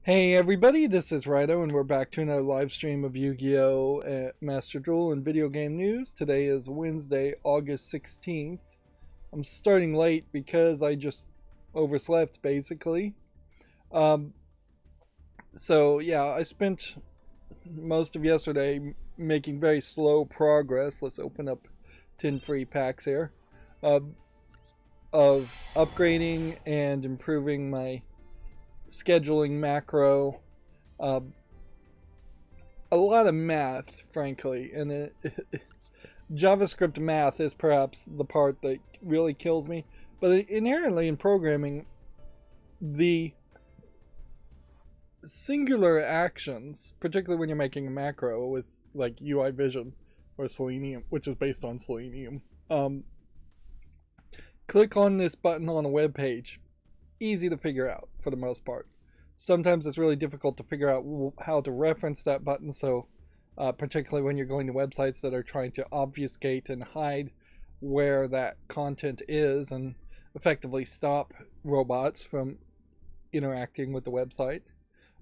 Hey everybody, this is Rydo and we're back to another live stream of Yu-Gi-Oh! Master Duel and video game news. Today is Wednesday, August 16th. I'm starting late because I just overslept basically. So yeah, I spent most of yesterday making very slow progress. Let's open up 10 free packs here. Of upgrading and improving my scheduling macro. A lot of math, frankly, and JavaScript math is perhaps the part that really kills me. But inherently in programming, the singular actions, particularly when you're making a macro with like UI Vision or Selenium, which is based on Selenium, click on this button on a web page. Easy to figure out for the most part. Sometimes it's really difficult to figure out how to reference that button, so particularly when you're going to websites that are trying to obfuscate and hide where that content is and effectively stop robots from interacting with the website,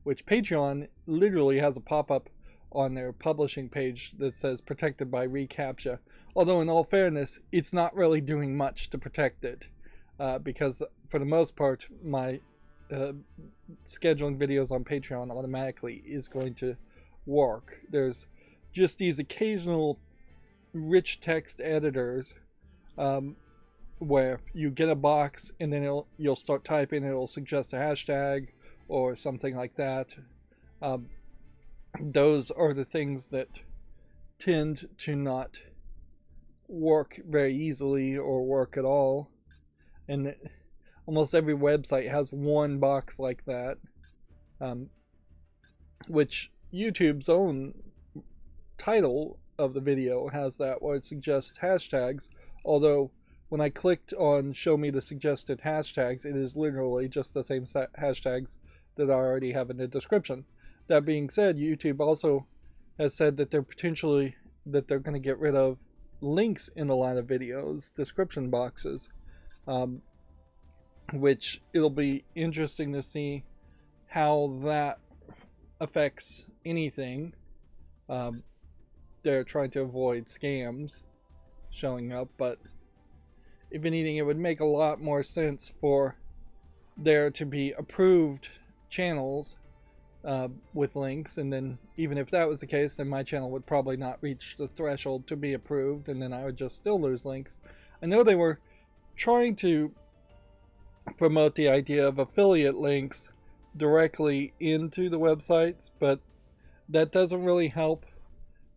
which Patreon literally has a pop-up on their publishing page that says protected by reCAPTCHA, although in all fairness it's not really doing much to protect it. Because for the most part, my scheduling videos on Patreon automatically is going to work. There's just these occasional rich text editors where you get a box and then you'll start typing, it'll suggest a hashtag or something like that. Those are the things that tend to not work very easily or work at all. And almost every website has one box like that, which YouTube's own title of the video has that, where it suggests hashtags, although when I clicked on show me the suggested hashtags, it is literally just the same hashtags that I already have in the description. That being said, YouTube also has said that they're going to get rid of links in a lot of videos, description boxes. Which it'll be interesting to see how that affects anything. They're trying to avoid scams showing up, but if anything, it would make a lot more sense for there to be approved channels with links, and then even if that was the case, then my channel would probably not reach the threshold to be approved, and then I would just still lose links. I know they were trying to promote the idea of affiliate links directly into the websites, but that doesn't really help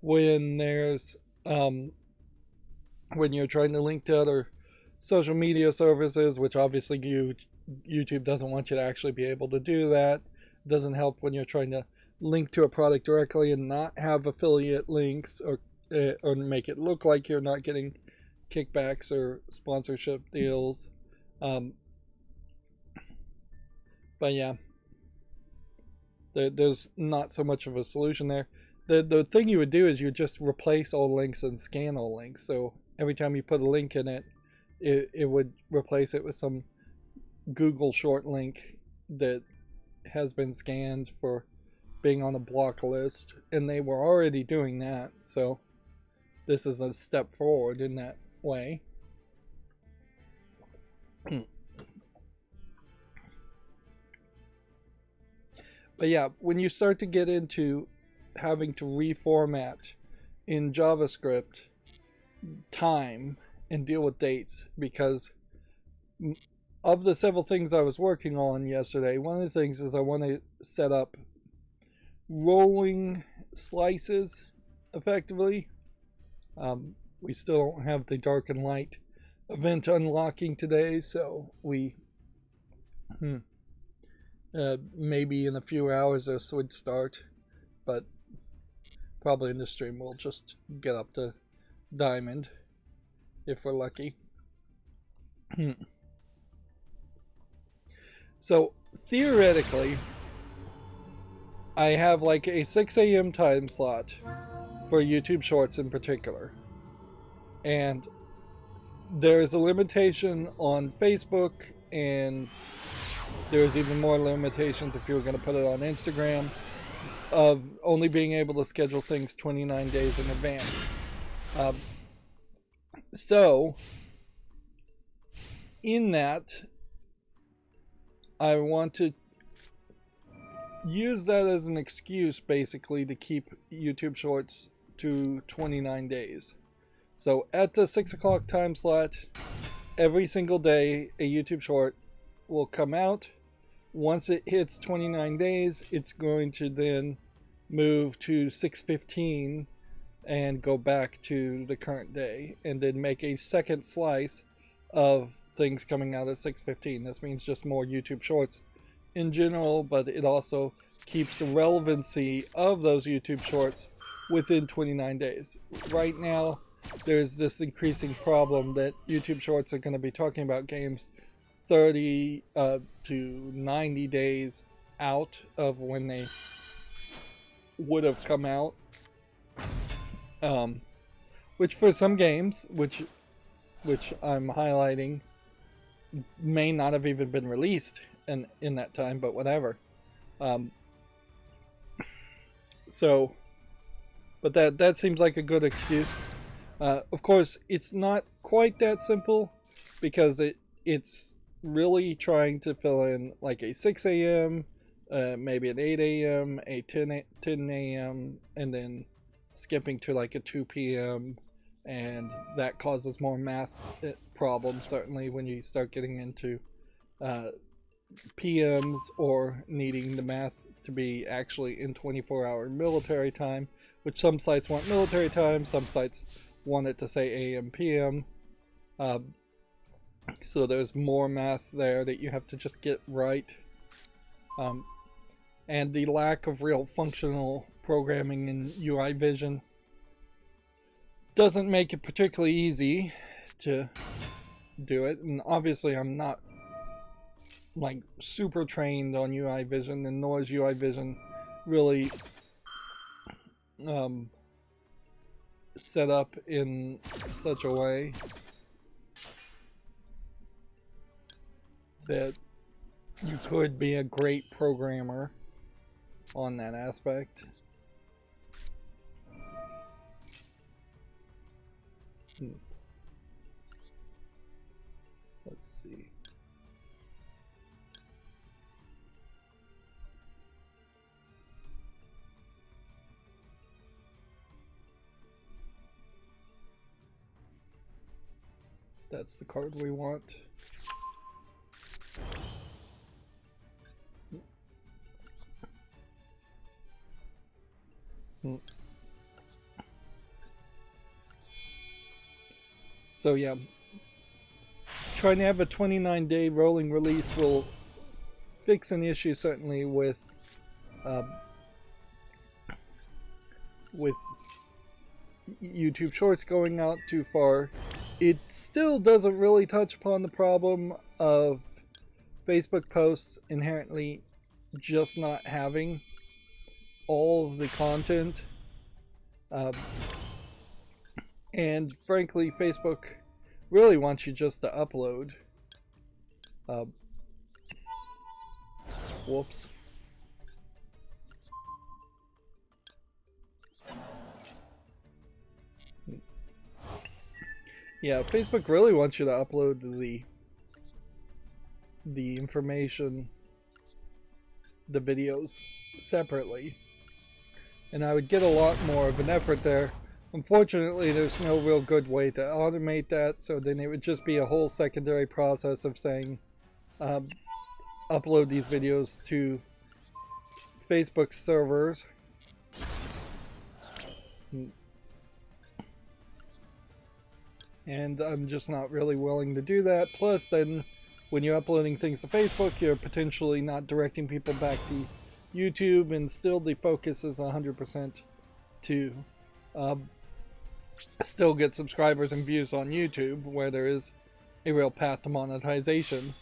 when there's when you're trying to link to other social media services, which obviously YouTube doesn't want you to actually be able to do that. It doesn't help when you're trying to link to a product directly and not have affiliate links, or make it look like you're not getting kickbacks or sponsorship deals. But yeah, there's not so much of a solution there. The thing you would do is you just replace all links and scan all links. So every time you put a link in it, it would replace it with some Google short link that has been scanned for being on a block list. And they were already doing that. So this is a step forward in that way. But yeah, when you start to get into having to reformat in JavaScript time and deal with dates, because of the several things I was working on yesterday, one of the things is I want to set up rolling slices effectively. We still don't have the dark and light event unlocking today, so we maybe in a few hours this would start, but probably in the stream we'll just get up to diamond if we're lucky. So theoretically I have like a 6 a.m. time slot for YouTube Shorts in particular, and there's a limitation on Facebook and There's even more limitations if you were going to put it on Instagram, of only being able to schedule things 29 days in advance. So, in that, I want to use that as an excuse, basically, to keep YouTube Shorts to 29 days. So, at the 6 o'clock time slot, every single day, a YouTube Short will come out. Once it hits 29 days, it's going to then move to 6:15 and go back to the current day, and then make a second slice of things coming out at 6:15. This means just more YouTube Shorts in general, but it also keeps the relevancy of those YouTube Shorts within 29 days. Right now, there's this increasing problem that YouTube Shorts are going to be talking about games 30 to 90 days out of when they would have come out, which for some games, which I'm highlighting, may not have even been released in that time, but whatever. But that seems like a good excuse. Of course, it's not quite that simple, because it's really trying to fill in like a 6 a.m., maybe an 8 a.m., a 10 a.m., and then skipping to like a 2 p.m., and that causes more math problems, certainly when you start getting into PMs, or needing the math to be actually in 24-hour military time, which some sites want military time, some sites want it to say AM, PM. So there's more math there that you have to just get right. And the lack of real functional programming in UI Vision doesn't make it particularly easy to do it. And obviously I'm not like super trained on UI Vision, and nor is UI Vision really set up in such a way that you could be a great programmer on that aspect. Let's see. That's the card we want. So yeah, trying to have a 29-day rolling release will fix an issue, certainly, with YouTube Shorts going out too far. It still doesn't really touch upon the problem of Facebook posts inherently just not having all of the content. And frankly, Facebook really wants you just to upload. Whoops. Yeah, Facebook really wants you to upload the information, the videos, separately. And I would get a lot more of an effort there. Unfortunately, there's no real good way to automate that, so then it would just be a whole secondary process of saying, upload these videos to Facebook servers. And I'm just not really willing to do that. Plus, then, when you're uploading things to Facebook, you're potentially not directing people back to YouTube, and still the focus is 100% to still get subscribers and views on YouTube, where there is a real path to monetization.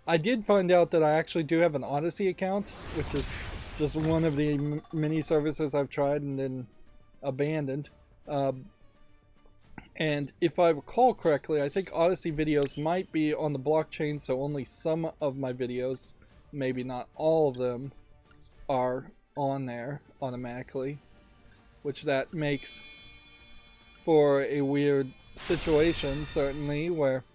I did find out that I actually do have an Odyssey account, which is just one of the many services I've tried and then abandoned. And if I recall correctly, I think Odyssey videos might be on the blockchain, so only some of my videos, maybe not all of them, are on there automatically, which that makes for a weird situation, certainly, where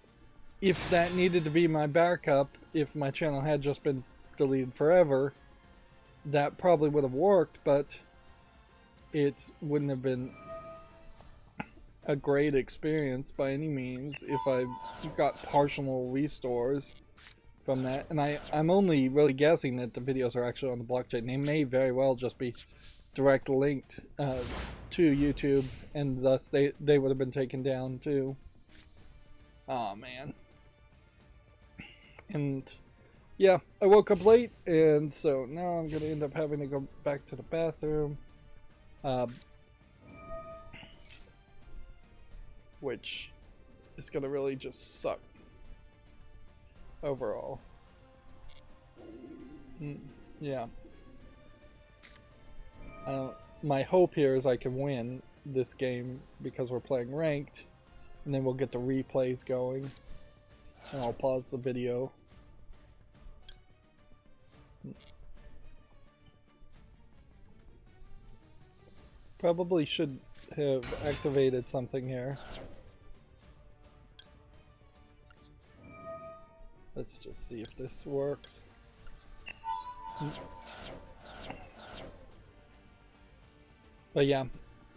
if that needed to be my backup, if my channel had just been deleted forever, that probably would have worked, but it wouldn't have been a great experience by any means if I got partial restores from that. And I'm only really guessing that the videos are actually on the blockchain. They may very well just be direct linked to YouTube, and thus they would have been taken down too. Oh man. And yeah, I woke up late, and so now I'm gonna end up having to go back to the bathroom, which is gonna really just suck overall. Yeah. My hope here is I can win this game because we're playing ranked, and then we'll get the replays going, and I'll pause the video. Probably should have activated something here. Let's just see if this works. But yeah,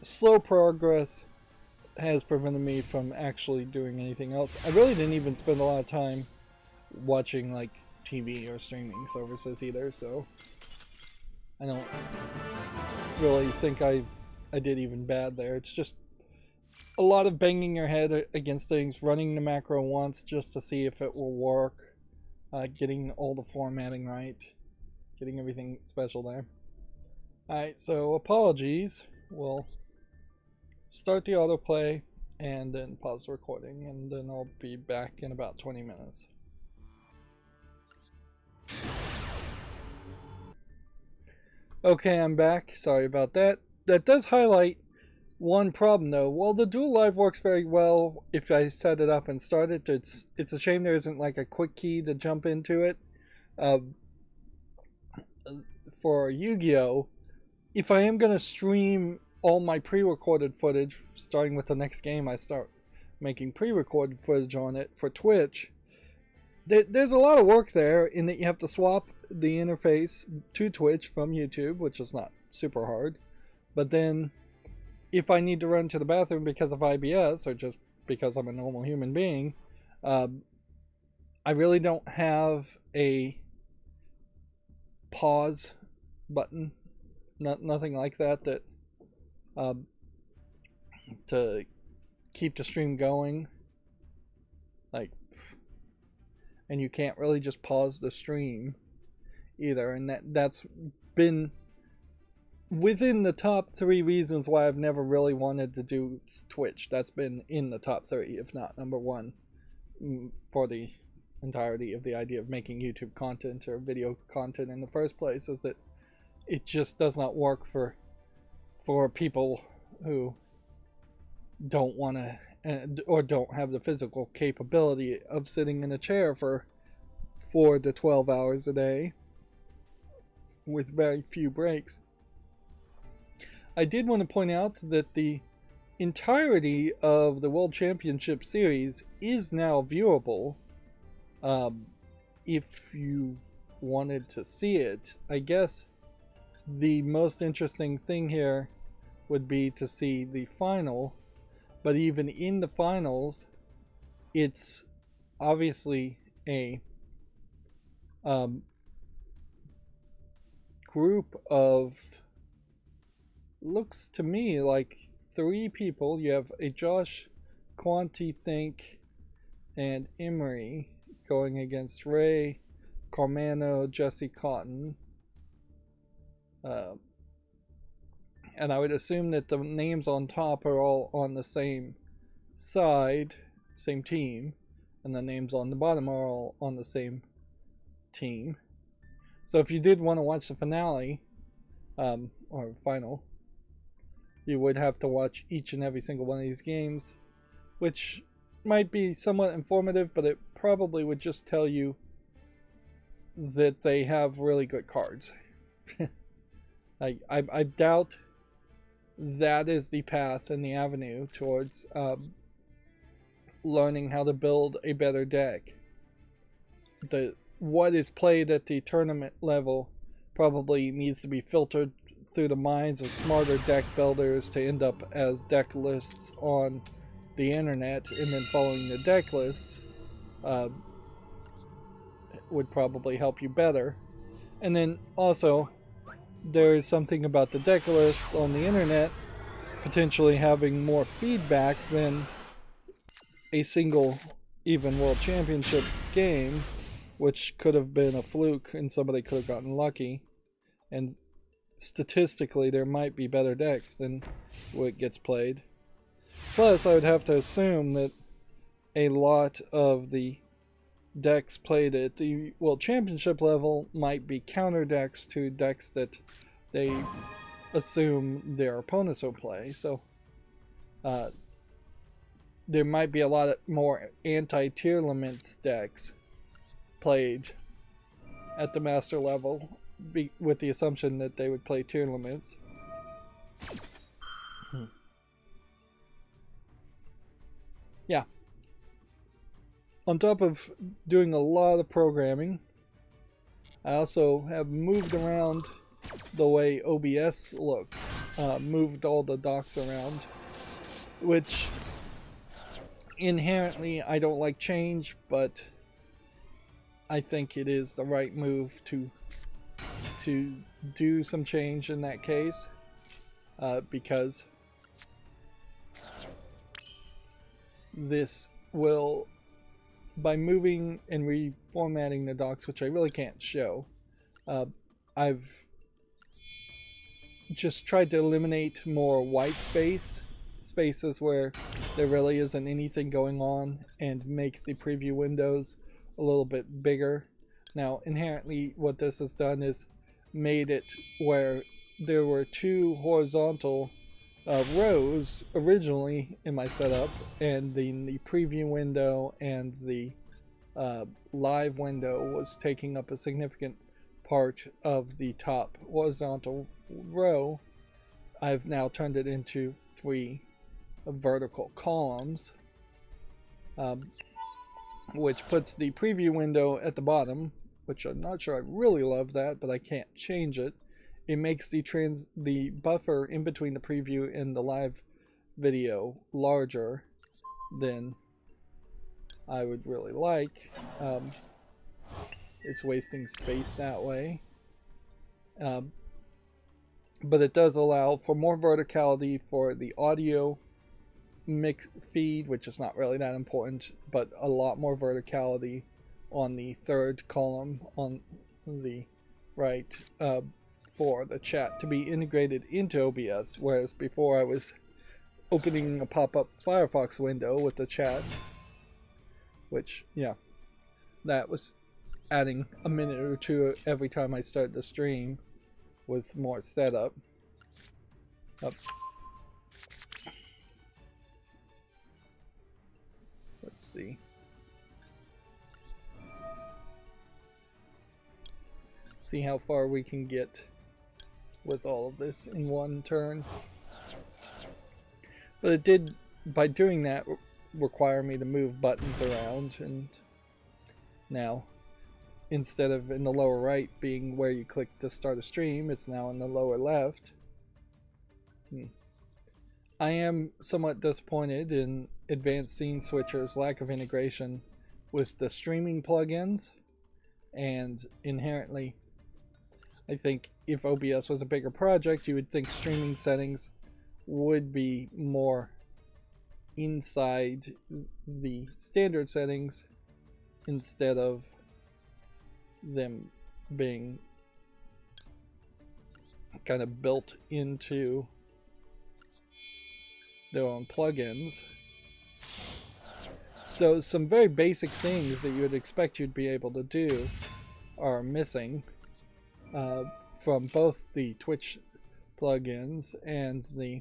slow progress has prevented me from actually doing anything else. I really didn't even spend a lot of time watching like TV or streaming services either, so I don't really think I did even bad there. It's just a lot of banging your head against things, running the macro once just to see if it will work, getting all the formatting right, getting everything special there. Alright, so apologies. We'll start the autoplay and then pause the recording, and then I'll be back in about 20 minutes. Okay, I'm back. Sorry about that. That does highlight one problem though. While the Duel Live works very well if I set it up and start it, it's a shame there isn't like a quick key to jump into it. For Yu-Gi-Oh! If I am going to stream all my pre-recorded footage, starting with the next game I start making pre-recorded footage on it for Twitch, there's a lot of work there in that you have to swap the interface to Twitch from YouTube, which is not super hard. But then if I need to run to the bathroom because of IBS, or just because I'm a normal human being, I really don't have a pause button, nothing like that to keep the stream going, like, and you can't really just pause the stream either, and that's been within the top 3 reasons why I've never really wanted to do Twitch. That's been in the top 3, if not number 1, for the entirety of the idea of making YouTube content or video content in the first place, is that it just does not work for people who don't want to or don't have the physical capability of sitting in a chair for 4 to 12 hours a day with very few breaks. I did want to point out that the entirety of the World Championship Series is now viewable. If you wanted to see it, I guess the most interesting thing here would be to see the final, but even in the finals, it's obviously a group of, looks to me like 3 people. You have a Josh, Quanti Think, and Emery going against Ray, Carmano, Jesse Cotton. And I would assume that the names on top are all on the same side, same team, and the names on the bottom are all on the same team. So if you did want to watch the finale, or final, you would have to watch each and every single one of these games which might be somewhat informative, but it probably would just tell you that they have really good cards. I doubt that is the path and the avenue towards learning how to build a better deck. What is played at the tournament level probably needs to be filtered through the minds of smarter deck builders to end up as deck lists on the internet, and then following the deck lists would probably help you better. And then also, there is something about the deck lists on the internet potentially having more feedback than a single even World Championship game, which could have been a fluke and somebody could have gotten lucky. And statistically, there might be better decks than what gets played. Plus, I would have to assume that a lot of the decks played at the World Championship level might be counter decks to decks that they assume their opponents will play. So there might be a lot more anti-tier limits decks played at the master level, with the assumption that they would play tier limits. Yeah. On top of doing a lot of programming, I also have moved around the way OBS looks. Moved all the docks around, which inherently I don't like change, but I think it is the right move to do some change in that case, because this will, by moving and reformatting the docks, which I really can't show, I've just tried to eliminate more white spaces where there really isn't anything going on, and make the preview windows a little bit bigger. Now, inherently, what this has done is made it where there were two horizontal rows originally in my setup, and the preview window and the live window was taking up a significant part of the top horizontal row. I've now turned it into 3 vertical columns, which puts the preview window at the bottom, which I'm not sure I really love that, but I can't change it. It makes the buffer in between the preview and the live video larger than I would really like. It's wasting space that way. But it does allow for more verticality for the audio mix feed, which is not really that important, but a lot more verticality on the third column on the right, for the chat to be integrated into OBS, whereas before I was opening a pop-up Firefox window with the chat, which, yeah, that was adding a minute or two every time I started the stream with more setup. Let's see. See how far we can get with all of this in one turn. But it did, by doing that, require me to move buttons around, and now instead of in the lower right being where you click to start a stream, it's now in the lower left. I am somewhat disappointed in Advanced Scene Switcher's lack of integration with the streaming plugins, and inherently I think if OBS was a bigger project, you would think streaming settings would be more inside the standard settings instead of them being kind of built into their own plugins. So some very basic things that you would expect you'd be able to do are missing from both the Twitch plugins and the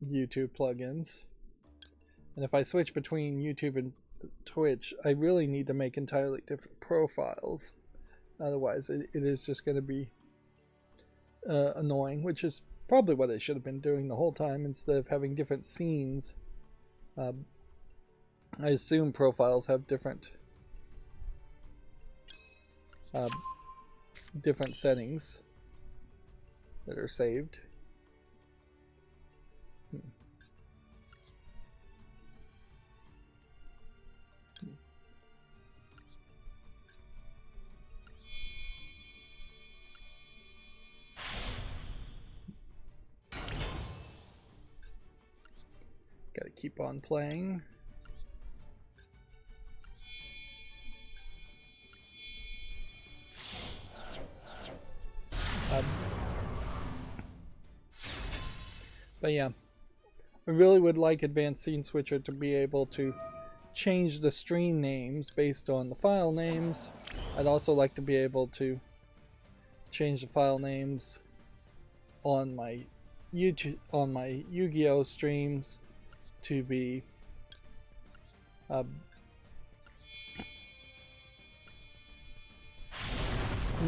YouTube plugins. And if I switch between YouTube and Twitch, I really need to make entirely different profiles. Otherwise, it is just going to be annoying, which is probably what I should have been doing the whole time instead of having different scenes. I assume profiles have different different settings that are saved. Gotta keep on playing. But yeah, I really would like Advanced Scene Switcher to be able to change the stream names based on the file names. I'd also like to be able to change the file names on my Yu-Gi-Oh streams to be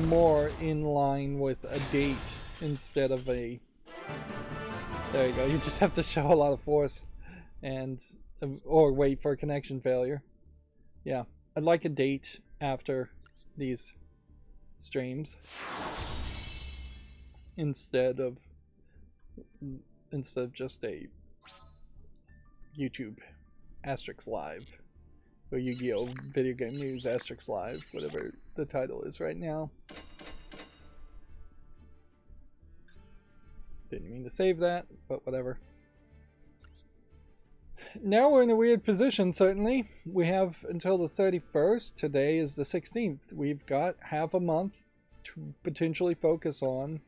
more in line with a date instead of a... There you go, you just have to show a lot of force and or wait for a connection failure. Yeah, I'd like a date after these streams instead of just a YouTube asterisk live or Yu-Gi-Oh video game news asterisk live, whatever the title is right now. Didn't mean to save that, but whatever. Now we're in a weird position, certainly. We have until the 31st. Today is the 16th. We've got half a month to potentially focus on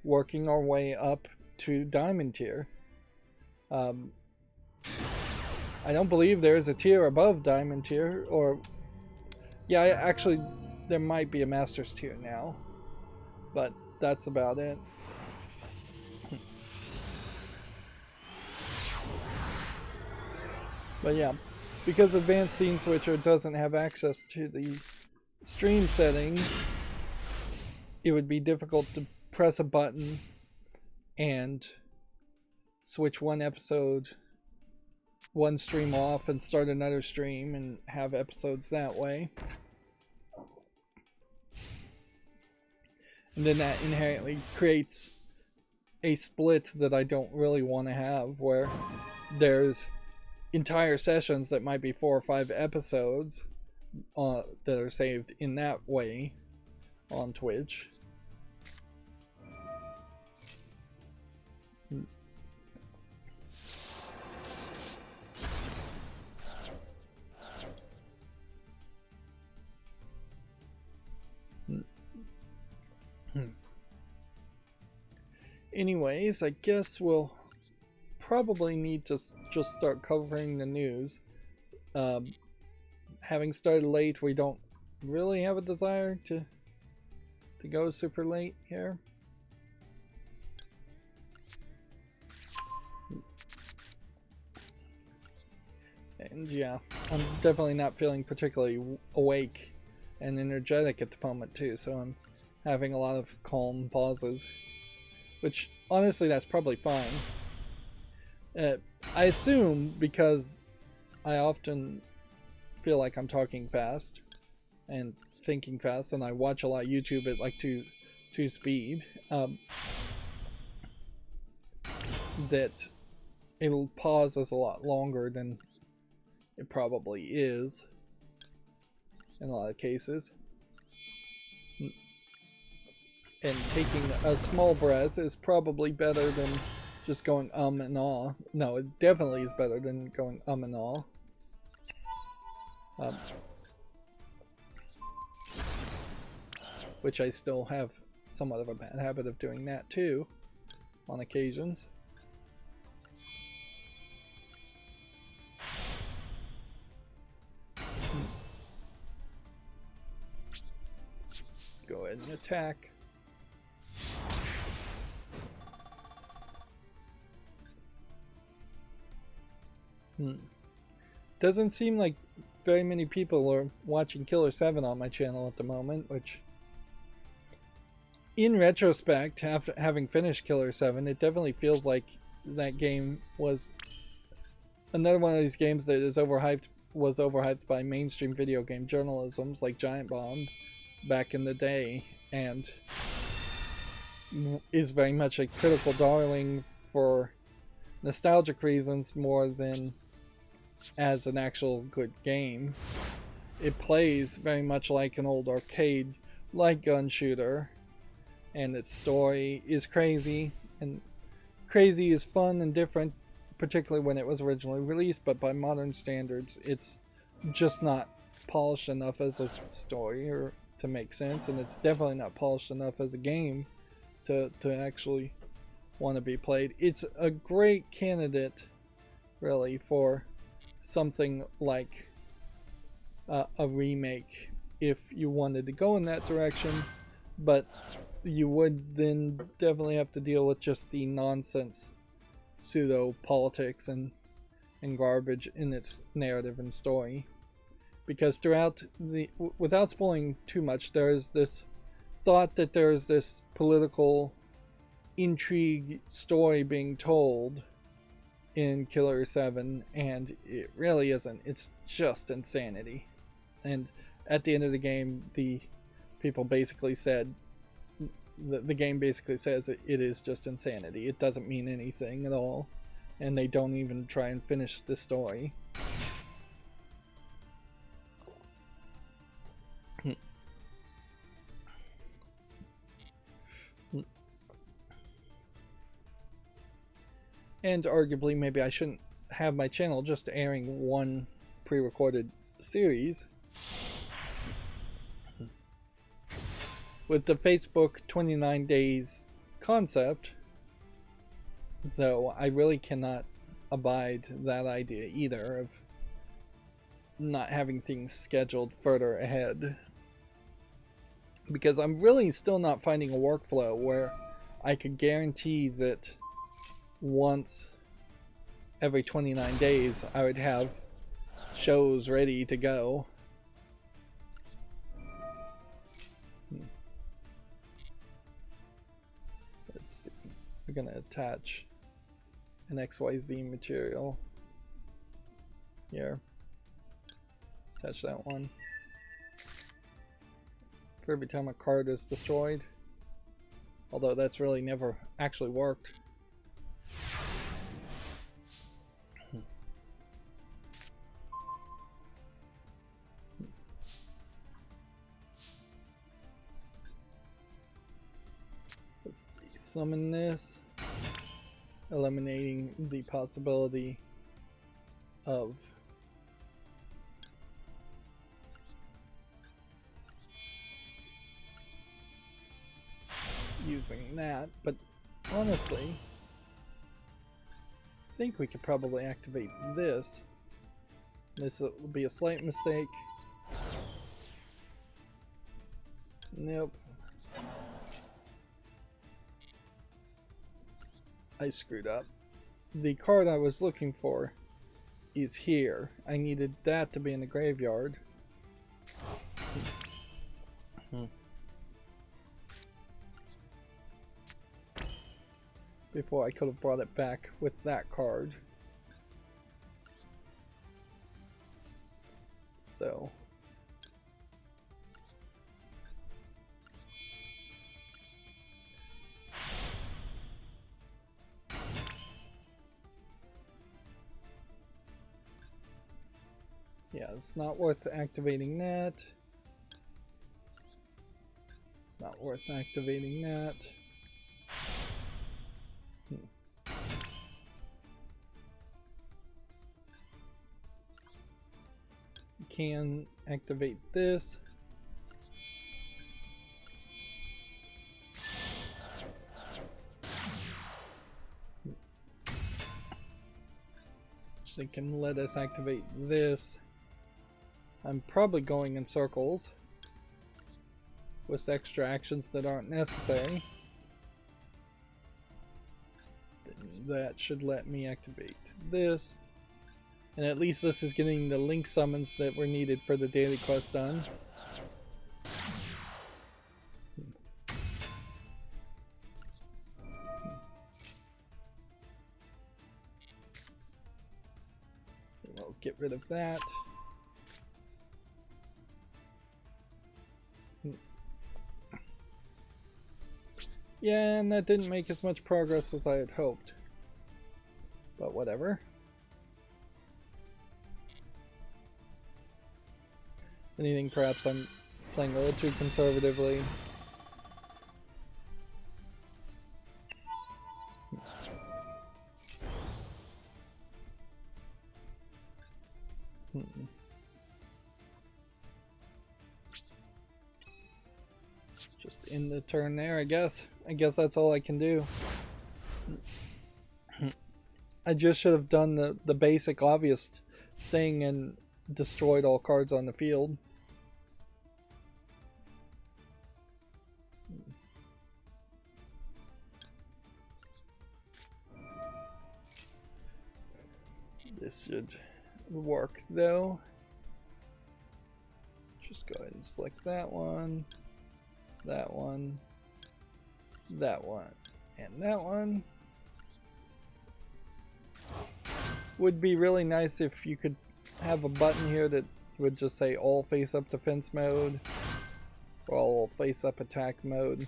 working our way up to Diamond tier. I don't believe there's a tier above Diamond tier, or... Yeah, actually, there might be a Master's tier now. But that's about it. But yeah, because Advanced Scene Switcher doesn't have access to the stream settings, it would be difficult to press a button and switch one stream off and start another stream and have episodes that way. And then that inherently creates a split that I don't really want to have, where there's entire sessions that might be 4 or 5 episodes that are saved in that way on Twitch. Anyways, I guess we'll probably need to just start covering the news. Having started late, we don't really have a desire to go super late here. And yeah, I'm definitely not feeling particularly awake and energetic at the moment too, so I'm having a lot of calm pauses, which honestly that's probably fine. I assume because I often feel like I'm talking fast and thinking fast, and I watch a lot of YouTube at like 2 speed, that it'll pause us a lot longer than it probably is in a lot of cases. And taking a small breath is probably better than just going and ah. No, it definitely is better than going and ah. Which I still have somewhat of a bad habit of doing that too, on occasions. Let's go ahead and attack. Hmm. Doesn't seem like very many people are watching Killer 7 on my channel at the moment, which, in retrospect, after having finished Killer 7, it definitely feels like that game was another one of these games that was overhyped by mainstream video game journalisms like Giant Bomb back in the day, and is very much a critical darling for nostalgic reasons more than as an actual good game. It plays very much like an old arcade, like gun shooter, and its story is crazy, and crazy is fun and different, particularly when it was originally released, but by modern standards, it's just not polished enough as a story or to make sense, and it's definitely not polished enough as a game to actually want to be played. It's a great candidate, really, for something like a remake if you wanted to go in that direction, but you would then definitely have to deal with just the nonsense pseudo politics and garbage in its narrative and story, because throughout the, without spoiling too much, there's this thought that there's this political intrigue story being told in Killer 7, and it really isn't. It's just insanity. And at the end of the game, the people basically said, the game basically says it is just insanity. It doesn't mean anything at all, and they don't even try and finish the story. And arguably, maybe I shouldn't have my channel just airing one pre-recorded series. With the Facebook 29 days concept, though, I really cannot abide that idea either of not having things scheduled further ahead. Because I'm really still not finding a workflow where I could guarantee that once every 29 days I would have shows ready to go. Let's see. We're going to attach an XYZ material here. Attach that one. For every time a card is destroyed. Although that's really never actually worked. Let's see, summon this, eliminating the possibility of using that, but honestly, I think we could probably activate this. This will be a slight mistake. Nope. I screwed up. The card I was looking for is here. I needed that to be in the graveyard. Before I could have brought it back with that card. So yeah, it's not worth activating that. It's not worth activating that. Can activate this. They can let us activate this. I'm probably going in circles with extra actions that aren't necessary. That should let me activate this. And at least this is getting the link summons that were needed for the daily quest done. We'll get rid of that. Yeah, and that didn't make as much progress as I had hoped. But whatever. Anything perhaps I'm playing a little too conservatively. Just end the turn there, I guess. I guess that's all I can do. I just should have done the basic obvious thing and destroyed all cards on the field. This should work though. Just go ahead and select that one, that one, that one, and that one. Would be really nice if you could have a button here that would just say all face up defense mode or all face up attack mode.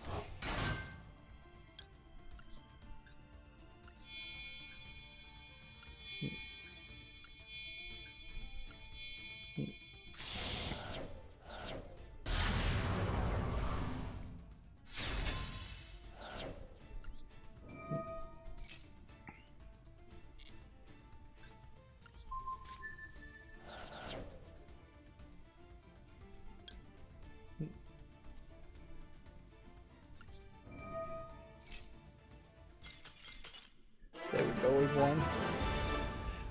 There we go, we've won.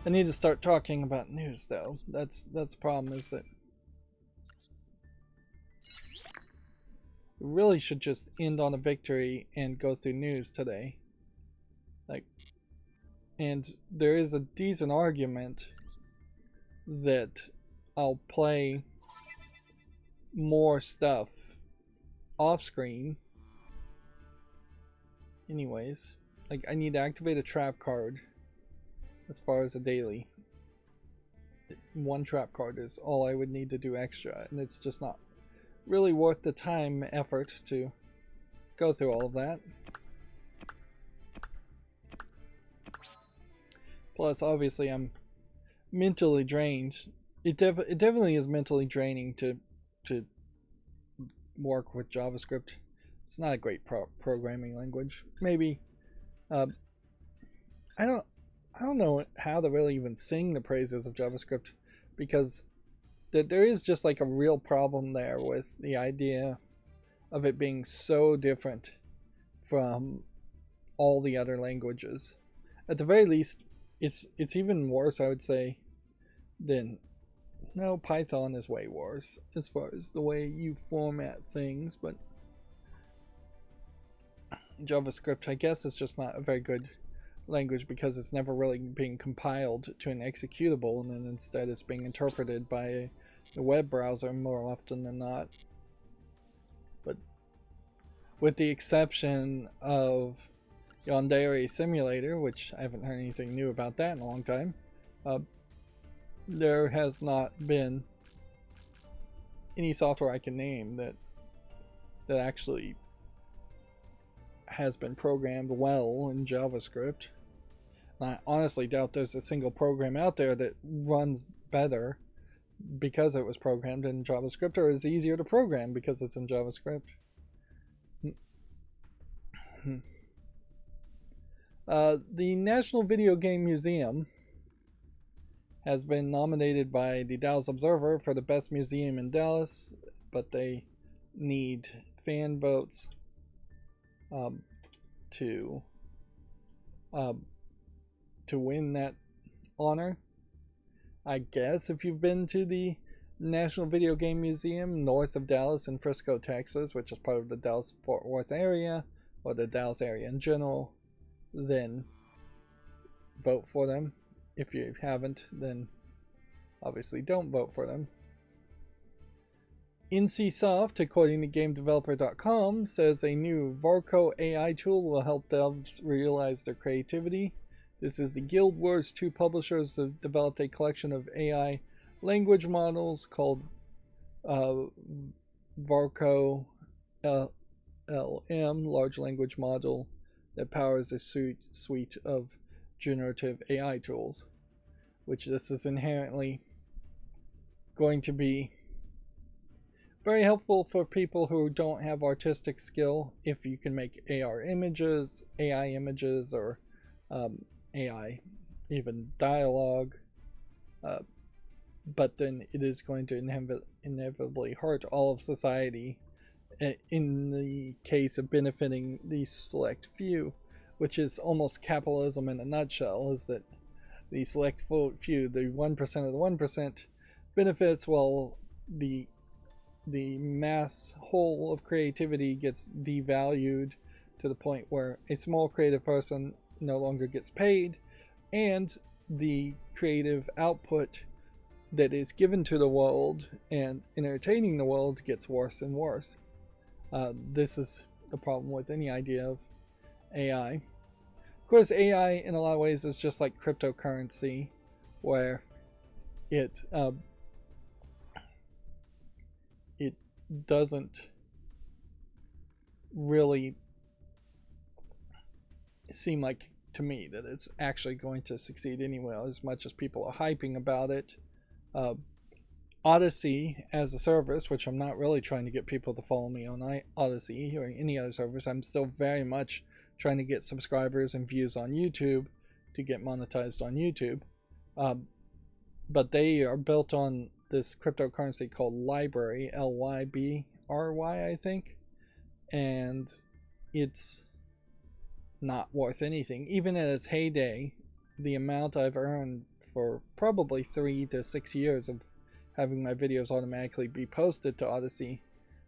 I need to start talking about news though. That's the problem, is that we really should just end on a victory and go through news today. And there is a decent argument that I'll play more stuff off screen. Anyways, I need to activate a trap card as far as a daily. One trap card is all I would need to do extra, and it's just not really worth the time effort to go through all of that. Plus, obviously, I'm mentally drained. It definitely is mentally draining to work with JavaScript. It's not a great programming language. Maybe I don't know how to really even sing the praises of JavaScript, because there is just like a real problem there with the idea of it being so different from all the other languages. At the very least, it's even worse, I would say, than... No, Python is way worse as far as the way you format things, but JavaScript, I guess, is just not a very good language because it's never really being compiled to an executable, and then instead it's being interpreted by the web browser more often than not. But with the exception of Yandere Simulator, which I haven't heard anything new about that in a long time, there has not been any software I can name that actually has been programmed well in JavaScript. And I honestly doubt there's a single program out there that runs better because it was programmed in JavaScript, or is easier to program because it's in JavaScript. The National Video Game Museum has been nominated by the Dallas Observer for the best museum in Dallas, but they need fan votes to win that honor. I guess if you've been to the National Video Game Museum north of Dallas in Frisco, Texas, which is part of the Dallas-Fort Worth area, or the Dallas area in general, then vote for them. If you haven't, then obviously don't vote for them. NCSoft, according to GameDeveloper.com, says a new Varco AI tool will help devs realize their creativity. This is the Guild Wars 2 publishers have developed a collection of AI language models called Varco LM, large language model, that powers a suite of generative AI tools, which this is inherently going to be very helpful for people who don't have artistic skill. If you can make AI images, or AI even dialogue, but then it is going to inevitably hurt all of society in the case of benefiting the select few, which is almost capitalism in a nutshell, is that the select few, the 1% of the 1%, benefits while the mass whole of creativity gets devalued to the point where a small creative person no longer gets paid, and the creative output that is given to the world and entertaining the world gets worse and worse. This is the problem with any idea of AI. Of course, AI in a lot of ways is just like cryptocurrency, where it doesn't really seem like to me that it's actually going to succeed anyway, as much as people are hyping about it. Odyssey as a service, which I'm not really trying to get people to follow me on Odyssey or any other service. I'm still very much trying to get subscribers and views on YouTube to get monetized on YouTube. But they are built on this cryptocurrency called Library, LYBRY, I think. And it's not worth anything. Even in its heyday, the amount I've earned for probably 3 to 6 years of having my videos automatically be posted to Odyssey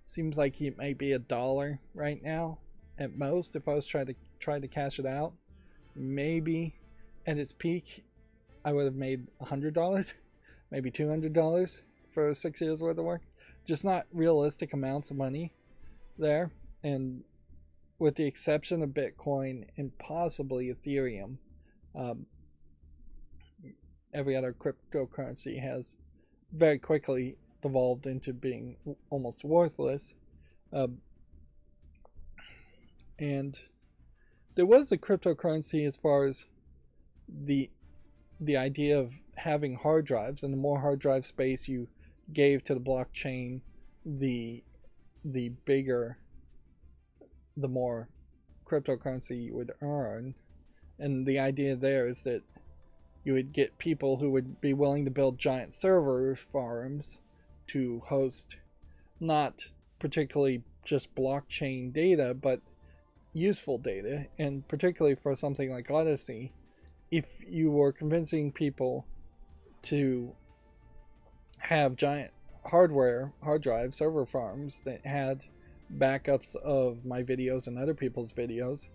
seems like it might be $1 right now at most. If I was trying to cash it out, maybe at its peak I would have made $100, maybe $200 for 6 years worth of work. Just not realistic amounts of money there. And with the exception of Bitcoin and possibly Ethereum, every other cryptocurrency has very quickly devolved into being almost worthless. And there was a cryptocurrency as far as the idea of having hard drives, and the more hard drive space you gave to the blockchain, the bigger, the more cryptocurrency you would earn. And the idea there is that you would get people who would be willing to build giant server farms to host not particularly just blockchain data, but useful data. And particularly for something like Odyssey, if you were convincing people to have giant hard drive server farms that had backups of my videos and other people's videos,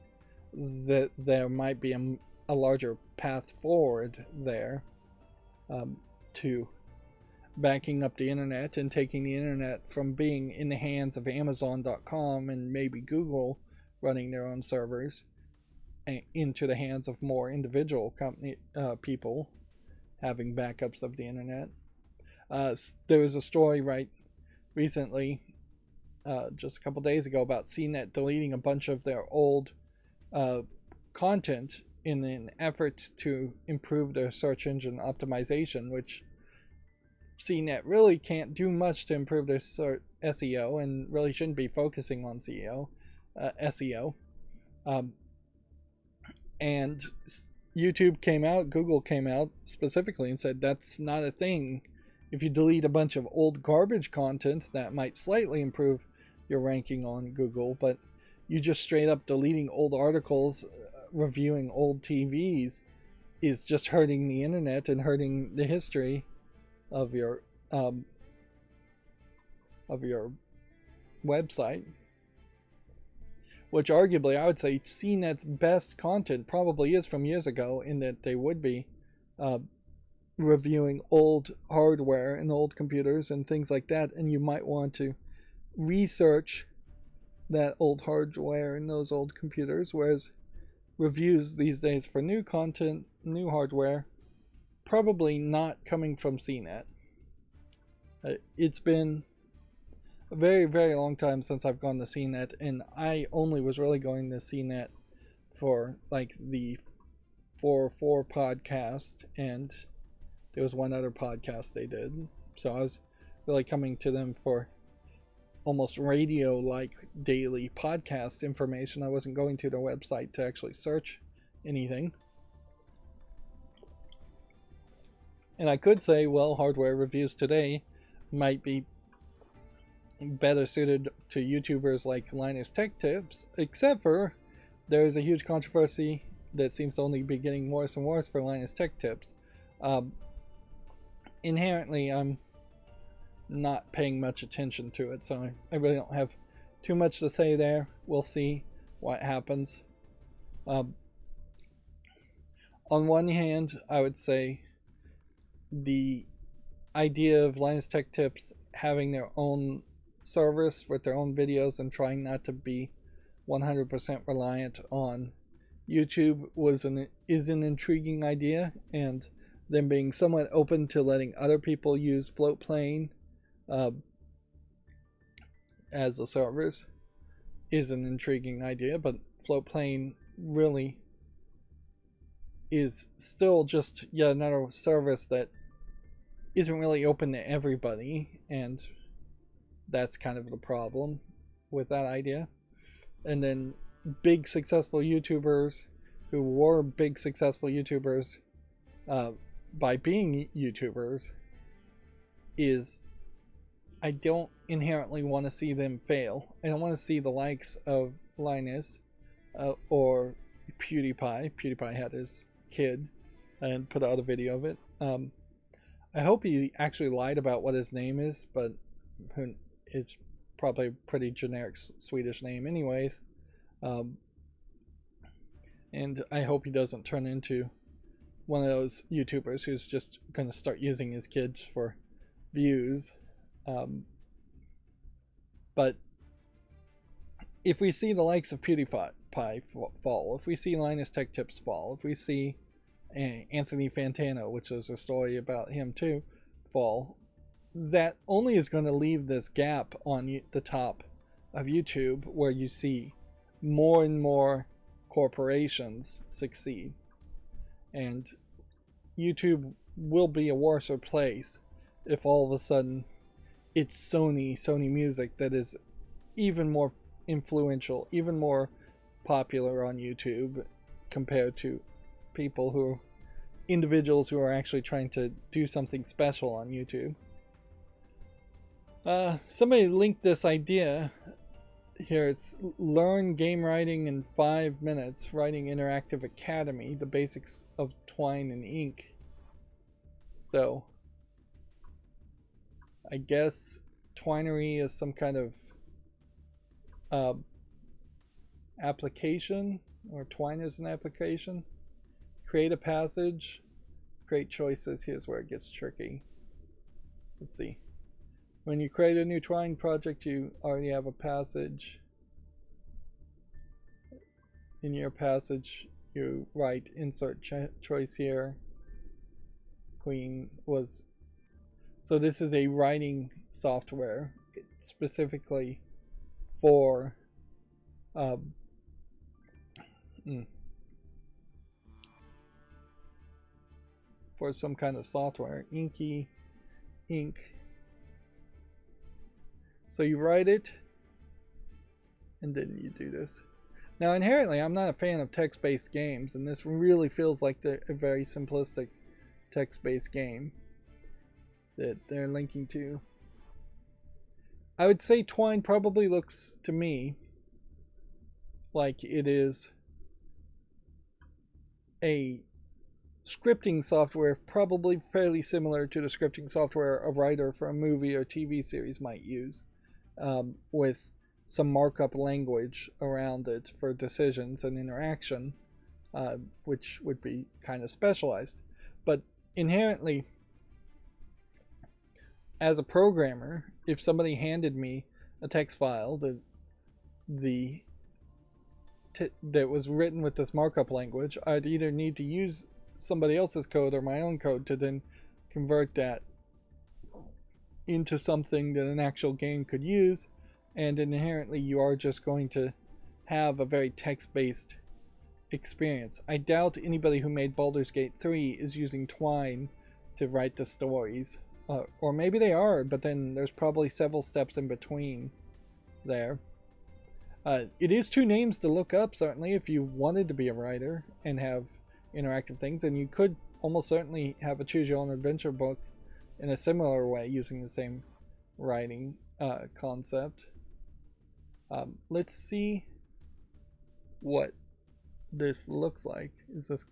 that there might be a larger path forward there to backing up the internet and taking the internet from being in the hands of Amazon.com and maybe Google running their own servers into the hands of more individual people having backups of the internet. There was a story recently, just a couple days ago, about CNET deleting a bunch of their old content in an effort to improve their search engine optimization, which CNET really can't do much to improve their SEO and really shouldn't be focusing on SEO. And YouTube came out, Google came out specifically and said that's not a thing. If you delete a bunch of old garbage content, that might slightly improve your ranking on Google, but you just straight up deleting old articles, reviewing old TVs, is just hurting the internet and hurting the history of your website. Which arguably I would say CNET's best content probably is from years ago, in that they would be reviewing old hardware and old computers and things like that, and you might want to research that old hardware and those old computers, whereas reviews these days for new content, new hardware, probably not coming from CNET. It's been a very, very long time since I've gone to CNET, and I only was really going to CNET for like the 404 podcast, and there was one other podcast they did. So I was really coming to them for almost radio-like daily podcast information. I wasn't going to their website to actually search anything. And I could say, well, hardware reviews today might be better suited to YouTubers like Linus Tech Tips, except for there's a huge controversy that seems to only be getting worse and worse for Linus Tech Tips. Inherently, I'm not paying much attention to it, so I really don't have too much to say there. We'll see what happens. On one hand, I would say the idea of Linus Tech Tips having their own service with their own videos and trying not to be 100% reliant on YouTube is an intriguing idea, and them being somewhat open to letting other people use Floatplane as a service is an intriguing idea. But Floatplane really is still just yet another service that isn't really open to everybody, and that's kind of the problem with that idea. And then big successful YouTubers who were big successful YouTubers by being YouTubers I don't inherently want to see them fail. I don't want to see the likes of Linus or PewDiePie. PewDiePie had his kid and put out a video of it. I hope he actually lied about what his name is, but it's probably a pretty generic Swedish name anyways. And I hope he doesn't turn into one of those YouTubers who's just going to start using his kids for views. But if we see the likes of PewDiePie fall, if we see Linus Tech Tips fall, if we see Anthony Fantano, which is a story about him too, fall, that only is going to leave this gap on the top of YouTube where you see more and more corporations succeed. And YouTube will be a worse place if all of a sudden it's Sony Music that is even more influential, even more popular on YouTube compared to individuals who are actually trying to do something special on YouTube. Somebody linked this idea here. It's learn game writing in 5 minutes, writing interactive academy, the basics of Twine and ink. So I guess Twinery is some kind of application, or Twine is an application. Create a passage, create choices. Here's where it gets tricky. Let's see. When you create a new Twine project, you already have a passage. In your passage, you write insert choice here. Queen was... So this is a writing software specifically for for some kind of software. Ink. So you write it, and then you do this. Now, inherently, I'm not a fan of text-based games, and this really feels like a very simplistic text-based game that they're linking to. I would say Twine probably looks to me like it is a scripting software, probably fairly similar to the scripting software a writer for a movie or TV series might use, with some markup language around it for decisions and interaction, which would be kind of specialized. But inherently, as a programmer, if somebody handed me a text file the that was written with this markup language, I'd either need to use somebody else's code or my own code to then convert that into something that an actual game could use, and inherently you are just going to have a very text-based experience. I doubt anybody who made Baldur's Gate 3 is using Twine to write the stories. Or maybe they are, but then there's probably several steps in between there. It is two names to look up, certainly, if you wanted to be a writer and have interactive things, and you could almost certainly have a choose-your-own-adventure book in a similar way using the same writing concept. Let's see what this looks like. Is this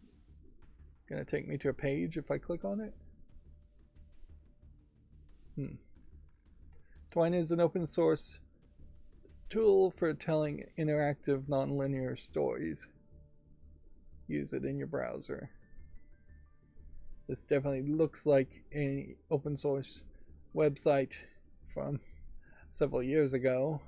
going to take me to a page if I click on it? Twine is an open source tool for telling interactive nonlinear stories. Use it in your browser. This definitely looks like an open source website from several years ago.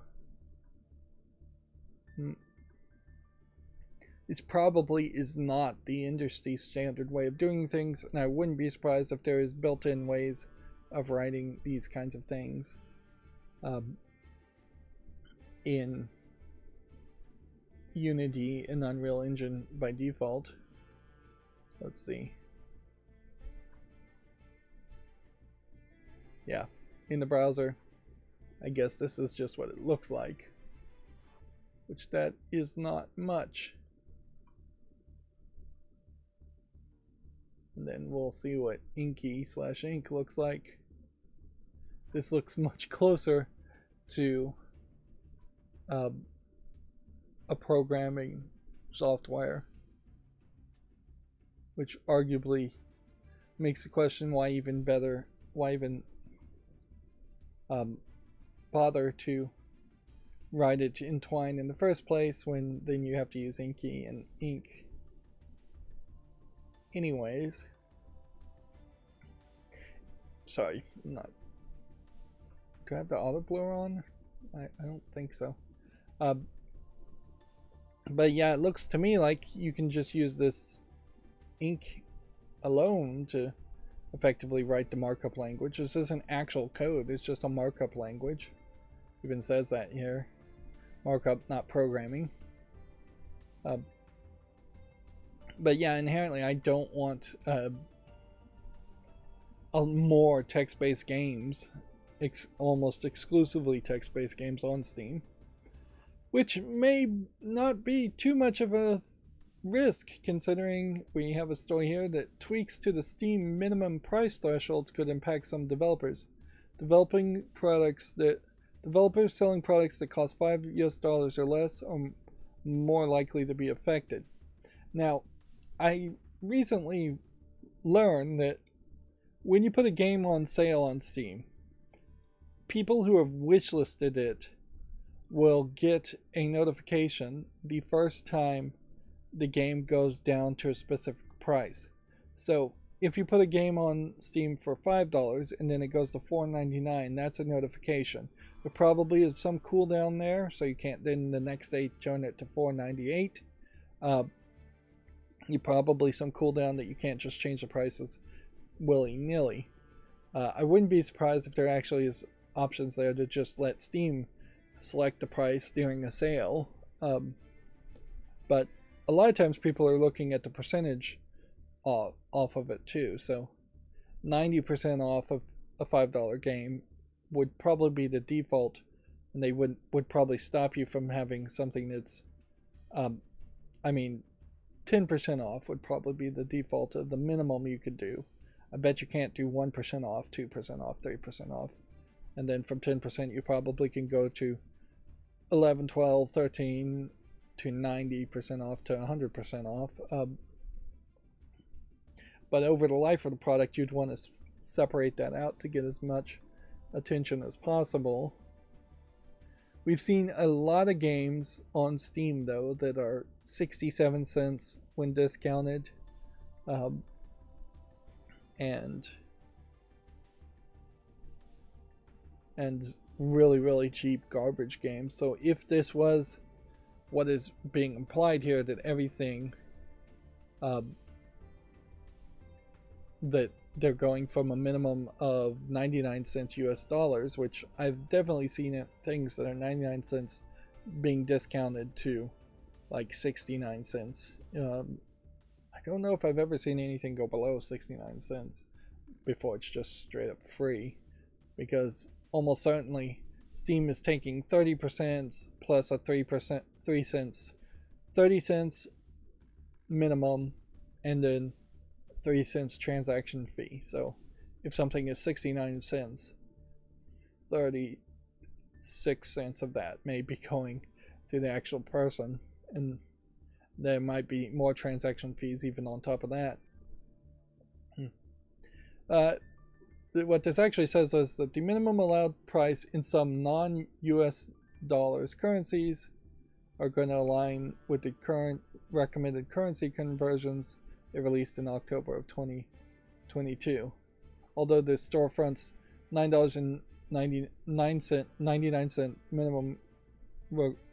It probably is not the industry standard way of doing things, and I wouldn't be surprised if there is built-in ways of writing these kinds of things in Unity and Unreal Engine by default. Let's see. Yeah, in the browser, I guess this is just what it looks like, which that is not much. And then we'll see what Inky/Ink looks like. This looks much closer to a programming software, which arguably makes the question why even bother to write it in Twine in the first place when then you have to use Inky and Ink anyways. Sorry, not. Do I have the auto blur on? I don't think so. But yeah, it looks to me like you can just use this ink alone to effectively write the markup language. This isn't actual code, it's just a markup language. It even says that here. Markup, not programming. But yeah, inherently I don't want more text-based games, almost exclusively text-based games on Steam, which may not be too much of a risk, considering we have a story here that tweaks to the Steam minimum price thresholds could impact some developers. Developers selling products that cost $5 or less are more likely to be affected. Now, I recently learned that when you put a game on sale on Steam, people who have wishlisted it will get a notification the first time the game goes down to a specific price. So if you put a game on Steam for $5 and then it goes to $4.99, that's a notification. There probably is some cooldown there, so you can't then the next day turn it to $4.98. You probably some cooldown that you can't just change the prices willy-nilly. I wouldn't be surprised if there actually is options there to just let Steam select the price during the sale. But a lot of times people are looking at the percentage off of it too. So 90% off of a $5 game would probably be the default, and they would probably stop you from having something that's 10% off would probably be the default of the minimum you could do. I bet you can't do 1% off, 2% off, 3% off. And then from 10% you probably can go to 11, 12, 13 to 90% off to 100% off. But over the life of the product, you'd want to separate that out to get as much attention as possible. We've seen a lot of games on Steam, though, that are 67 cents when discounted. and really, really cheap garbage games. So if this was what is being implied here, that everything that they're going from a minimum of 99 cents US dollars, which I've definitely seen it, things that are 99 cents being discounted to like 69 cents. I don't know if I've ever seen anything go below 69 cents before it's just straight up free, because almost certainly Steam is taking 30% plus a 3%, 3 cents, 30 cents minimum, and then 3 cents transaction fee. So if something is 69 cents, 36 cents of that may be going to the actual person, and there might be more transaction fees even on top of that. What this actually says is that the minimum allowed price in some non-US dollars currencies are going to align with the current recommended currency conversions they released in October of 2022. Although the storefront's $9.99 minimum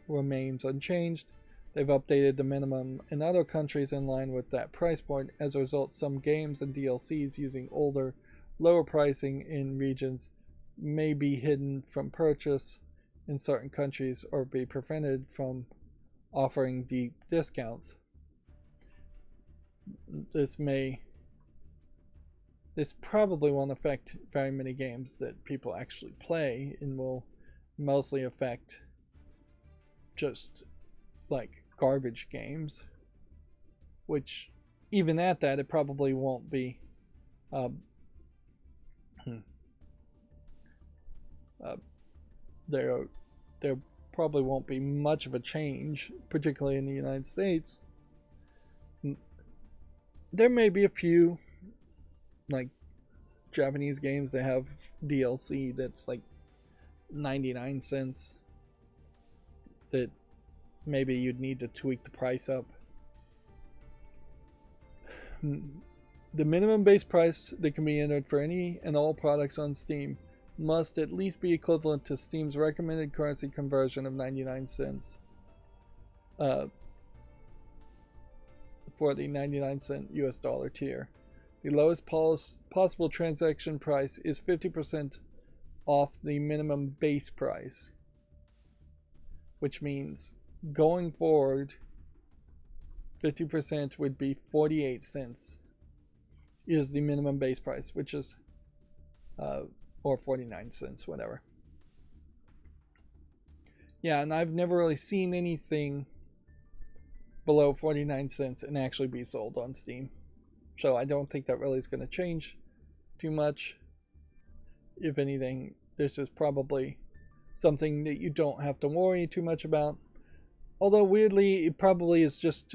remains unchanged, they've updated the minimum in other countries in line with that price point. As a result, some games and DLCs using older, lower pricing in regions may be hidden from purchase in certain countries or be prevented from offering deep discounts. This probably won't affect very many games that people actually play, and will mostly affect just like garbage games, which even at that it probably won't be there probably won't be much of a change, particularly in the United States. There may be a few like Japanese games that have DLC that's like 99 cents that maybe you'd need to tweak the price up. The minimum base price that can be entered for any and all products on Steam must at least be equivalent to Steam's recommended currency conversion of 99 cents for the 99 cent US dollar tier. The lowest possible transaction price is 50% off the minimum base price, which means going forward 50% would be 48 cents is the minimum base price, which is or 49 cents, whatever. Yeah, and I've never really seen anything below 49 cents and actually be sold on Steam. So I don't think that really is going to change too much. If anything, this is probably something that you don't have to worry too much about. Although weirdly, it probably is just,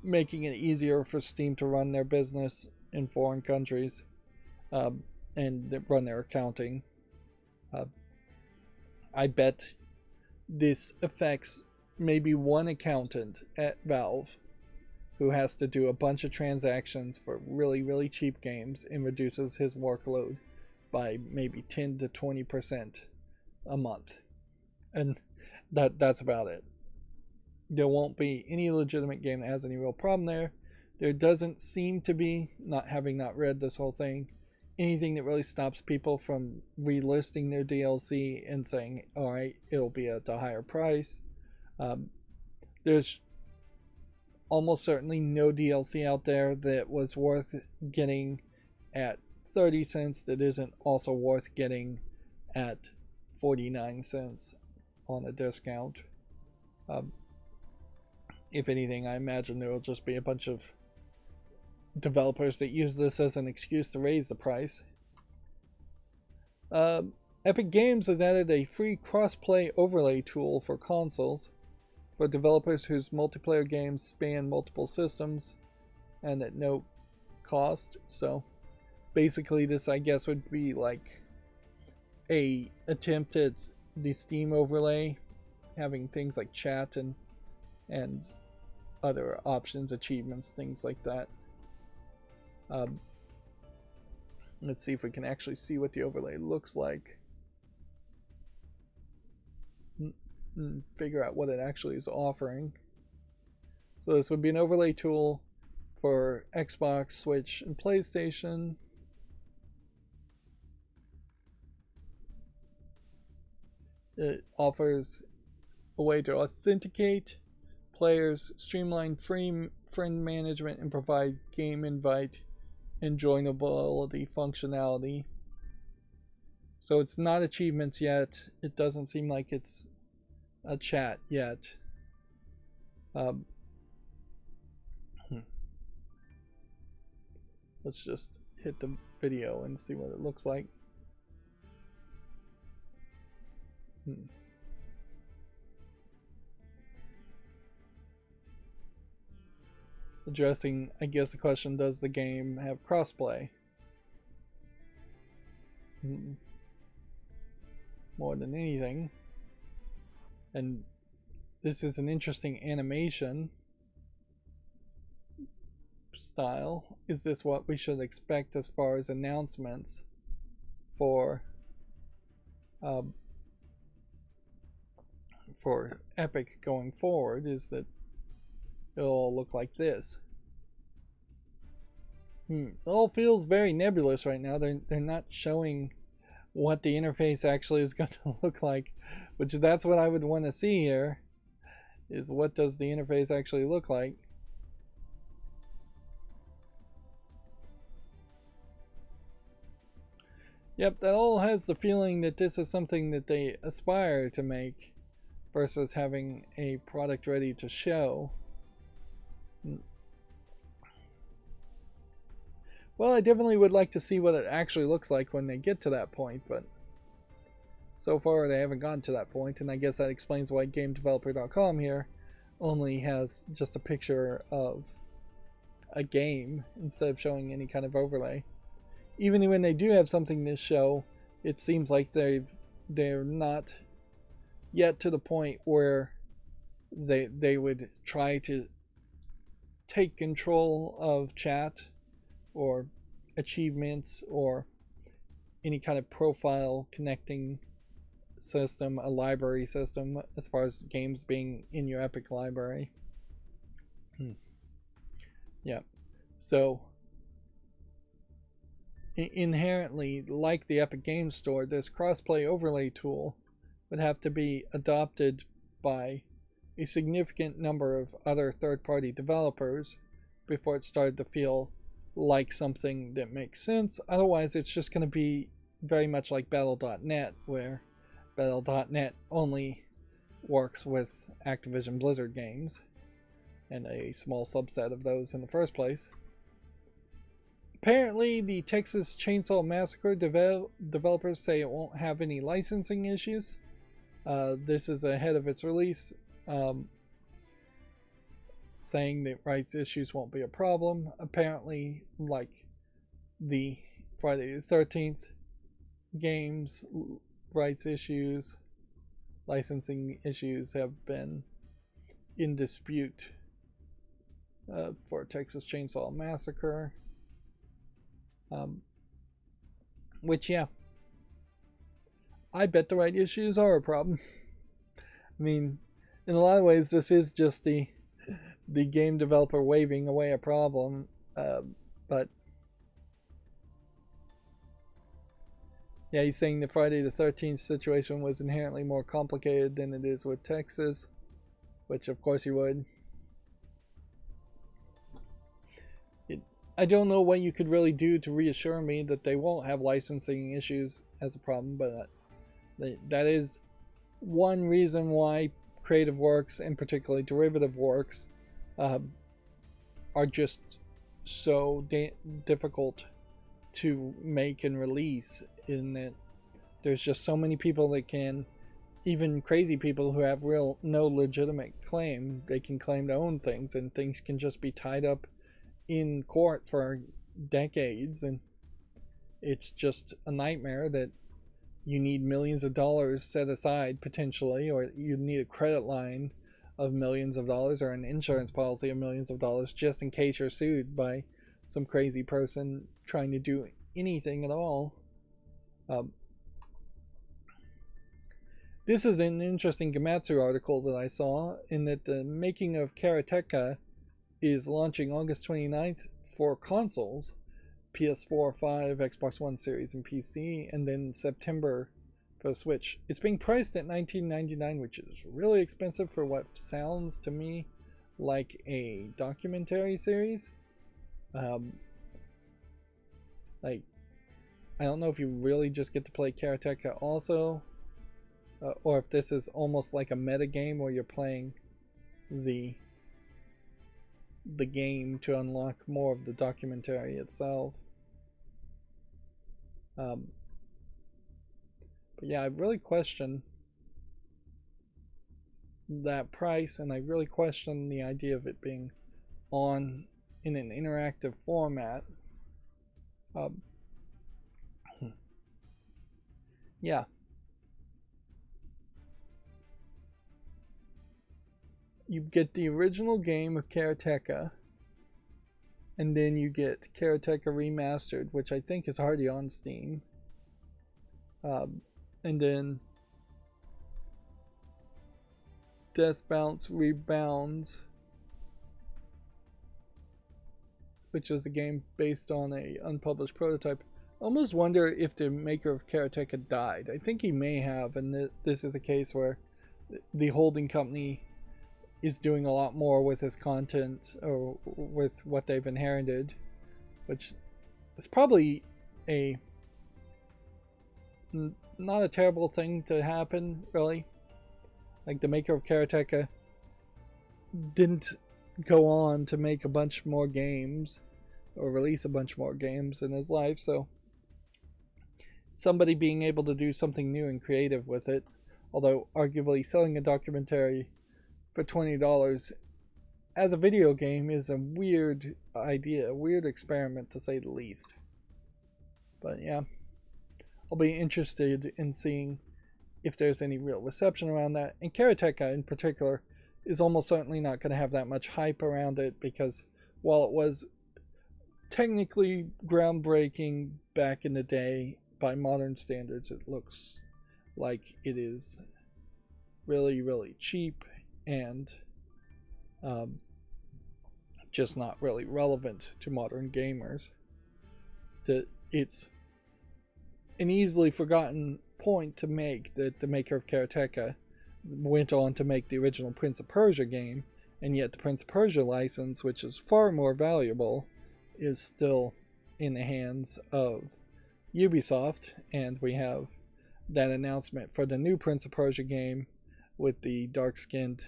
making it easier for Steam to run their business in foreign countries and run their accounting. I bet this affects maybe one accountant at Valve who has to do a bunch of transactions for really, really cheap games and reduces his workload by maybe 10 to 20% a month. And that's about it. There won't be any legitimate game that has any real problem there. There doesn't seem to be, not having not read this whole thing, anything that really stops people from relisting their DLC and saying, alright, it'll be at a higher price. There's almost certainly no DLC out there that was worth getting at 30 cents that isn't also worth getting at 49 cents on a discount. If anything, I imagine there will just be a bunch of developers that use this as an excuse to raise the price. Epic Games has added a free cross-play overlay tool for consoles for developers whose multiplayer games span multiple systems and at no cost. So basically this, I guess, would be like a attempt at the Steam overlay, having things like chat and other options, achievements, things like that. Um, let's see if we can actually see what the overlay looks like. Figure out what it actually is offering. So this would be an overlay tool for Xbox, Switch, and PlayStation. It offers a way to authenticate players, streamline friend management, and provide game invite and joinability functionality. So it's not achievements yet. It doesn't seem like it's a chat yet. Let's just hit the video and see what it looks like. Addressing, I guess, the question, does the game have crossplay? More than anything. And this is an interesting animation style. Is this what we should expect as far as announcements for Epic going forward? Is that it'll all look like this? It all feels very nebulous right now. They're not showing what the interface actually is going to look like, which that's what I would want to see here, is what does the interface actually look like. Yep, that all has the feeling that this is something that they aspire to make versus having a product ready to show. Well, I definitely would like to see what it actually looks like when they get to that point, but so far they haven't gotten to that point, and I guess that explains why GameDeveloper.com here only has just a picture of a game instead of showing any kind of overlay. Even when they do have something to show, it seems like they're not yet to the point where they would try to take control of chat or achievements or any kind of profile connecting system, a library system, as far as games being in your Epic library. Yeah, so inherently, like the Epic Games Store, this crossplay overlay tool would have to be adopted by a significant number of other third-party developers before it started to feel like something that makes sense. Otherwise, it's just going to be very much like Battle.net, where Battle.net only works with Activision Blizzard games, and a small subset of those in the first place. Apparently, the Texas Chainsaw Massacre developers say it won't have any licensing issues. This is ahead of its release, saying that rights issues won't be a problem. Apparently, like the Friday the 13th games, rights issues, licensing issues have been in dispute for Texas Chainsaw Massacre. Which, yeah, I bet the right issues are a problem. I mean, in a lot of ways, this is just the game developer waving away a problem, but yeah, he's saying the Friday the 13th situation was inherently more complicated than it is with Texas, which of course he would. I don't know what you could really do to reassure me that they won't have licensing issues as a problem, but that is one reason why creative works, and particularly derivative works, are just so difficult to make and release, in that there's just so many people that can, even crazy people who have no legitimate claim, they can claim to own things, and things can just be tied up in court for decades, and it's just a nightmare that you need millions of dollars set aside potentially, or you need a credit line of millions of dollars or an insurance policy of millions of dollars just in case you're sued by some crazy person trying to do anything at all. This is an interesting Gamatsu article that I saw, in that the making of Karateka is launching August 29th for consoles, PS4, 5, Xbox One Series, and PC, and then September for Switch. It's being priced at $19.99, which is really expensive for what sounds to me like a documentary series. Like, I don't know if you really just get to play Karateka also, or if this is almost like a meta game where you're playing the game to unlock more of the documentary itself. But yeah, I really question that price, and I really question the idea of it being on in an interactive format. Yeah. You get the original game of Karateka, and then you get Karateka Remastered, which I think is already on Steam. And then Death Bounce Rebounds, which is a game based on a unpublished prototype. I almost wonder if the maker of Karateka died. I think he may have, and this is a case where the holding company is doing a lot more with his content, or with what they've inherited, which is probably not a terrible thing to happen, really. Like, the maker of Karateka didn't go on to make a bunch more games or release a bunch more games in his life, so somebody being able to do something new and creative with it, although arguably selling a documentary for $20 as a video game is a weird idea, a weird experiment to say the least. But yeah, I'll be interested in seeing if there's any real reception around that. And Karateka in particular is almost certainly not going to have that much hype around it, because while it was technically groundbreaking back in the day by modern standards, it looks like it is really, really cheap and just not really relevant to modern gamers. It's an easily forgotten point to make that the maker of Karateka went on to make the original Prince of Persia game, and yet the Prince of Persia license, which is far more valuable, is still in the hands of Ubisoft, and we have that announcement for the new Prince of Persia game with the dark-skinned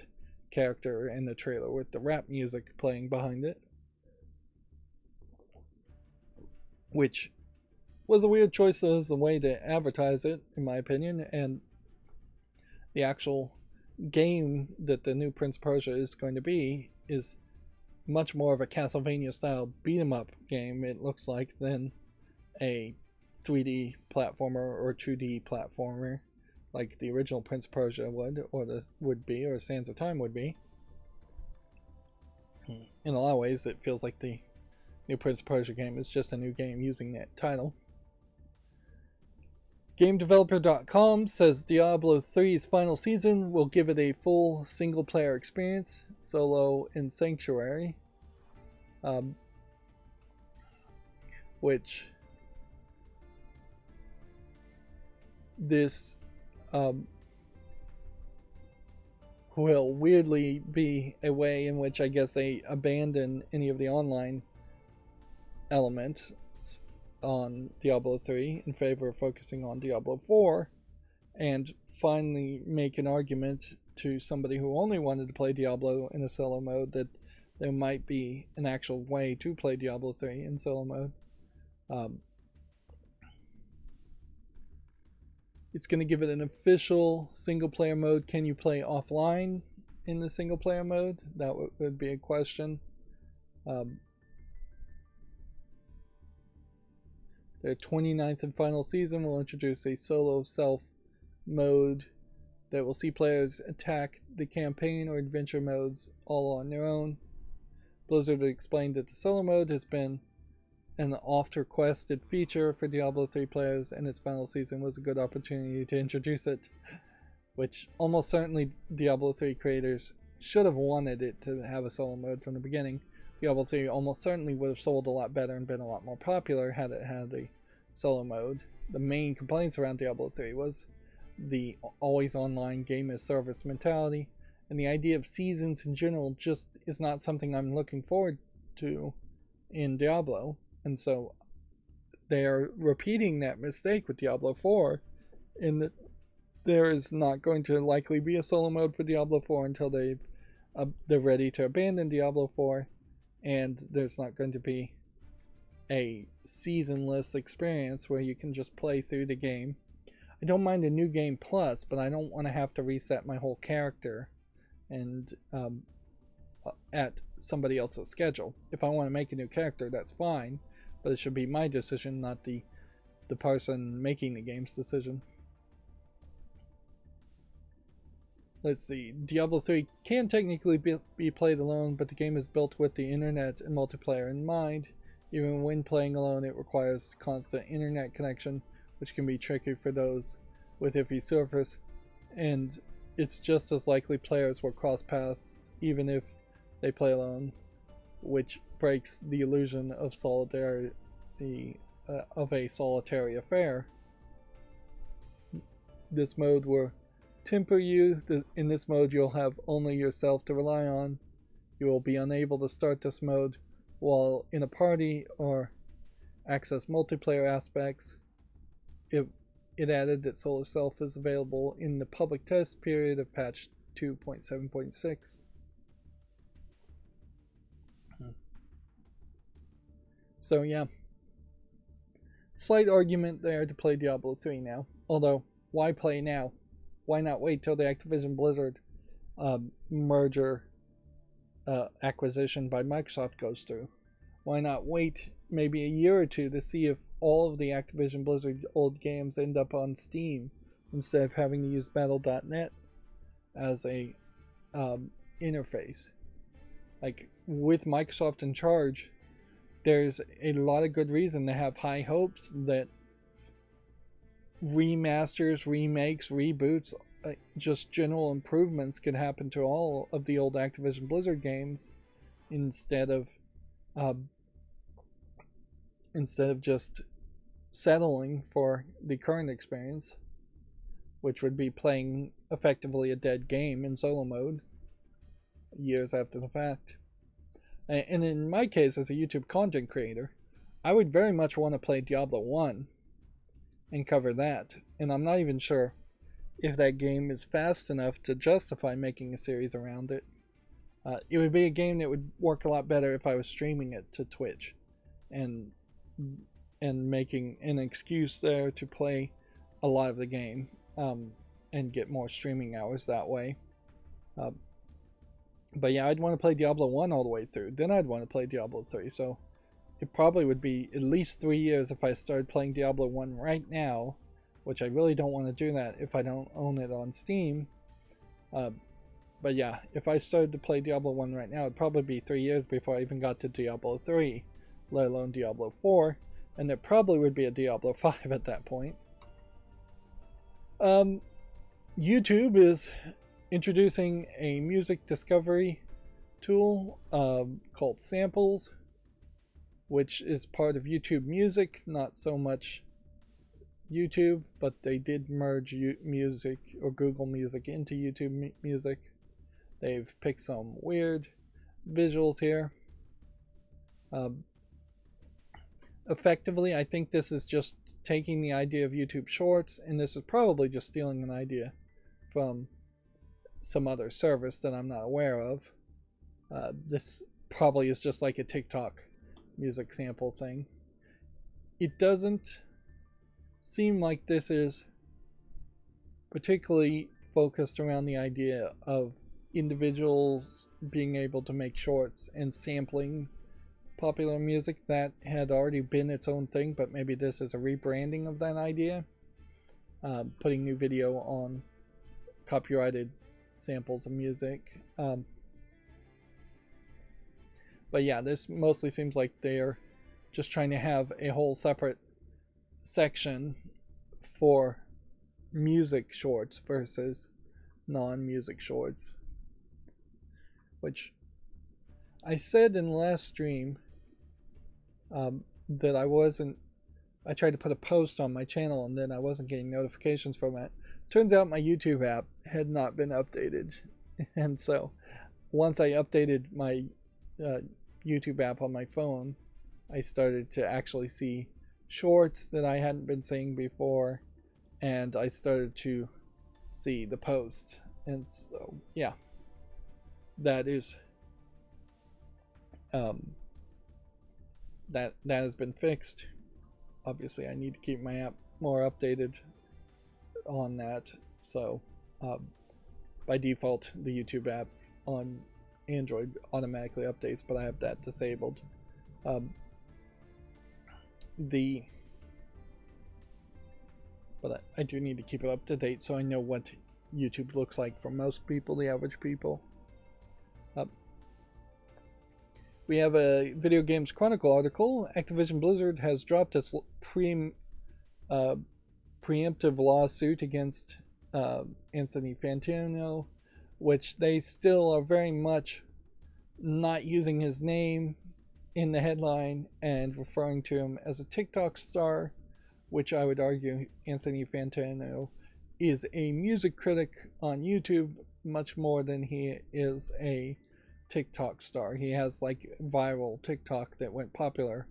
character in the trailer with the rap music playing behind it, which was a weird choice as a way to advertise it, in my opinion. And the actual game that the new Prince of Persia is going to be is much more of a Castlevania style beat 'em up game, it looks like, than a 3D platformer or 2D platformer like the original Prince of Persia would be, or Sands of Time would be. In a lot of ways, it feels like the new Prince of Persia game is just a new game using that title. GameDeveloper.com says Diablo 3's final season will give it a full single-player experience, solo and Sanctuary, which this will weirdly be a way in which I guess they abandon any of the online elements on Diablo 3 in favor of focusing on Diablo 4, and finally make an argument to somebody who only wanted to play Diablo in a solo mode that there might be an actual way to play Diablo 3 in solo mode. It's going to give it an official single player mode. Can you play offline in the single player mode? That would be a question. Their 29th and final season will introduce a solo self mode that will see players attack the campaign or adventure modes all on their own. Blizzard explained that the solo mode has been an oft-requested feature for Diablo 3 players, and its final season was a good opportunity to introduce it, which almost certainly Diablo 3 creators should have wanted it to have a solo mode from the beginning. Diablo 3 almost certainly would have sold a lot better and been a lot more popular had it had a solo mode. The main complaints around Diablo 3 was the always online game as service mentality, and the idea of seasons in general just is not something I'm looking forward to in Diablo. And so they are repeating that mistake with Diablo 4 in that there is not going to likely be a solo mode for Diablo 4 until they're ready to abandon Diablo 4, and there's not going to be a seasonless experience where you can just play through the game. I don't mind a new game plus, but I don't want to have to reset my whole character and at somebody else's schedule. If I want to make a new character, that's fine, but it should be my decision, not the person making the game's decision. Let's see. Diablo 3 can technically be played alone, but the game is built with the internet and multiplayer in mind. Even when playing alone, it requires constant internet connection, which can be tricky for those with iffy service, and it's just as likely players will cross paths even if they play alone, which breaks the illusion of solidarity of a solitary affair. This mode will temper you. In this mode, you'll have only yourself to rely on. You will be unable to start this mode while in a party or access multiplayer aspects. It added that Solar Self is available in the public test period of patch 2.7.6. So yeah, slight argument there to play Diablo 3 now. Although, why play now? Why not wait till the Activision Blizzard merger acquisition by Microsoft goes through? Why not wait maybe a year or two to see if all of the Activision Blizzard old games end up on Steam instead of having to use Battle.net as a interface? Like, with Microsoft in charge, there's a lot of good reason to have high hopes that remasters, remakes, reboots, just general improvements can happen to all of the old Activision Blizzard games instead of just settling for the current experience, which would be playing effectively a dead game in solo mode years after the fact. And in my case, as a YouTube content creator, I would very much want to play Diablo 1 and cover that, and I'm not even sure if that game is fast enough to justify making a series around it. It would be a game that would work a lot better if I was streaming it to Twitch and making an excuse there to play a lot of the game and get more streaming hours that way. But yeah, I'd want to play Diablo 1 all the way through. Then I'd want to play Diablo 3. So it probably would be at least 3 years if I started playing Diablo 1 right now, which I really don't want to do that if I don't own it on Steam. But yeah, if I started to play Diablo 1 right now, it'd probably be 3 years before I even got to Diablo 3, let alone Diablo 4, and there probably would be a Diablo 5 at that point. YouTube is introducing a music discovery tool called Samples, which is part of YouTube Music, not so much YouTube, but they did merge Music or Google Music into YouTube Music. They've picked some weird visuals here. Effectively, I think this is just taking the idea of YouTube Shorts, and this is probably just stealing an idea from some other service that I'm not aware of. This probably is just like a TikTok music sample thing. It doesn't seem like this is particularly focused around the idea of individuals being able to make shorts and sampling popular music. That had already been its own thing, but maybe this is a rebranding of that idea, putting new video on copyrighted samples of music. But yeah, this mostly seems like they're just trying to have a whole separate section for music shorts versus non-music shorts, which I said in the last stream that I tried to put a post on my channel and then I wasn't getting notifications from it. Turns out my YouTube app had not been updated, and so once I updated my YouTube app on my phone, I started to actually see shorts that I hadn't been seeing before, and I started to see the posts. And so yeah, that is that has been fixed. Obviously I need to keep my app more updated on that, so by default the YouTube app on Android automatically updates, but I have that disabled. But I do need to keep it up to date so I know what YouTube looks like for most people, the average people. We have a Video Games Chronicle article. Activision Blizzard has dropped its preemptive lawsuit against Anthony Fantano, which they still are very much not using his name in the headline and referring to him as a TikTok star, which I would argue Anthony Fantano is a music critic on YouTube much more than he is a TikTok star. He has like viral TikTok that went popular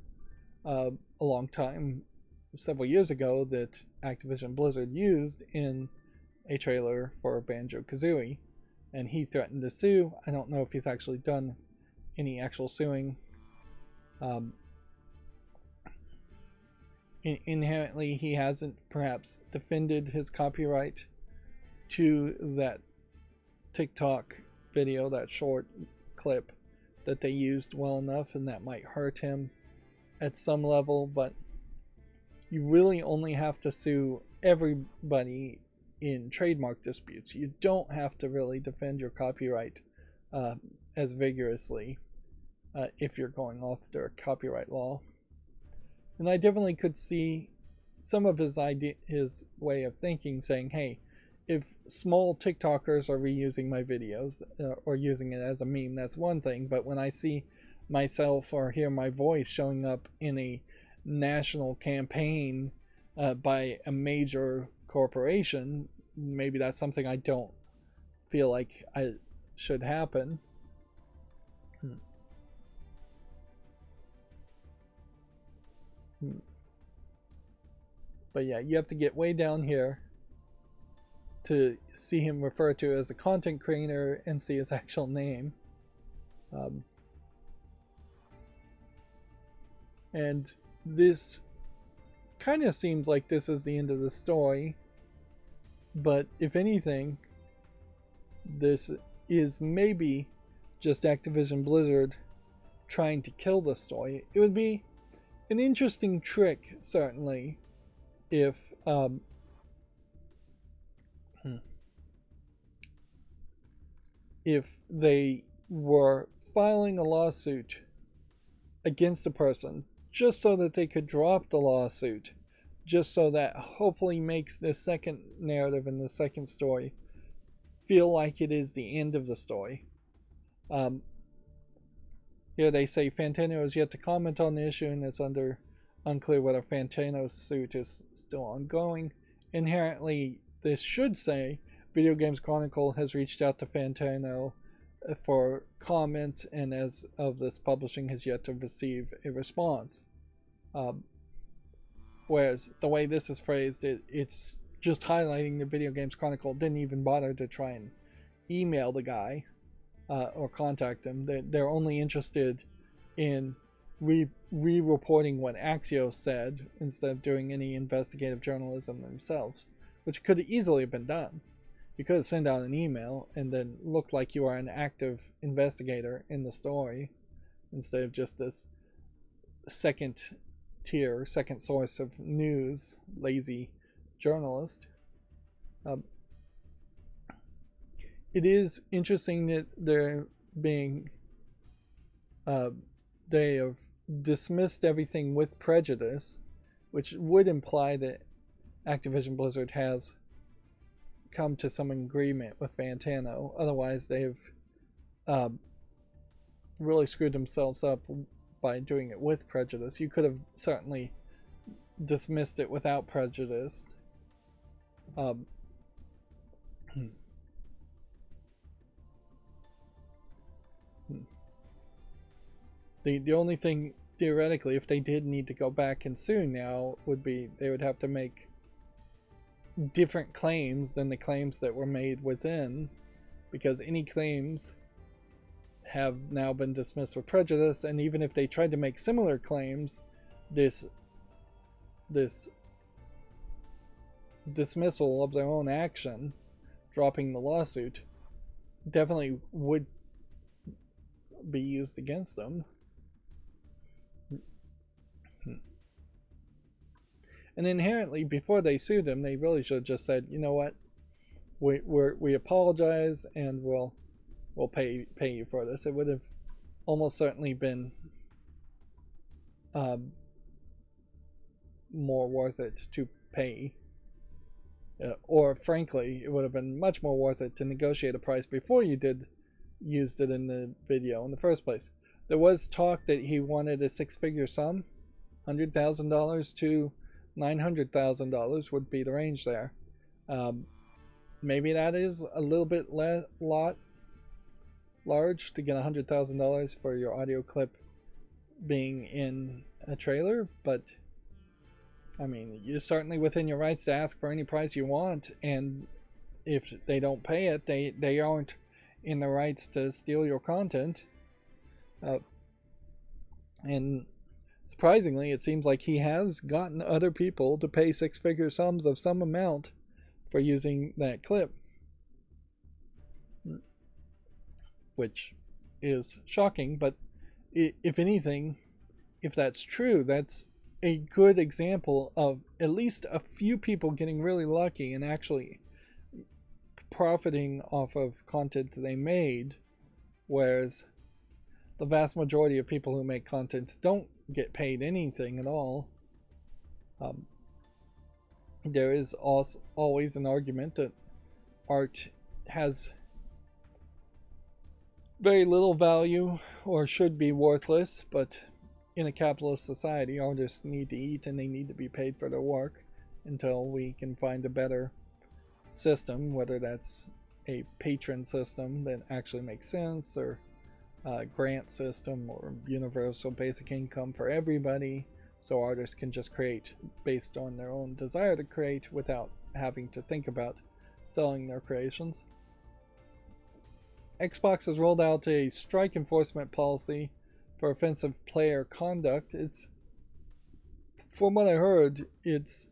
a long time, several years ago, that Activision Blizzard used in a trailer for Banjo-Kazooie, and he threatened to sue. I don't know if he's actually done any actual suing. Inherently, he hasn't perhaps defended his copyright to that TikTok video, that short clip that they used well enough, and that might hurt him at some level. But you really only have to sue everybody in trademark disputes. You don't have to really defend your copyright as vigorously if you're going after copyright law. And I definitely could see some of his way of thinking, saying, hey, if small TikTokers are reusing my videos or using it as a meme, that's one thing. But when I see myself or hear my voice showing up in a national campaign by a major corporation, maybe that's something I don't feel like I should happen. But yeah, you have to get way down here to see him referred to as a content creator and see his actual name. And this kind of seems like this is the end of the story, but if anything, this is maybe just Activision Blizzard trying to kill the story. It would be an interesting trick, certainly, if they were filing a lawsuit against a person just so that they could drop the lawsuit, just so that hopefully makes the second narrative and the second story feel like it is the end of the story. Here they say Fantano has yet to comment on the issue, and it's unclear whether Fantano's suit is still ongoing. Inherently, this should say Video Games Chronicle has reached out to Fantano for comment, and as of this publishing has yet to receive a response. Whereas the way this is phrased, it's just highlighting the Video Games Chronicle didn't even bother to try and email the guy or contact him. They're only interested in re-reporting what Axios said instead of doing any investigative journalism themselves, which could easily have been done. You could have sent out an email and then looked like you are an active investigator in the story instead of just this second tier, second source of news, lazy journalist. It is interesting that they're being they have dismissed everything with prejudice, which would imply that Activision Blizzard has come to some agreement with Fantano. Otherwise, they've really screwed themselves up by doing it with prejudice. You could have certainly dismissed it without prejudice. The only thing, theoretically, if they did need to go back and sue now, would be they would have to make different claims than the claims that were made within, because any claims have now been dismissed with prejudice, and even if they tried to make similar claims, this dismissal of their own action, dropping the lawsuit, definitely would be used against them. And inherently, before they sued him, they really should have just said, you know what, we apologize and we'll pay you for this. It would have almost certainly been more worth it to pay. Or frankly, it would have been much more worth it to negotiate a price before you used it in the video in the first place. There was talk that he wanted a six-figure sum, $100,000 to $900,000 would be the range there. Maybe that is a little bit large to get $100,000 for your audio clip being in a trailer, but I mean, you're certainly within your rights to ask for any price you want, and if they don't pay it, they aren't in the rights to steal your content. And surprisingly, it seems like he has gotten other people to pay six-figure sums of some amount for using that clip, which is shocking. But if anything, if that's true, that's a good example of at least a few people getting really lucky and actually profiting off of content they made, whereas the vast majority of people who make content don't get paid anything at all. There is also always an argument that art has very little value or should be worthless, but in a capitalist society, artists need to eat and they need to be paid for their work until we can find a better system, whether that's a patron system that actually makes sense, or a grant system, or universal basic income for everybody, so artists can just create based on their own desire to create without having to think about selling their creations. Xbox has rolled out a strike enforcement policy for offensive player conduct. From what I heard, it's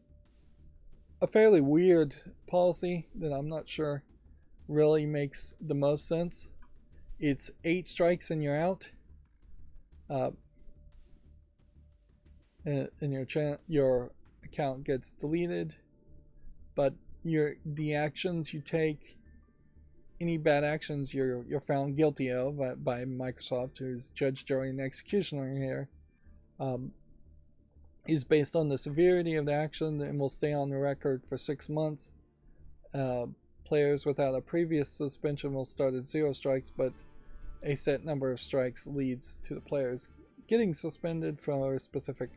a fairly weird policy that I'm not sure really makes the most sense. It's 8 strikes and you're out. And your account gets deleted, but the actions you take, any bad actions you're found guilty of by Microsoft, who's judge, jury, and executioner here, is based on the severity of the action and will stay on the record for 6 months. Players without a previous suspension will start at 0 strikes, but a set number of strikes leads to the players getting suspended from a specific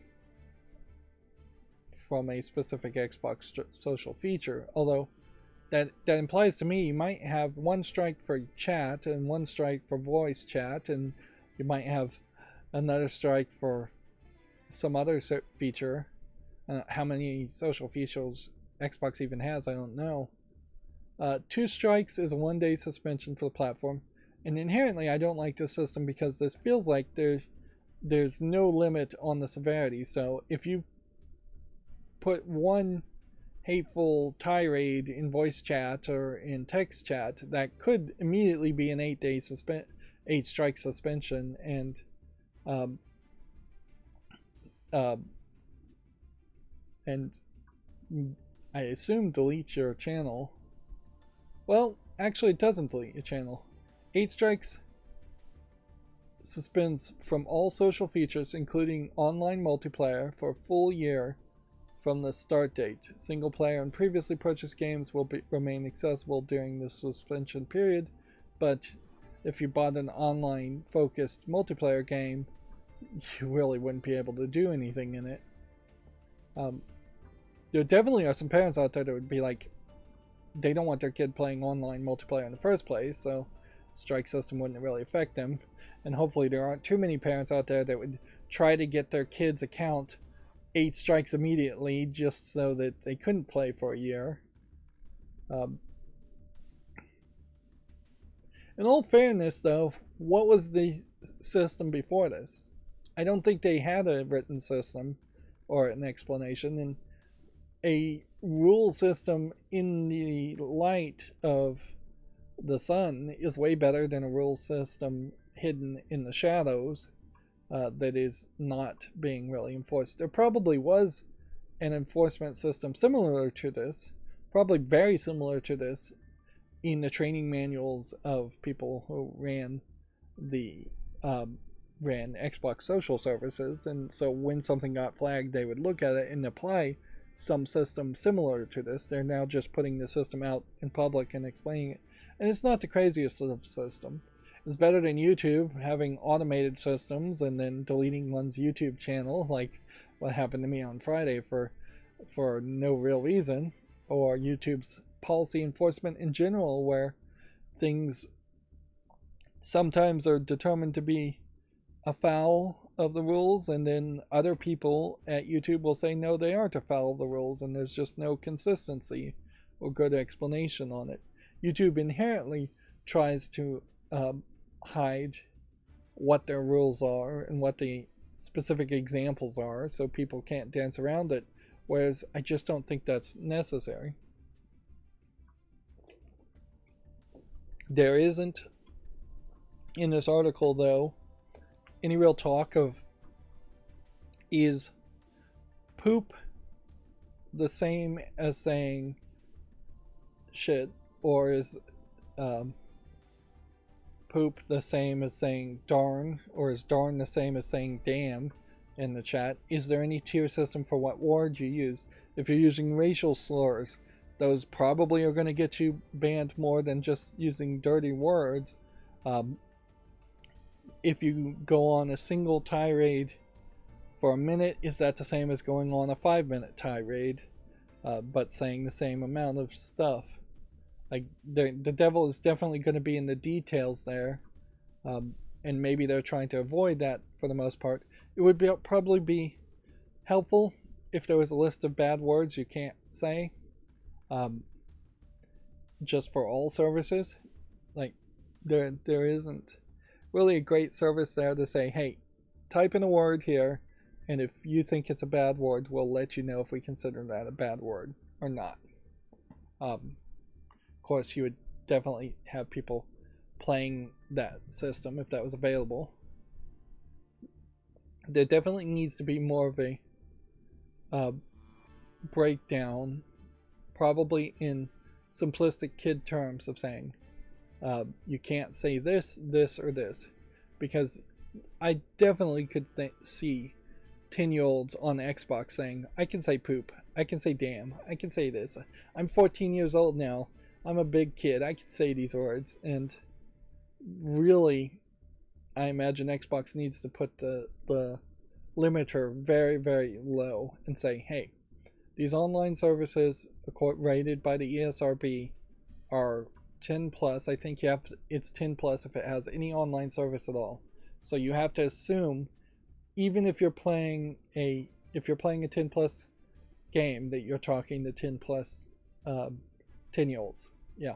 Xbox social feature. Although that implies to me you might have 1 strike for chat and 1 strike for voice chat, and you might have another strike for some other feature. How many social features Xbox even has, I don't know. 2 strikes is a 1-day suspension for the platform, and inherently I don't like this system because this feels like there's no limit on the severity. So if you put 1 hateful tirade in voice chat or in text chat, that could immediately be an 8 strike suspension, and I assume delete your channel. Well, actually it doesn't delete your channel. 8 strikes suspends from all social features, including online multiplayer, for a full year from the start date. Single player and previously purchased games will remain accessible during the suspension period, but if you bought an online focused multiplayer game, you really wouldn't be able to do anything in it. There definitely are some parents out there that would be like, they don't want their kid playing online multiplayer in the first place, so strike system wouldn't really affect them. And hopefully there aren't too many parents out there that would try to get their kid's account 8 strikes immediately just so that they couldn't play for a year. In all fairness, though, what was the system before this? I don't think they had a written system or an explanation, and a rule system in the light of the sun is way better than a rule system hidden in the shadows that is not being really enforced. There probably was an enforcement system similar to this, probably very similar to this, in the training manuals of people who ran Xbox social services, and so when something got flagged, they would look at it and apply some system similar to this. They're now just putting the system out in public and explaining it, and it's not the craziest system. It's better than YouTube having automated systems and then deleting one's YouTube channel, like what happened to me on Friday for no real reason, or YouTube's policy enforcement in general, where things sometimes are determined to be afoul of the rules, and then other people at YouTube will say no, they aren't afoul of the rules, and there's just no consistency or good explanation on it. YouTube inherently tries to hide what their rules are and what the specific examples are, so people can't dance around it, whereas I just don't think that's necessary. There isn't in this article, though, any real talk of, is poop the same as saying shit, or is poop the same as saying darn, or is darn the same as saying damn in the chat? Is there any tier system for what word you use? If you're using racial slurs, those probably are going to get you banned more than just using dirty words. If you go on a single tirade for a minute, is that the same as going on a 5-minute tirade, but saying the same amount of stuff? Like, the devil is definitely going to be in the details there, and maybe they're trying to avoid that for the most part. It would probably be helpful if there was a list of bad words you can't say, just for all services. Like, there isn't really a great service there to say, hey, type in a word here, and if you think it's a bad word, we'll let you know if we consider that a bad word or not. Of course, you would definitely have people playing that system if that was available. There definitely needs to be more of a breakdown, probably in simplistic kid terms, of saying you can't say this, this, or this, because I definitely could see 10-year-olds on Xbox saying, I can say poop, I can say damn, I can say this. I'm 14 years old now, I'm a big kid, I can say these words. And really, I imagine Xbox needs to put the limiter very, very low and say, hey, these online services rated by the ESRB are 10 plus. I think it's 10 plus if it has any online service at all. So you have to assume, even if you're playing a 10 plus game, that you're talking to 10 plus 10-year-olds. Yeah.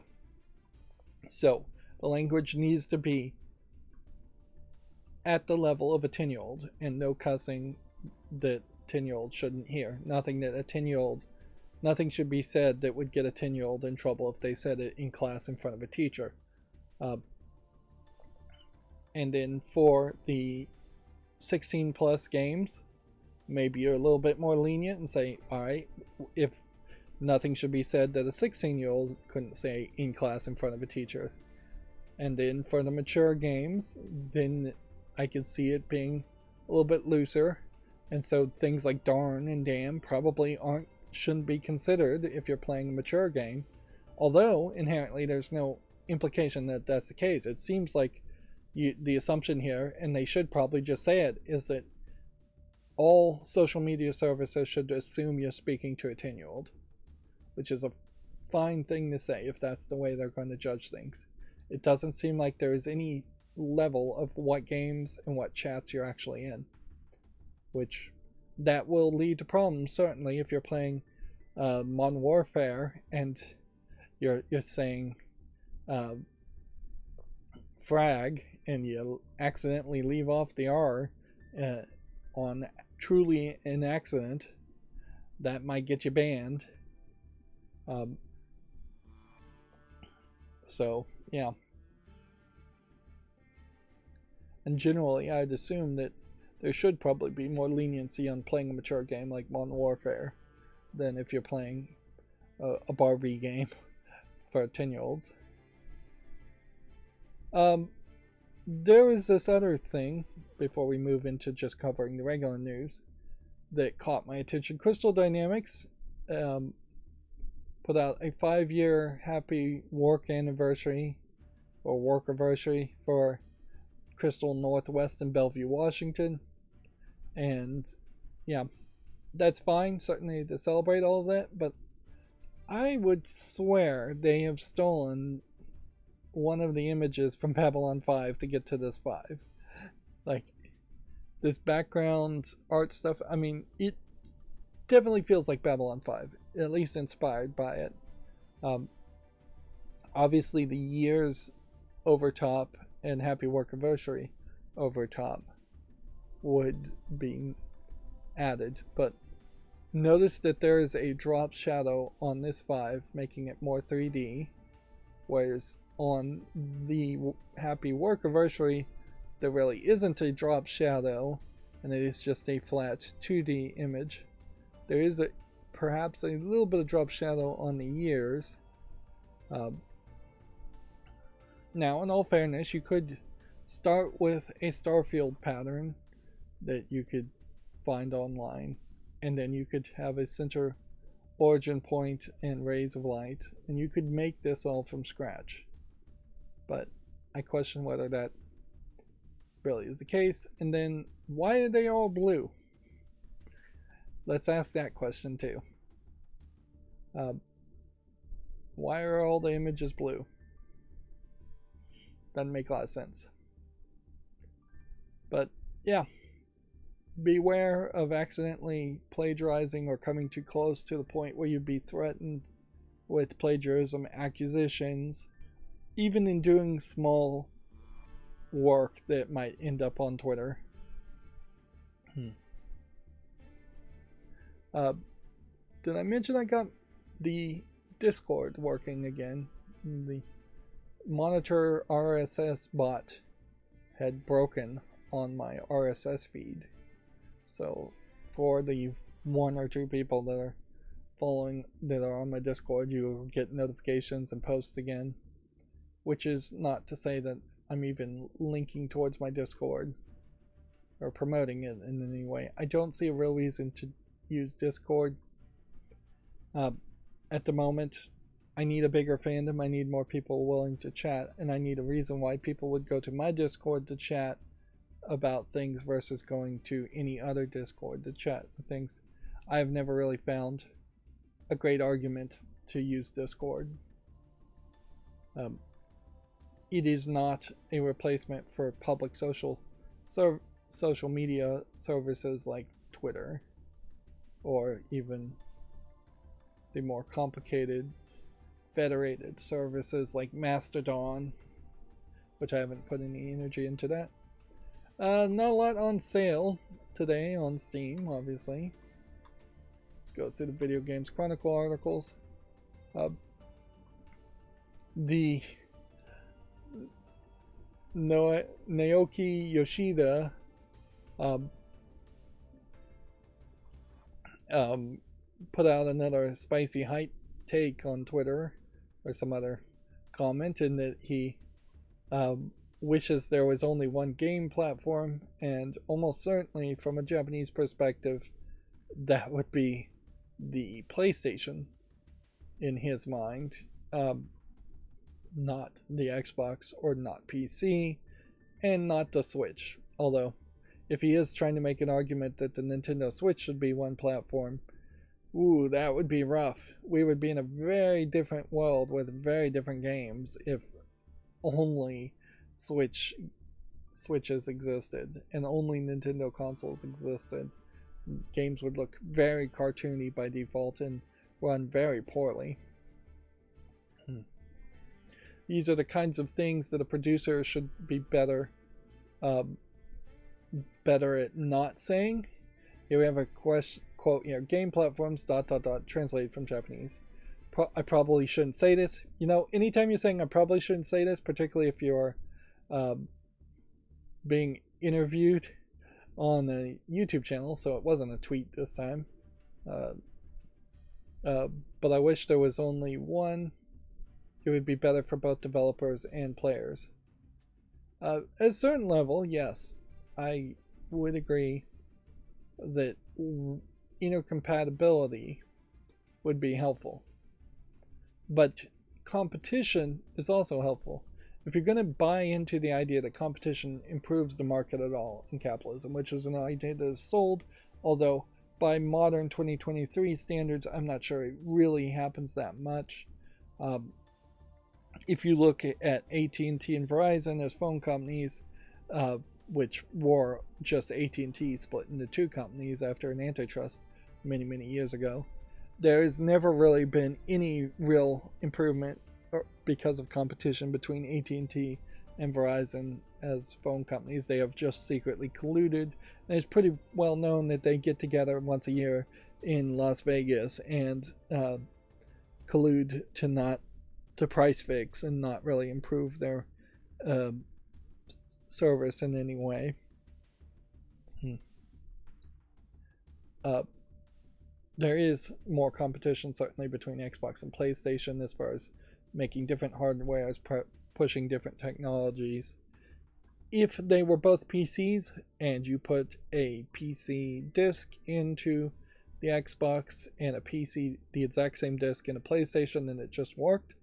So the language needs to be at the level of a 10-year-old, and no cussing that 10-year-old shouldn't hear. Nothing should be said that would get a 10-year-old in trouble if they said it in class in front of a teacher. And then for the 16 plus games, maybe you're a little bit more lenient and say, alright, if nothing should be said that a 16-year-old couldn't say in class in front of a teacher. And then for the mature games, then I could see it being a little bit looser, and so things like darn and damn probably shouldn't be considered if you're playing a mature game. Although inherently there's no implication that that's the case. It seems like the assumption here, and they should probably just say it, is that all social media services should assume you're speaking to a 10-year-old, which is a fine thing to say if that's the way they're going to judge things. It doesn't seem like there is any level of what games and what chats you're actually in, which that will lead to problems certainly if you're playing Modern Warfare and you're saying frag and you accidentally leave off the R on truly an accident. That might get you banned. So yeah, and generally I'd assume that there should probably be more leniency on playing a mature game like Modern Warfare than if you're playing a Barbie game for 10-year-olds. There was this other thing before we move into just covering the regular news that caught my attention. Crystal Dynamics put out a 5-year happy work anniversary or work anniversary for Crystal Northwest in Bellevue, Washington. And yeah, that's fine, certainly, to celebrate all of that, but I would swear they have stolen one of the images from Babylon 5 to get to this 5. Like, this background art stuff, I mean, it definitely feels like Babylon 5, at least inspired by it. Obviously, the years over top and Happy Work Anniversary over top would be added, but notice that there is a drop shadow on this 5, making it more 3D, whereas on the Happy Work Anniversary there really isn't a drop shadow and it is just a flat 2D image. There is perhaps a little bit of drop shadow on the years. Now, in all fairness, you could start with a Starfield pattern that you could find online, and then you could have a center origin point and rays of light, and you could make this all from scratch. But I question whether that really is the case. And then, why are they all blue? Let's ask that question too. Why are all the images blue? Doesn't make a lot of sense. But yeah, beware of accidentally plagiarizing or coming too close to the point where you'd be threatened with plagiarism accusations, even in doing small work that might end up on Twitter. Did I mention I got the Discord working again? The monitor RSS bot had broken on my RSS feed. So for the 1 or 2 people that are following, that are on my Discord, you will get notifications and posts again. Which is not to say that I'm even linking towards my Discord or promoting it in any way. I don't see a real reason to use Discord. At the moment, I need a bigger fandom. I need more people willing to chat, and I need a reason why people would go to my Discord to chat about things versus going to any other Discord to chat things. I have never really found a great argument to use Discord. It is not a replacement for public social media services like Twitter, or even the more complicated federated services like Mastodon, which I haven't put any energy into that. Not a lot on sale today on Steam, obviously. Let's go through the Video Games Chronicle articles. The Naoki Yoshida put out another spicy height take on Twitter, or some other comment, in that he wishes there was only one game platform, and almost certainly from a Japanese perspective, that would be the PlayStation in his mind, not the Xbox or not PC, and not the Switch. Although, if he is trying to make an argument that the Nintendo Switch should be one platform, ooh, that would be rough. We would be in a very different world with very different games if only Switches existed and only Nintendo consoles existed. Games would look very cartoony by default and run very poorly. These are the kinds of things that a producer should be better at not saying. Here we have a question, quote, game platforms, ... translated from Japanese. I probably shouldn't say this. Anytime you're saying I probably shouldn't say this, particularly if you're being interviewed on a YouTube channel, so it wasn't a tweet this time. But I wish there was only one. It would be better for both developers and players. At a certain level, yes, I would agree that intercompatibility would be helpful. But competition is also helpful. If you're going to buy into the idea that competition improves the market at all in capitalism, which is an idea that is sold, although by modern 2023 standards, I'm not sure it really happens that much. If you look at AT&T and Verizon as phone companies, which were just AT&T split into two companies after an antitrust many, many years ago, there has never really been any real improvement because of competition between AT&T and Verizon as phone companies. They have just secretly colluded, and it's pretty well known that they get together once a year in Las Vegas and collude to price fix and not really improve their service in any way. There is more competition certainly between Xbox and PlayStation as far as making different hardwares, pushing different technologies. If they were both PCs and you put a PC disc into the Xbox and a PC, the exact same disc in a PlayStation, and it just worked,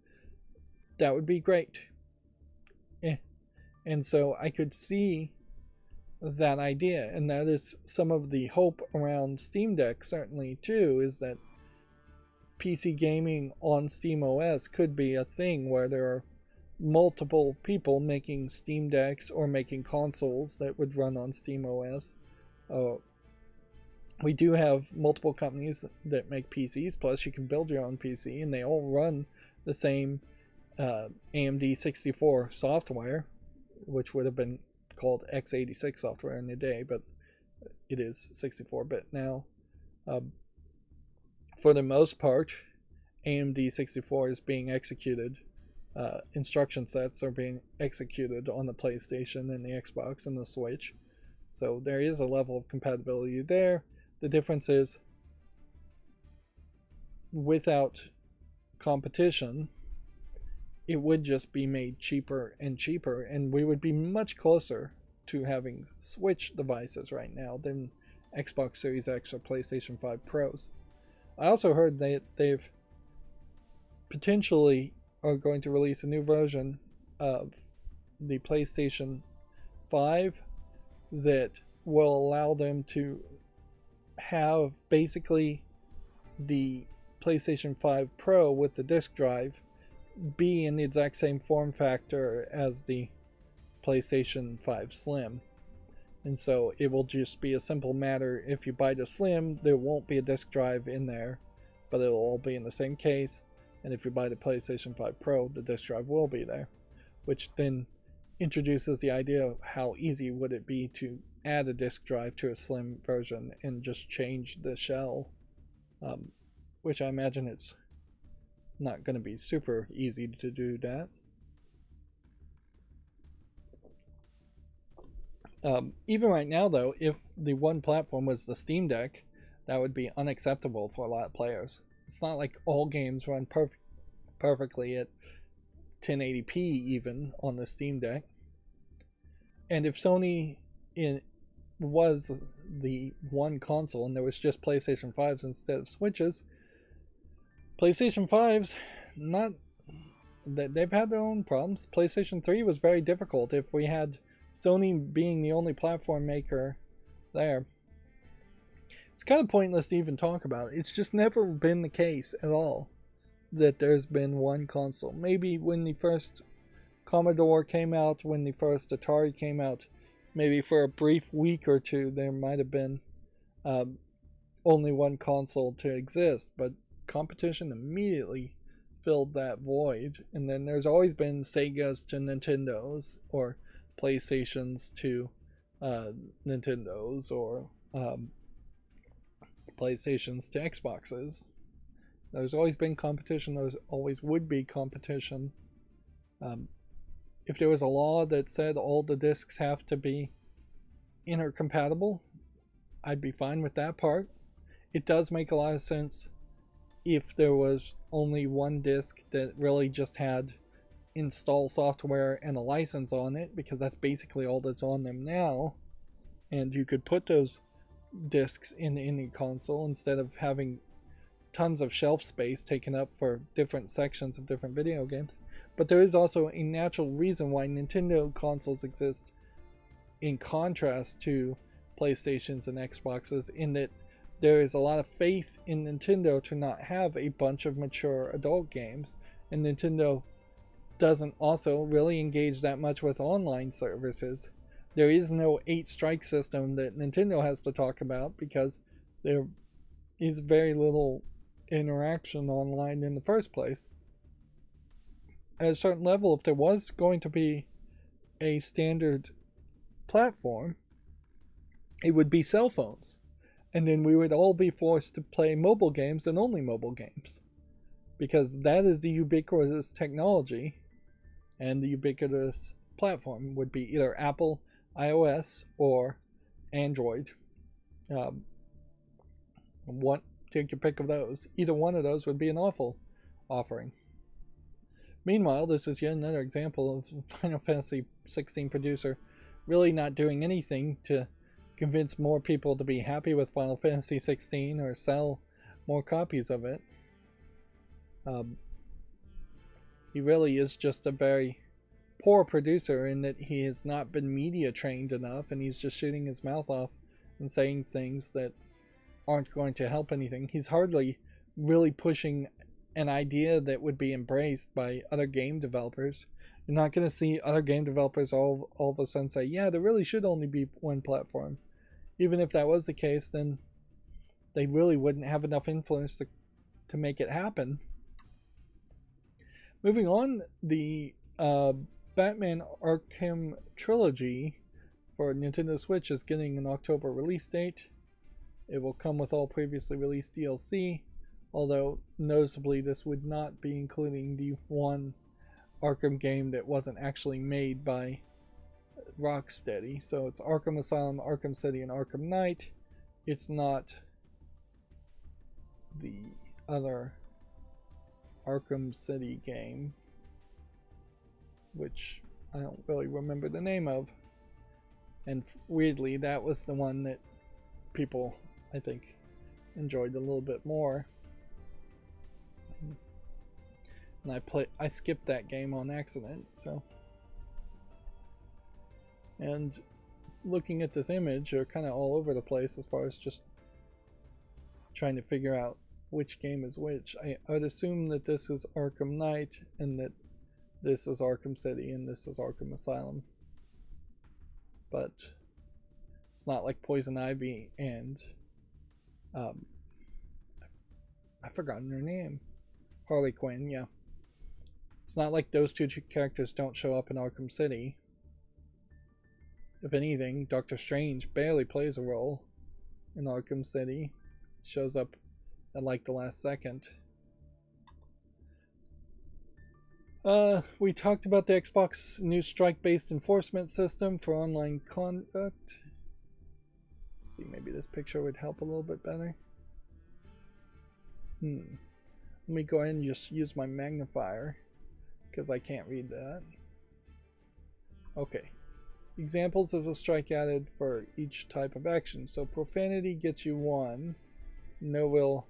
that would be great. And so I could see that idea, and that is some of the hope around Steam Deck certainly too, is that PC gaming on Steam OS could be a thing where there are multiple people making Steam Decks or making consoles that would run on Steam OS. We do have multiple companies that make PCs, plus you can build your own PC, and they all run the same AMD 64 software, which would have been called x86 software in the day, but it is 64-bit now. For the most part, AMD 64 is being executed. Instruction sets are being executed on the PlayStation and the Xbox and the Switch. So there is a level of compatibility there. The difference is, without competition, it would just be made cheaper and cheaper, and we would be much closer to having Switch devices right now than Xbox Series X or PlayStation 5 Pros. I also heard that they've potentially are going to release a new version of the PlayStation 5 that will allow them to have basically the PlayStation 5 Pro with the disk drive be in the exact same form factor as the PlayStation 5 Slim. And so it will just be a simple matter. If you buy the Slim, there won't be a disk drive in there, but it'll all be in the same case. And if you buy the PlayStation 5 Pro, the disk drive will be there, which then introduces the idea of how easy would it be to add a disk drive to a Slim version and just change the shell, which I imagine it's not going to be super easy to do that. Even right now, though, if the one platform was the Steam Deck, that would be unacceptable for a lot of players. It's not like all games run perfectly at 1080p even on the Steam Deck. And if Sony was the one console and there was just PlayStation 5s instead of Switches, PlayStation 5s, not that they've had their own problems. PlayStation 3 was very difficult. If we had Sony being the only platform maker there, it's kind of pointless to even talk about. It's just never been the case at all that there's been one console. Maybe when the first Commodore came out, when the first Atari came out, maybe for a brief week or two there might have been only one console to exist, but competition immediately filled that void. And then there's always been Segas to Nintendos, or PlayStations to Nintendos, or PlayStations to Xboxes. There's always been competition. There's always would be competition. If there was a law that said all the discs have to be intercompatible, I'd be fine with that part. It does make a lot of sense if there was only one disc that really just had install software and a license on it, because that's basically all that's on them now. And you could put those discs in any console instead of having tons of shelf space taken up for different sections of different video games. But there is also a natural reason why Nintendo consoles exist in contrast to PlayStations and Xboxes, in that there is a lot of faith in Nintendo to not have a bunch of mature adult games, and Nintendo doesn't also really engage that much with online services. There is no 8-strike system that Nintendo has to talk about because there is very little interaction online in the first place. At a certain level, if there was going to be a standard platform, it would be cell phones. And then we would all be forced to play mobile games and only mobile games. Because that is the ubiquitous technology, and the ubiquitous platform would be either Apple, iOS, or Android. Take your pick of those. Either one of those would be an awful offering. Meanwhile, this is yet another example of Final Fantasy XVI producer really not doing anything to convince more people to be happy with Final Fantasy XVI or sell more copies of it. He really is just a very poor producer in that he has not been media trained enough, and he's just shooting his mouth off and saying things that aren't going to help anything. He's hardly really pushing an idea that would be embraced by other game developers. You're not going to see other game developers all of a sudden say, yeah, there really should only be one platform. Even if that was the case, then they really wouldn't have enough influence to make it happen. Moving on, the Batman Arkham Trilogy for Nintendo Switch is getting an October release date. It will come with all previously released DLC, although noticeably this would not be including the one Arkham game that wasn't actually made by Rocksteady. So it's Arkham Asylum, Arkham City, and Arkham Knight. It's not the other Arkham City game, which I don't really remember the name of. And weirdly, that was the one that people, I think, enjoyed a little bit more. And I skipped that game on accident, so. And looking at this image, they're kind of all over the place as far as just trying to figure out which game is which. I would assume that this is Arkham Knight, and that this is Arkham City, and this is Arkham Asylum. But it's not like Poison Ivy and I've forgotten her name. Harley Quinn, yeah. It's not like those two characters don't show up in Arkham City. If anything, Doctor Strange barely plays a role in Arkham City. Shows up at like the last second. We talked about the Xbox new strike-based enforcement system for online conduct. Let's see, maybe this picture would help a little bit better. Let me go ahead and just use my magnifier, because I can't read that. Okay. examples of a strike added for each type of action. So profanity gets you 1. No real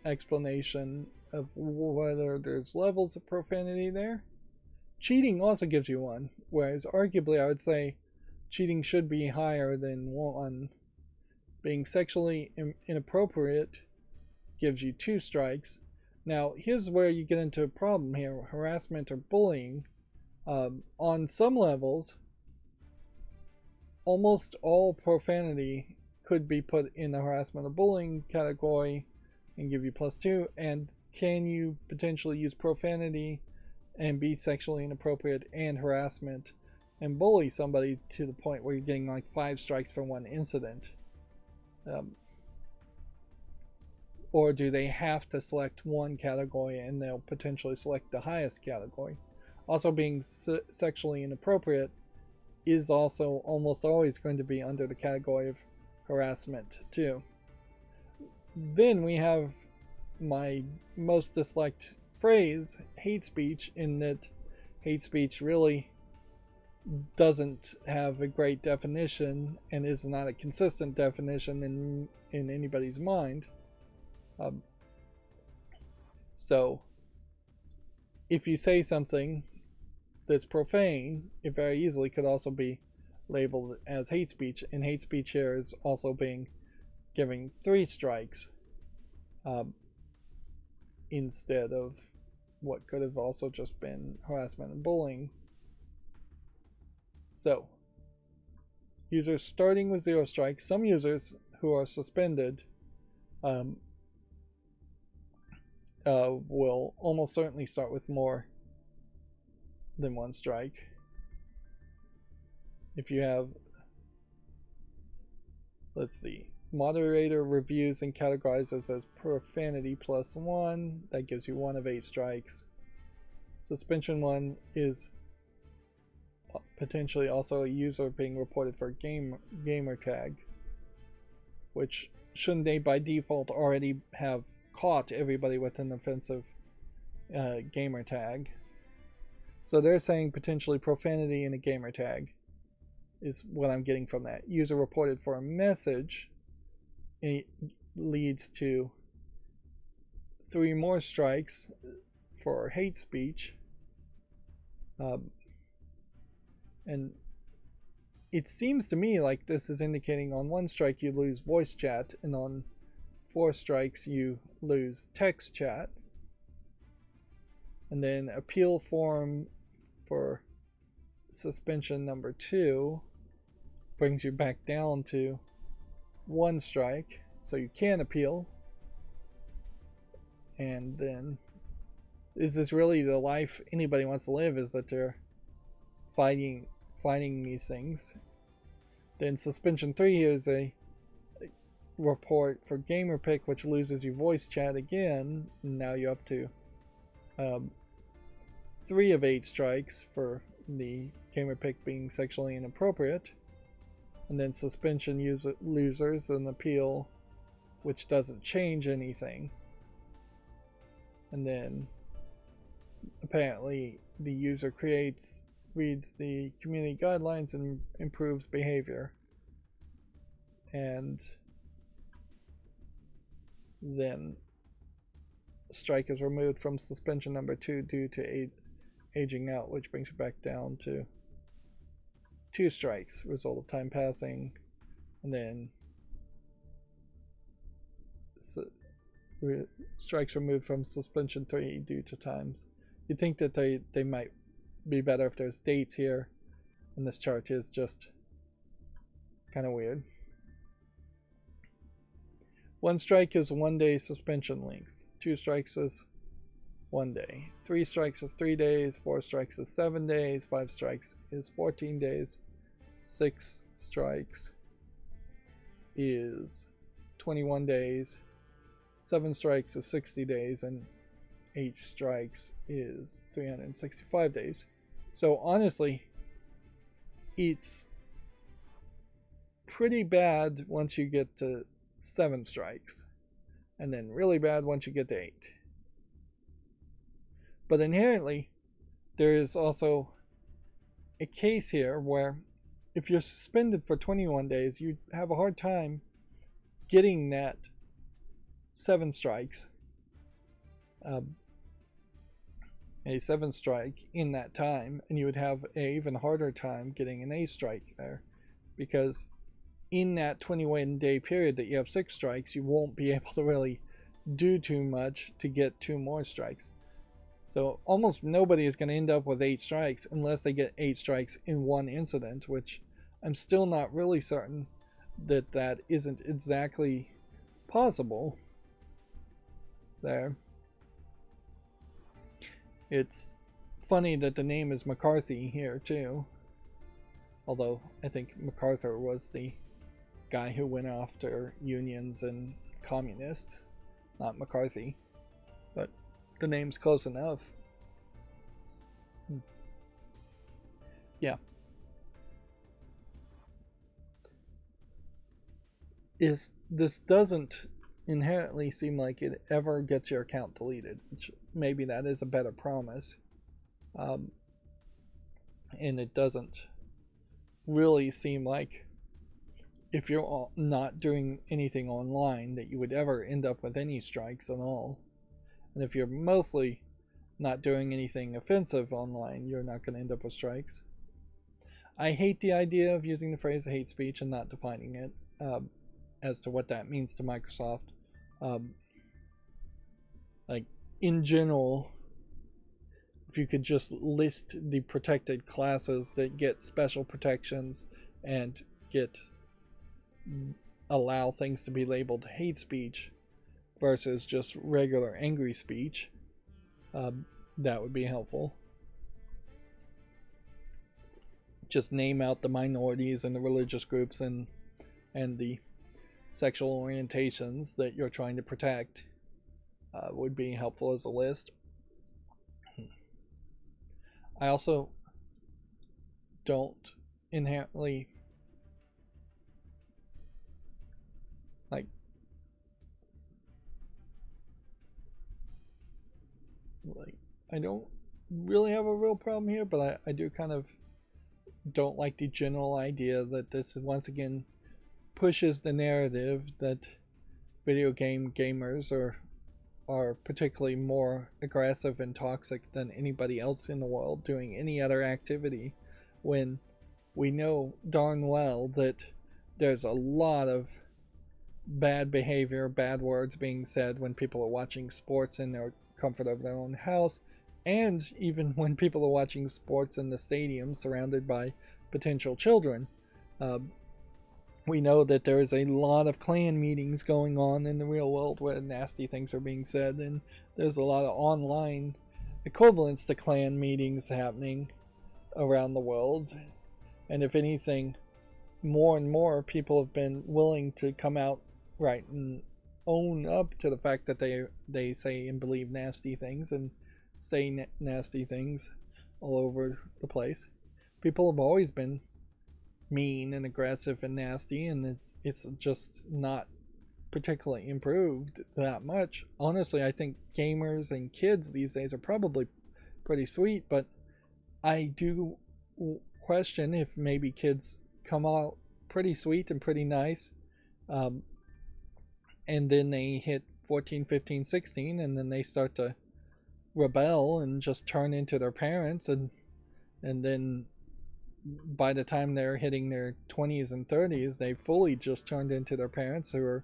explanation of whether there's levels of profanity there. Cheating also gives you 1, whereas arguably I would say cheating should be higher than 1. Being sexually inappropriate gives you 2 strikes. Now, here's where you get into a problem here. Harassment or bullying. On some levels, almost all profanity could be put in the harassment or bullying category and give you +2. And can you potentially use profanity and be sexually inappropriate and harassment and bully somebody to the point where you're getting like 5 strikes for 1 incident? Or do they have to select one category and they'll potentially select the highest category? Also, being sexually inappropriate is also almost always going to be under the category of harassment too. Then we have my most disliked phrase, hate speech, in that hate speech really doesn't have a great definition and is not a consistent definition in anybody's mind. So if you say something that's profane, it very easily could also be labeled as hate speech, and hate speech here is also being giving 3 strikes instead of what could have also just been harassment and bullying. So users starting with 0 strikes. Some users who are suspended will almost certainly start with more than 1 strike. If you have, let's see, moderator reviews and categorizes as profanity +1, that gives you 1 of 8 strikes. Suspension 1 is potentially also a user being reported for gamer tag, which shouldn't they by default already have caught everybody with an offensive gamer tag? So they're saying potentially profanity in a gamer tag is what I'm getting from that. User reported for a message, it leads to 3 more strikes for hate speech. And it seems to me like this is indicating on 1 strike you lose voice chat, and on 4 strikes you lose text chat. And then appeal form for suspension number 2 brings you back down to 1 strike, so you can appeal. And then, is this really the life anybody wants to live, is that they're fighting these things? Then suspension 3 is a report for gamer pick, which loses you voice chat again. Now you're up to 3 of 8 strikes for the gamer pick being sexually inappropriate. And then suspension losers an appeal, which doesn't change anything. And then apparently the user reads the community guidelines and improves behavior. And then strike is removed from suspension number 2 due to aging out, which brings you back down to 2 strikes, result of time passing. And then strikes removed from suspension 3 due to times. You'd think that they might be better if there's dates here, and this chart is just kind of weird. 1 strike is 1 day suspension length. 2 strikes is 1 day. 3 strikes is 3 days. 4 strikes is 7 days. 5 strikes is 14 days. 6 strikes is 21 days. 7 strikes is 60 days, and 8 strikes is 365 days. So honestly, it's pretty bad once you get to 7 strikes, and then really bad once you get to 8. But inherently, there is also a case here where if you're suspended for 21 days, you have a hard time getting that 7 strikes. A 7 strike in that time, and you would have an even harder time getting an A strike there, because in that 21-day period that you have 6 strikes, you won't be able to really do too much to get 2 more strikes. So almost nobody is going to end up with 8 strikes unless they get 8 strikes in one incident, which I'm still not really certain that that isn't exactly possible there. It's funny that the name is McCarthy here too, although I think MacArthur was the guy who went after unions and communists, not McCarthy, but the name's close enough. Yeah. This doesn't inherently seem like it ever gets your account deleted, which maybe that is a better promise. And it doesn't really seem like if you're not doing anything online that you would ever end up with any strikes at all. And if you're mostly not doing anything offensive online, you're not going to end up with strikes. I hate the idea of using the phrase hate speech and not defining it as to what that means to Microsoft. Like, in general, if you could just list the protected classes that get special protections and allow things to be labeled hate speech versus just regular angry speech, that would be helpful. Just name out the minorities and the religious groups and the sexual orientations that you're trying to protect would be helpful as a list. I also don't inherently like I don't really have a real problem here, but I do kind of don't like the general idea that this once again pushes the narrative that video game gamers are particularly more aggressive and toxic than anybody else in the world doing any other activity, when we know darn well that there's a lot of bad behavior, bad words being said when people are watching sports in their comfort of their own house, and even when people are watching sports in the stadium surrounded by potential children. We know that there is a lot of clan meetings going on in the real world where nasty things are being said, and there's a lot of online equivalents to clan meetings happening around the world. And if anything, more and more people have been willing to come out right and own up to the fact that they say and believe nasty things and say nasty things all over the place. People have always been mean and aggressive and nasty, and it's just not particularly improved that much. Honestly, I think gamers and kids these days are probably pretty sweet, but I do question if maybe kids come out pretty sweet and pretty nice, and then they hit 14, 15, 16, and then they start to rebel and just turn into their parents, and then by the time they're hitting their 20s and 30s, they fully just turned into their parents, who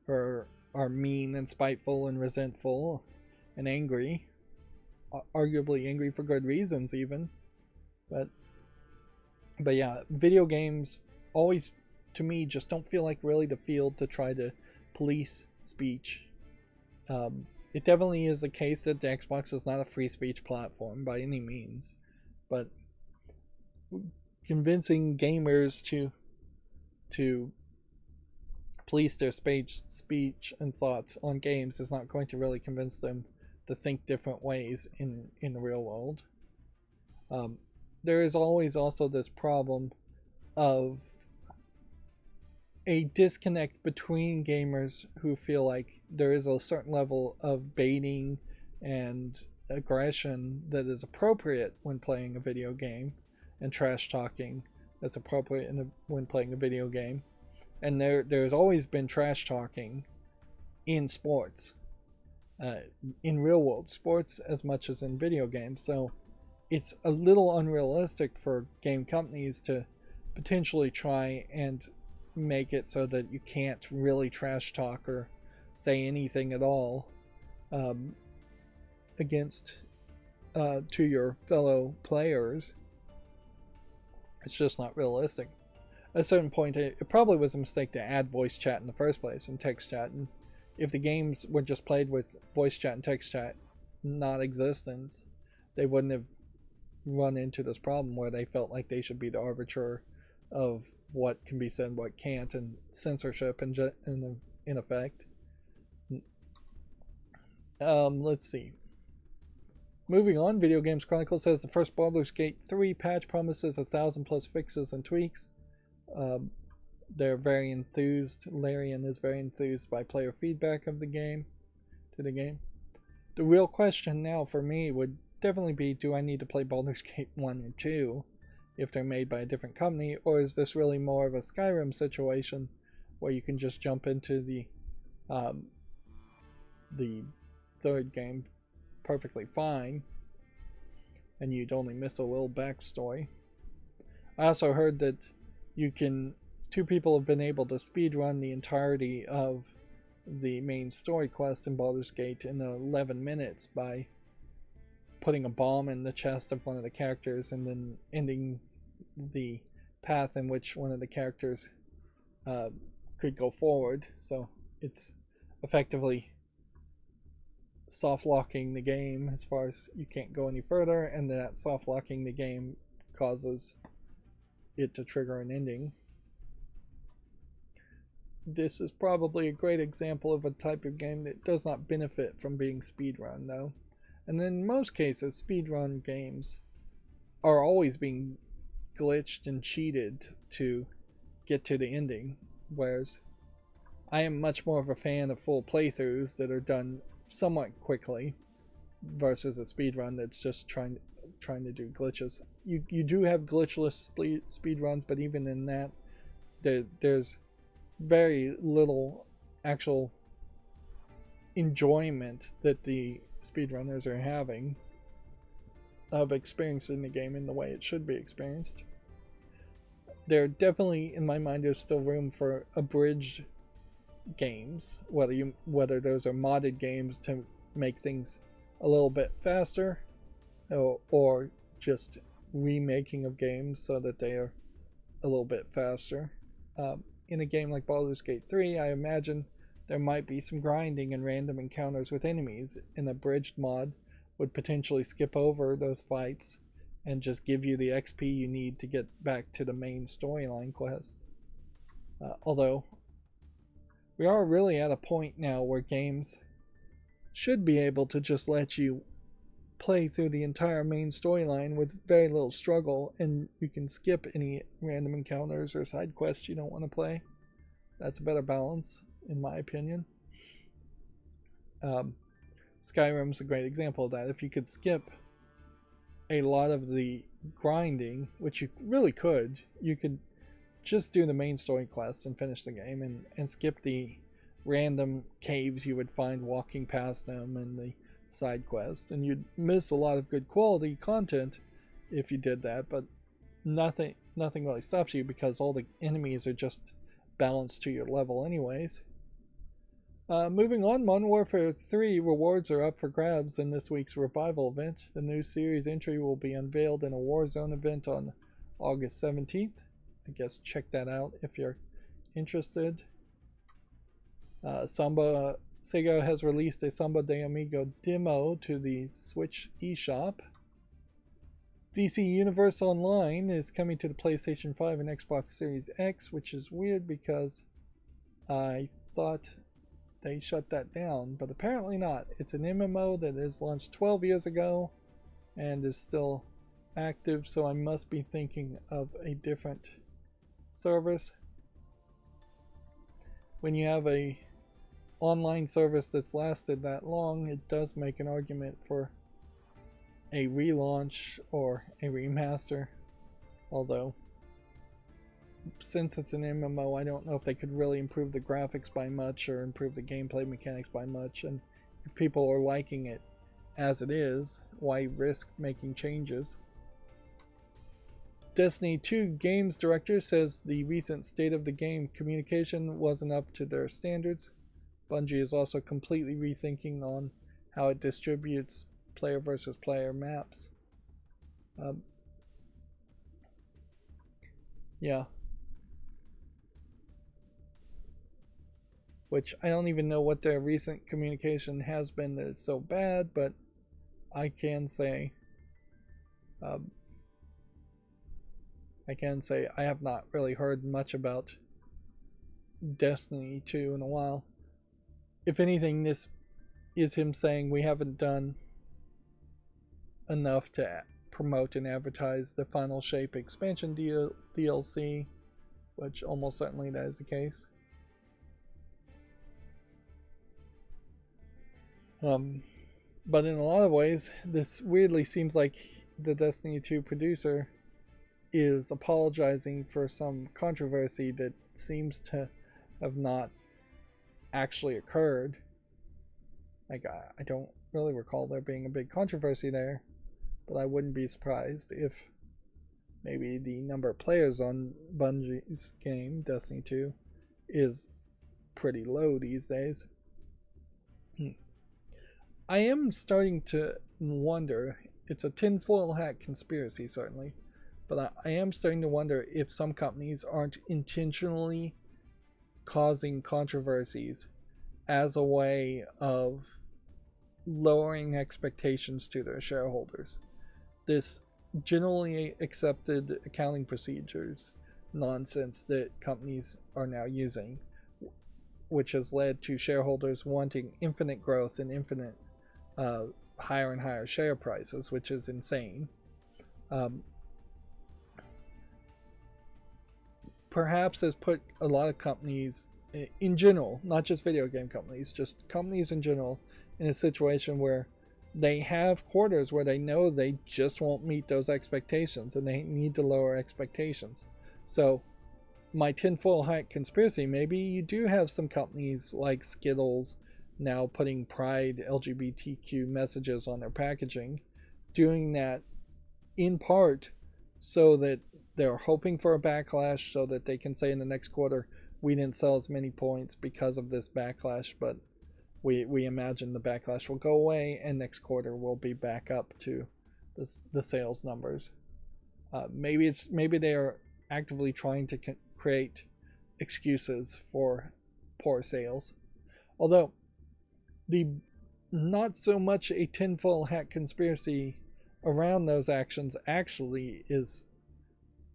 are mean and spiteful and resentful and angry, arguably angry for good reasons even. But yeah, video games always, to me, just don't feel like really the field to try to police speech. It definitely is the case that the Xbox is not a free speech platform by any means, but convincing gamers to police their speech and thoughts on games is not going to really convince them to think different ways in the real world. There is always also this problem of a disconnect between gamers who feel like there is a certain level of baiting and aggression that is appropriate when playing a video game, and trash talking that's appropriate when playing a video game. And there's always been trash talking in sports, in real world sports as much as in video games. So it's a little unrealistic for game companies to potentially try and make it so that you can't really trash talk or say anything at all against to your fellow players. It's just not realistic. At a certain point, it probably was a mistake to add voice chat in the first place and text chat. And if the games were just played with voice chat and text chat non-existent, they wouldn't have run into this problem where they felt like they should be the arbiter of what can be said and what can't, and censorship in effect. Let's see. Moving on, Video Games Chronicle says the first Baldur's Gate 3 patch promises 1,000+ fixes and tweaks. They're very enthused. Larian is very enthused by player feedback of the game. The real question now for me would definitely be, do I need to play Baldur's Gate 1 or 2 if they're made by a different company, or is this really more of a Skyrim situation where you can just jump into the third game perfectly fine and you'd only miss a little backstory? I also heard that two people have been able to speedrun the entirety of the main story quest in Baldur's Gate in 11 minutes by putting a bomb in the chest of one of the characters and then ending the path in which one of the characters could go forward. So it's effectively soft locking the game as far as you can't go any further, and that soft locking the game causes it to trigger an ending. This is probably a great example of a type of game that does not benefit from being speedrun, though. And in most cases, speedrun games are always being glitched and cheated to get to the ending, whereas I am much more of a fan of full playthroughs that are done somewhat quickly versus a speedrun that's just trying to do glitches. You do have glitchless speedruns, but even in that, there's very little actual enjoyment that the speedrunners are having of experiencing the game in the way it should be experienced. There definitely, in my mind, is still room for abridged games, whether those are modded games to make things a little bit faster, or just remaking of games so that they are a little bit faster. In a game like Baldur's Gate 3, I imagine there might be some grinding and random encounters with enemies. An abridged mod would potentially skip over those fights and just give you the XP you need to get back to the main storyline quest. Although, we are really at a point now where games should be able to just let you play through the entire main storyline with very little struggle, and you can skip any random encounters or side quests you don't want to play. That's a better balance, in my opinion. Skyrim's a great example of that. If you could skip a lot of the grinding, which you really could, you could just do the main story quest and finish the game, and skip the random caves you would find walking past them and the side quest, and you'd miss a lot of good quality content if you did that, but nothing really stops you because all the enemies are just balanced to your level anyways. Moving on, Modern Warfare 3 rewards are up for grabs in this week's revival event. The new series entry will be unveiled in a Warzone event on August 17th. I guess check that out if you're interested. Sega has released a Samba de Amigo demo to the Switch eShop. DC Universe Online is coming to the PlayStation 5 and Xbox Series X, which is weird because I thought they shut that down, but apparently not. It's an MMO that is launched 12 years ago and is still active, so I must be thinking of a different service. When you have a online service that's lasted that long, it does make an argument for a relaunch or a remaster. Although, since it's an MMO, I don't know if they could really improve the graphics by much or improve the gameplay mechanics by much. And if people are liking it as it is, why risk making changes? Destiny 2 games director says the recent state of the game communication wasn't up to their standards. Bungie is also completely rethinking on how it distributes player versus player maps. Yeah. Which I don't even know what their recent communication has been that it's so bad, but I can say I have not really heard much about Destiny 2 in a while. If anything, this is him saying we haven't done enough to promote and advertise the Final Shape expansion DLC, which almost certainly that is the case. But in a lot of ways, this weirdly seems like the Destiny 2 producer is apologizing for some controversy that seems to have not actually occurred. Like, I don't really recall there being a big controversy there, but I wouldn't be surprised if maybe the number of players on Bungie's game, Destiny 2, is pretty low these days. I am starting to wonder, it's a tinfoil hat conspiracy certainly, but I am starting to wonder if some companies aren't intentionally causing controversies as a way of lowering expectations to their shareholders. This generally accepted accounting procedures nonsense that companies are now using, which has led to shareholders wanting infinite growth and infinite higher and higher share prices, which is insane. Perhaps has put a lot of companies in general, not just video game companies, just companies in general, in a situation where they have quarters where they know they just won't meet those expectations and they need to lower expectations. So my tinfoil hat conspiracy, maybe you do have some companies like Skittles now putting pride LGBTQ messages on their packaging, doing that in part so that they're hoping for a backlash so that they can say in the next quarter, we didn't sell as many points because of this backlash, but we imagine the backlash will go away and next quarter we'll be back up to the sales numbers. Maybe they are actively trying to create excuses for poor sales. Although the not so much a tinfoil hat conspiracy around those actions actually is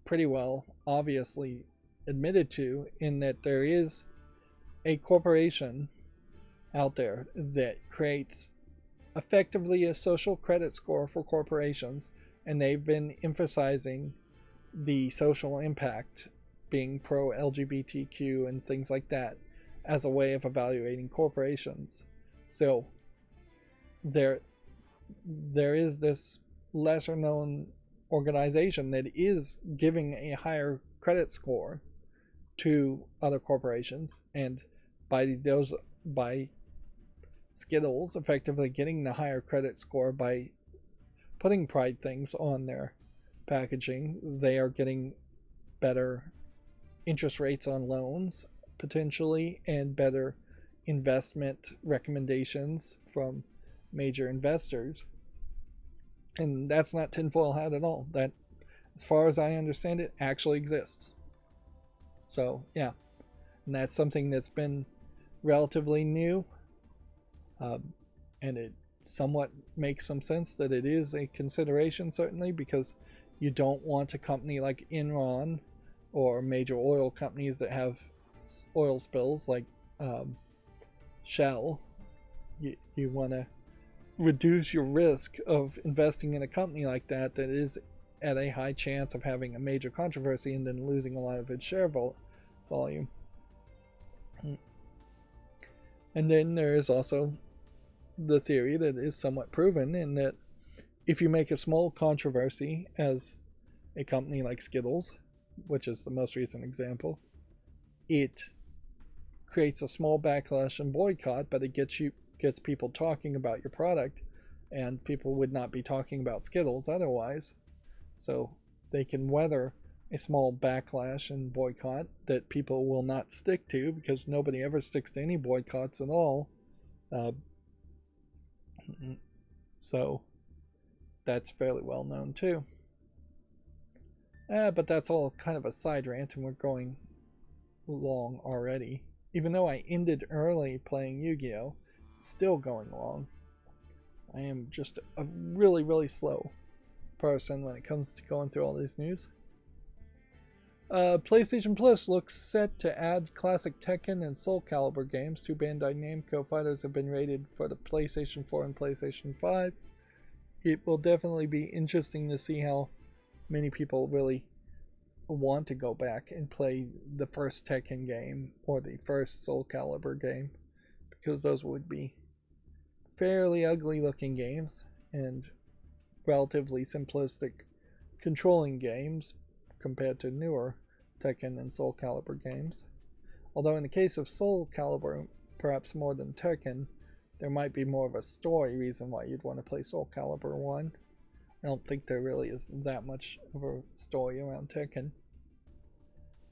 pretty well obviously admitted to, in that there is a corporation out there that creates effectively a social credit score for corporations, and they've been emphasizing the social impact, being pro LGBTQ and things like that, as a way of evaluating corporations. So there is this lesser known organization that is giving a higher credit score to other corporations, and by Skittles effectively getting the higher credit score by putting pride things on their packaging, they are getting better interest rates on loans potentially, and better investment recommendations from major investors. And that's not tinfoil hat at all. That, as far as I understand it, actually exists. So yeah, and that's something that's been relatively new, and it somewhat makes some sense that it is a consideration, certainly, because you don't want a company like Enron or major oil companies that have oil spills like Shell. You want to reduce your risk of investing in a company like that is at a high chance of having a major controversy and then losing a lot of its share volume. And then there is also the theory that is somewhat proven, in that if you make a small controversy, as a company like Skittles, which is the most recent example, it creates a small backlash and boycott, but it gets people talking about your product, and people would not be talking about Skittles otherwise. So they can weather a small backlash and boycott that people will not stick to, because nobody ever sticks to any boycotts at all. So that's fairly well known too. But that's all kind of a side rant, and we're going long already. Even though I ended early playing Yu-Gi-Oh, still going long. I am just a really, really slow person when it comes to going through all this news. PlayStation Plus looks set to add classic Tekken and Soul Calibur games. Two Bandai Namco fighters have been rated for the PlayStation 4 and PlayStation 5. It will definitely be interesting to see how many people really want to go back and play the first Tekken game or the first Soul Calibur game, because those would be fairly ugly looking games and relatively simplistic controlling games compared to newer Tekken and Soul Calibur games. Although in the case of Soul Calibur, perhaps more than Tekken, there might be more of a story reason why you'd want to play Soul Calibur 1. I don't think there really is that much of a story around Tekken.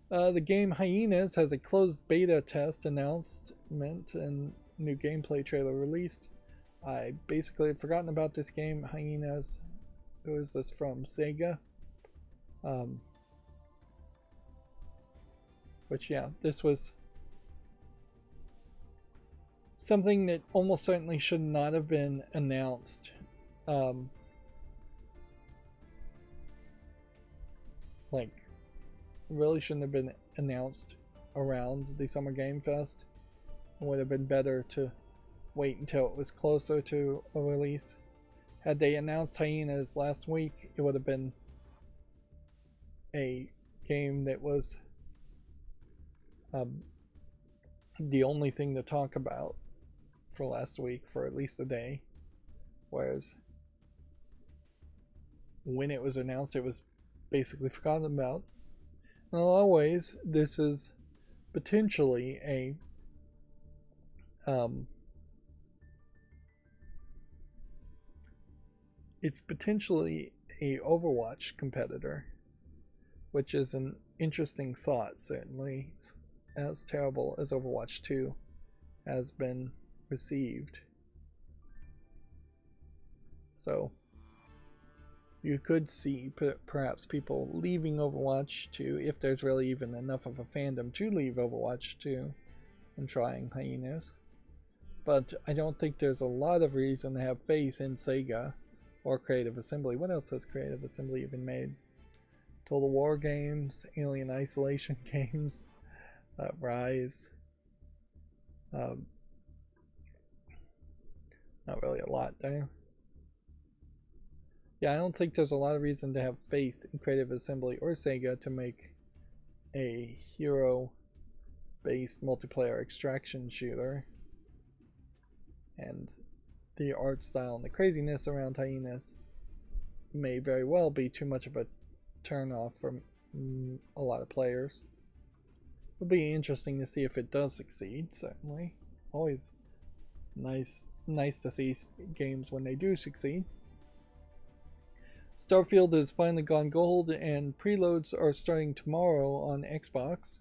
The game Hyenas has a closed beta test announcement and new gameplay trailer released. I basically had forgotten about this game, Hyenas. Who is this from? Sega? Which, yeah, this was something that almost certainly should not have been announced. Like, really shouldn't have been announced around the Summer Game Fest. It would have been better to wait until it was closer to a release. Had they announced Hyenas last week, it would have been a game that was the only thing to talk about for last week for at least a day. Whereas when it was announced, it was basically forgotten about. In a lot of ways, this is potentially a it's potentially a Overwatch competitor, which is an interesting thought. Certainly as terrible as Overwatch 2 has been received. So you could see perhaps people leaving Overwatch 2, if there's really even enough of a fandom to leave Overwatch 2 and trying Hyenas. But I don't think there's a lot of reason to have faith in Sega or Creative Assembly. What else has Creative Assembly even made? Total War games, Alien Isolation games, Rise. Not really a lot there. Yeah, I don't think there's a lot of reason to have faith in Creative Assembly or Sega to make a hero-based multiplayer extraction shooter. And the art style and the craziness around Hyenas may very well be too much of a turn-off for a lot of players. It'll be interesting to see if it does succeed, certainly. Always nice to see games when they do succeed. Starfield has finally gone gold, and preloads are starting tomorrow on Xbox.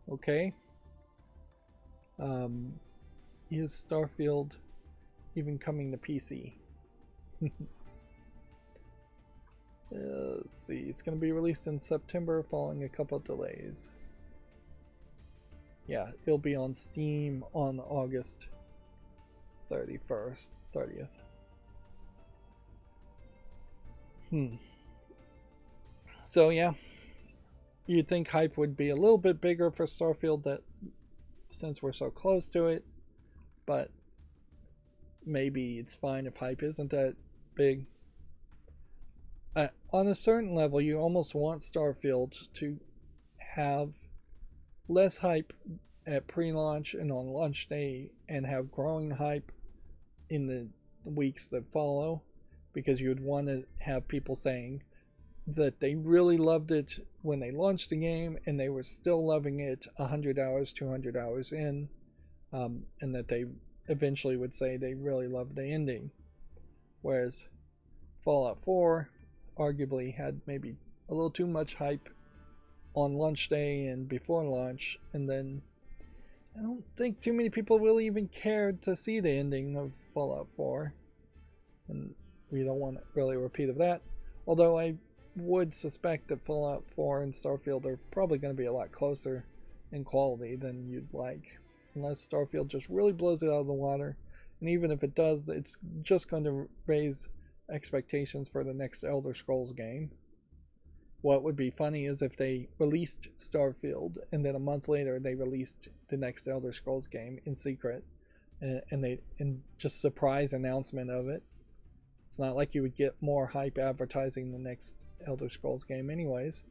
Okay. Is Starfield even coming to PC? Let's see. It's going to be released in September following a couple of delays. Yeah, it'll be on Steam on August 30th. So yeah, you'd think hype would be a little bit bigger for Starfield, that since we're so close to it, but maybe it's fine if hype isn't that big. On a certain level, you almost want Starfield to have less hype at pre-launch and on launch day, and have growing hype in the weeks that follow, because you would want to have people saying, that they really loved it when they launched the game, and they were still loving it 100 hours, 200 hours in, and that they eventually would say they really loved the ending. Whereas Fallout 4 arguably had maybe a little too much hype on launch day and before launch, and then I don't think too many people really even cared to see the ending of Fallout 4, and we don't want really a repeat of that. Although I would suspect that Fallout 4 and Starfield are probably going to be a lot closer in quality than you'd like, unless Starfield just really blows it out of the water. And even if it does, it's just going to raise expectations for the next Elder Scrolls game. What would be funny is if they released Starfield and then a month later they released the next Elder Scrolls game in secret, and just surprise announcement of it. It's not like you would get more hype advertising the next Elder Scrolls game anyways.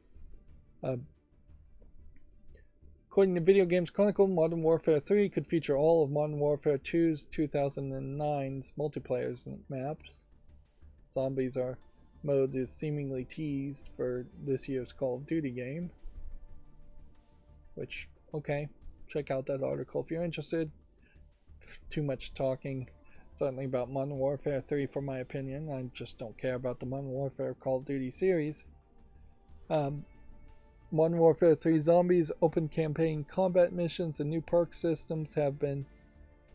According to Video Games Chronicle, Modern Warfare 3 could feature all of Modern Warfare 2's 2009's multiplayer maps. Zombies are mode is seemingly teased for this year's Call of Duty game. Which, okay, check out that article if you're interested. Too much talking, certainly about Modern Warfare 3 for my opinion. I just don't care about the Modern Warfare Call of Duty series. Modern Warfare 3 Zombies open campaign combat missions and new perk systems have been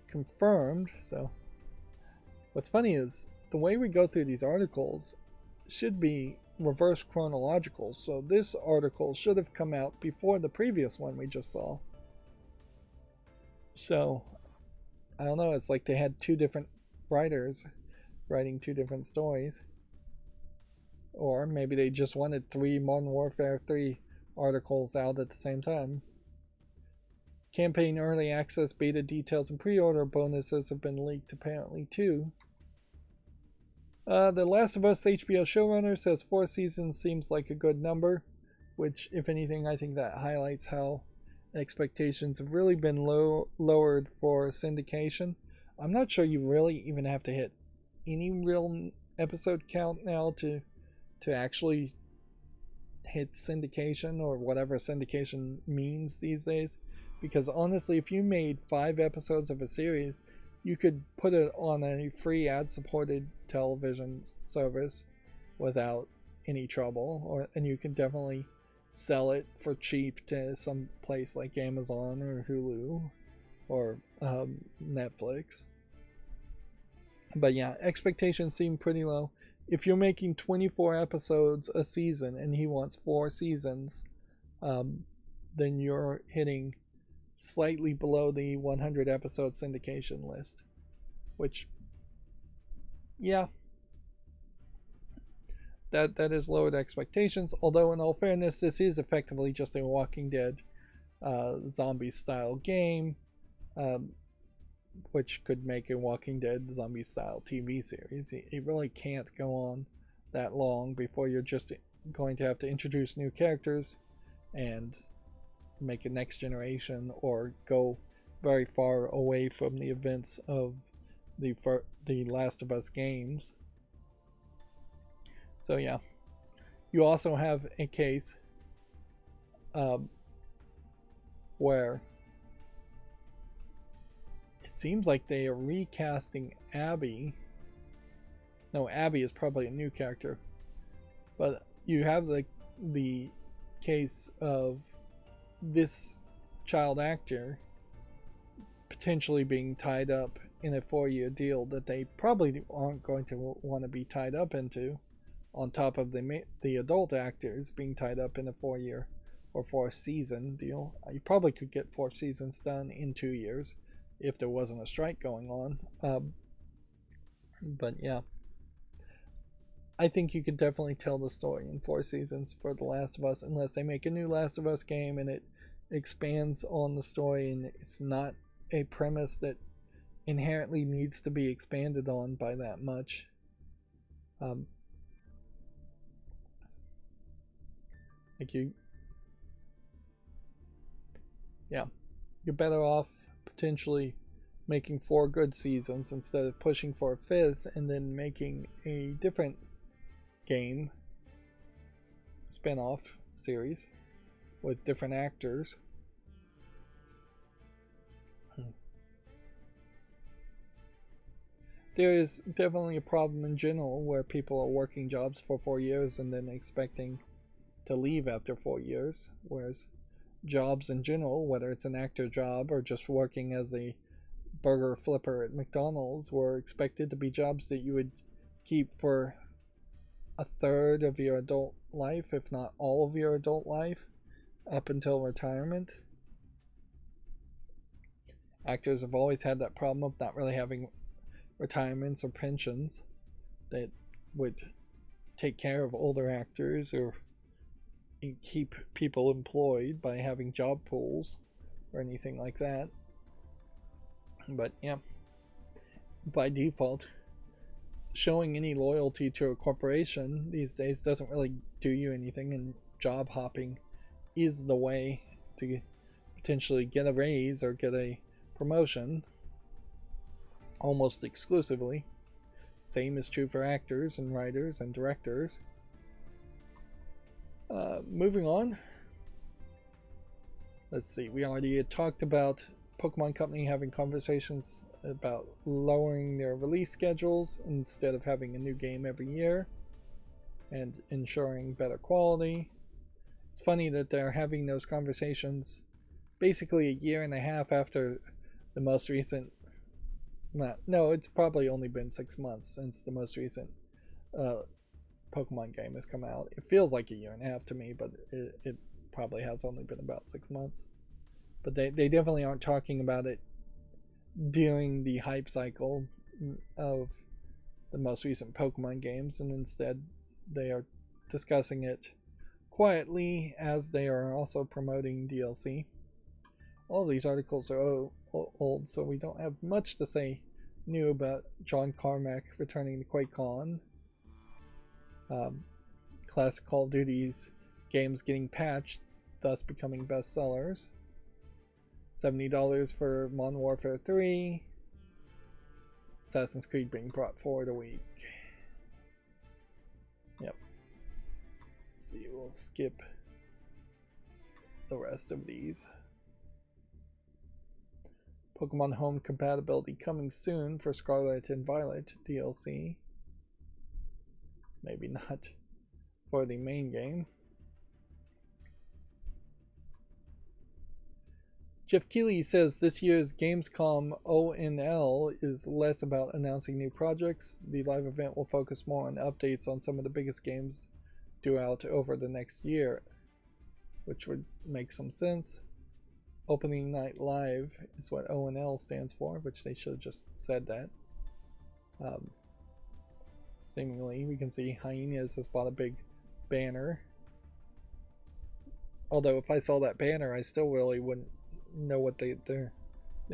confirmed. So what's funny is the way we go through these articles should be reverse chronological, so this article should have come out before the previous one we just saw. So I don't know, it's like they had two different writers writing two different stories, or maybe they just wanted 3 Modern Warfare 3 articles out at the same time. Campaign early access beta details and pre-order bonuses have been leaked apparently too. The Last of Us HBO showrunner says 4 seasons seems like a good number, which, if anything, I think that highlights how expectations have really been lowered for syndication. I'm not sure you really even have to hit any real episode count now to actually hit syndication, or whatever syndication means these days. Because honestly, if you made 5 episodes of a series, you could put it on a free ad-supported television service without any trouble, and you can definitely sell it for cheap to some place like Amazon or Hulu or Netflix. But yeah, expectations seem pretty low. If you're making 24 episodes a season and he wants 4 seasons, then you're hitting slightly below the 100 episode syndication list, which, yeah, that is lowered expectations. Although in all fairness, this is effectively just a Walking Dead zombie style game, which could make a Walking Dead zombie style TV series. It really can't go on that long before you're just going to have to introduce new characters and make a next generation, or go very far away from the events of the Last of Us games. So yeah, you also have a case where it seems like they are recasting Abby. No, Abby is probably a new character, but you have the case of this child actor potentially being tied up in a 4-year deal that they probably aren't going to want to be tied up into, on top of the adult actors being tied up in a 4-year or 4-season deal. You probably could get 4 seasons done in 2 years if there wasn't a strike going on. But yeah, I think you could definitely tell the story in 4 seasons for The Last of Us, unless they make a new Last of Us game and it expands on the story and it's not a premise that inherently needs to be expanded on by that much. You're better off potentially making 4 good seasons instead of pushing for a 5th and then making a different game spin-off series with different actors. There is definitely a problem in general where people are working jobs for 4 years and then expecting to leave after 4 years, whereas jobs in general, whether it's an actor job or just working as a burger flipper at McDonald's, were expected to be jobs that you would keep for a third of your adult life, if not all of your adult life, up until retirement. Actors have always had that problem of not really having retirements or pensions that would take care of older actors or keep people employed by having job pools or anything like that. But yeah, by default, showing any loyalty to a corporation these days doesn't really do you anything, and job hopping is the way to potentially get a raise or get a promotion almost exclusively. Same is true for actors and writers and directors. Moving on. Let's see, we already had talked about Pokemon Company having conversations about lowering their release schedules instead of having a new game every year and ensuring better quality. It's funny that they're having those conversations basically a year and a half after the most recent... No, it's probably only been 6 months since the most recent Pokemon game has come out. It feels like a year and a half to me, but it probably has only been about 6 months. But they definitely aren't talking about it during the hype cycle of the most recent Pokemon games, and instead they are discussing it quietly as they are also promoting DLC. All of these articles are old, so we don't have much to say new about John Carmack returning to QuakeCon. Classic Call of Duty's games getting patched, thus becoming bestsellers. $70 for Modern Warfare 3. Assassin's Creed being brought forward a week. Yep. Let's see, we'll skip the rest of these. Pokemon Home compatibility coming soon for Scarlet and Violet DLC. Maybe not for the main game. Jeff Keighley says this year's Gamescom ONL is less about announcing new projects. The live event will focus more on updates on some of the biggest games due out over the next year, which would make some sense. Opening Night Live is what ONL stands for, which they should have just said that. Seemingly, we can see Hyenas has bought a big banner. Although if I saw that banner, I still really wouldn't know what the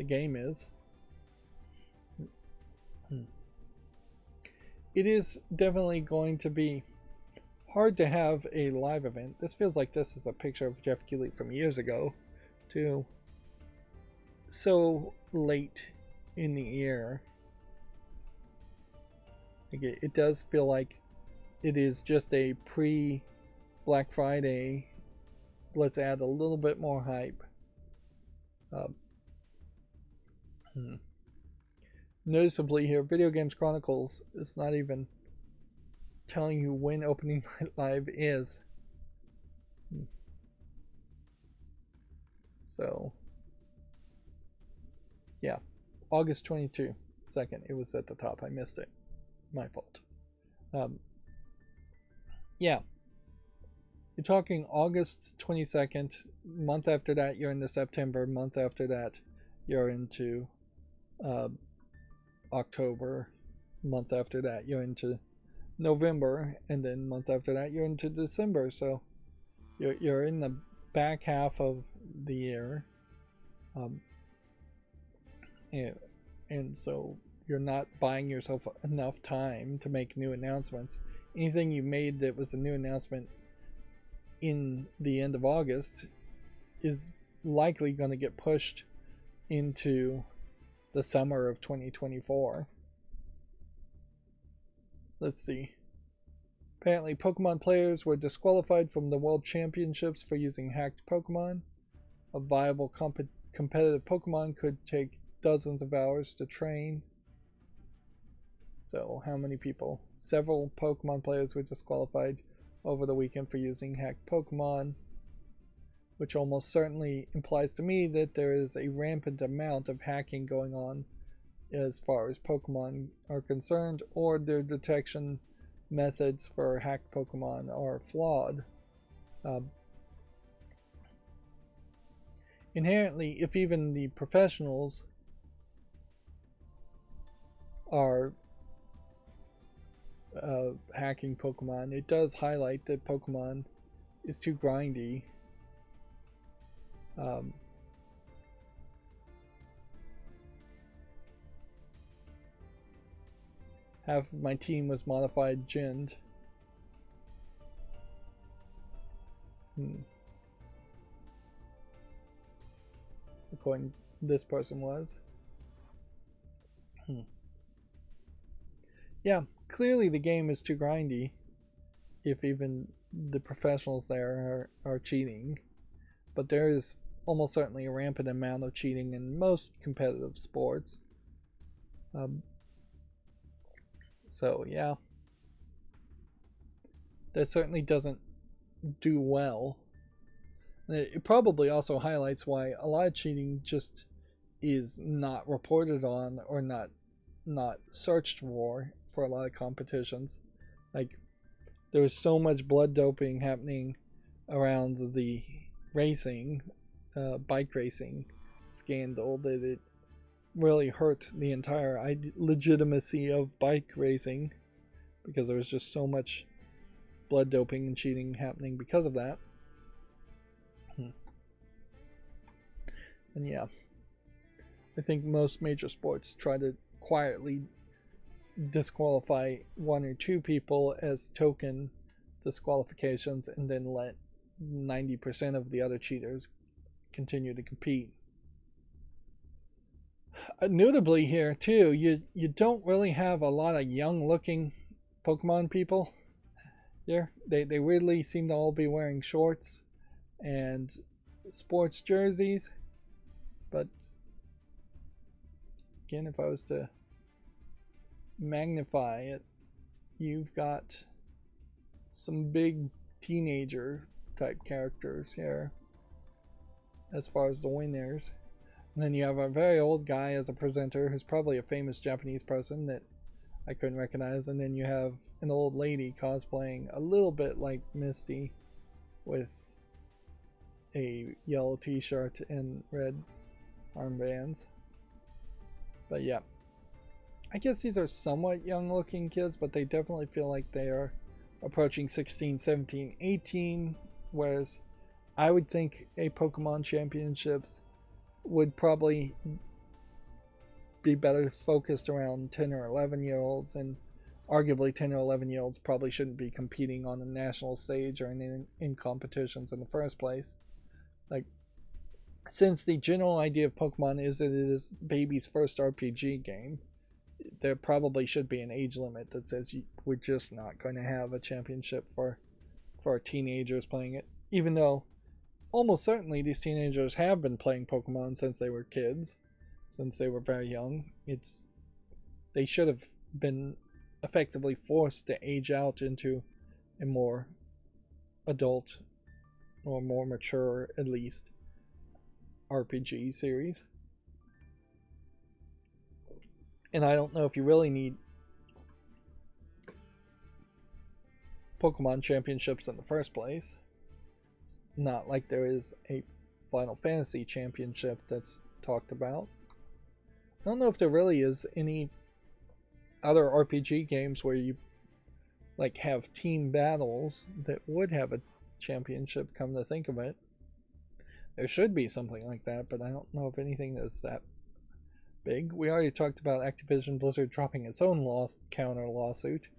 game is. It is definitely going to be hard to have a live event. This feels like this is a picture of Jeff Keighley from years ago, too. So late in the year. It does feel like it is just a pre-Black Friday. Let's add a little bit more hype. Noticeably here, Video Games Chronicles is not even telling you when Opening Night Live is. So, yeah, August 22nd. It was at the top. I missed it. My fault. Yeah. You're talking August 22nd. Month after that, you're into September. Month after that, you're into October. Month after that, you're into November. And then month after that, you're into December. So you're in the back half of the year. And so you're not buying yourself enough time to make new announcements. Anything you made that was a new announcement in the end of August is likely going to get pushed into the summer of 2024. Let's see. Apparently, Pokemon players were disqualified from the World Championships for using hacked Pokemon. A viable competitive Pokemon could take dozens of hours to train. So, how many people? Several Pokemon players were disqualified over the weekend for using hacked Pokemon, which almost certainly implies to me that there is a rampant amount of hacking going on as far as Pokemon are concerned, or their detection methods for hacked Pokemon are flawed. Inherently, if even the professionals are hacking Pokemon, it does highlight that Pokemon is too grindy. Half of my team was modified ginned. According this person was. Yeah, clearly the game is too grindy if even the professionals there are cheating. But there is almost certainly a rampant amount of cheating in most competitive sports. So, yeah. That certainly doesn't do well. It probably also highlights why a lot of cheating just is not reported on or not searched for a lot of competitions. Like, there's so much blood doping happening around the racing, bike racing scandal that it really hurt the entire legitimacy of bike racing, because there was just so much blood doping and cheating happening because of that. And yeah, I think most major sports try to quietly disqualify one or two people as token disqualifications and then let 90% of the other cheaters continue to compete. Notably here too, you don't really have a lot of young looking Pokemon people here. They weirdly seem to all be wearing shorts and sports jerseys. But again, if I was to magnify it, you've got some big teenager type characters here as far as the winners. And then you have a very old guy as a presenter who's probably a famous Japanese person that I couldn't recognize. And then you have an old lady cosplaying a little bit like Misty with a yellow t-shirt and red armbands. But yeah, I guess these are somewhat young looking kids, but they definitely feel like they are approaching 16, 17, 18, whereas I would think a Pokemon Championships would probably be better focused around 10 or 11 year olds, and arguably 10 or 11 year olds probably shouldn't be competing on a national stage or in competitions in the first place. Like, since the general idea of Pokemon is that it is baby's first RPG game, there probably should be an age limit that says we're just not going to have a championship for teenagers playing it, even though almost certainly these teenagers have been playing Pokemon since they were kids, since they were very young. They should have been effectively forced to age out into a more adult or more mature, at least, RPG series. And I don't know if you really need Pokemon Championships in the first place. It's not like there is a Final Fantasy Championship that's talked about. I don't know if there really is any other RPG games where you like have team battles that would have a championship, come to think of it. There should be something like that, but I don't know of anything that's that big. We already talked about Activision Blizzard dropping its own counter lawsuit.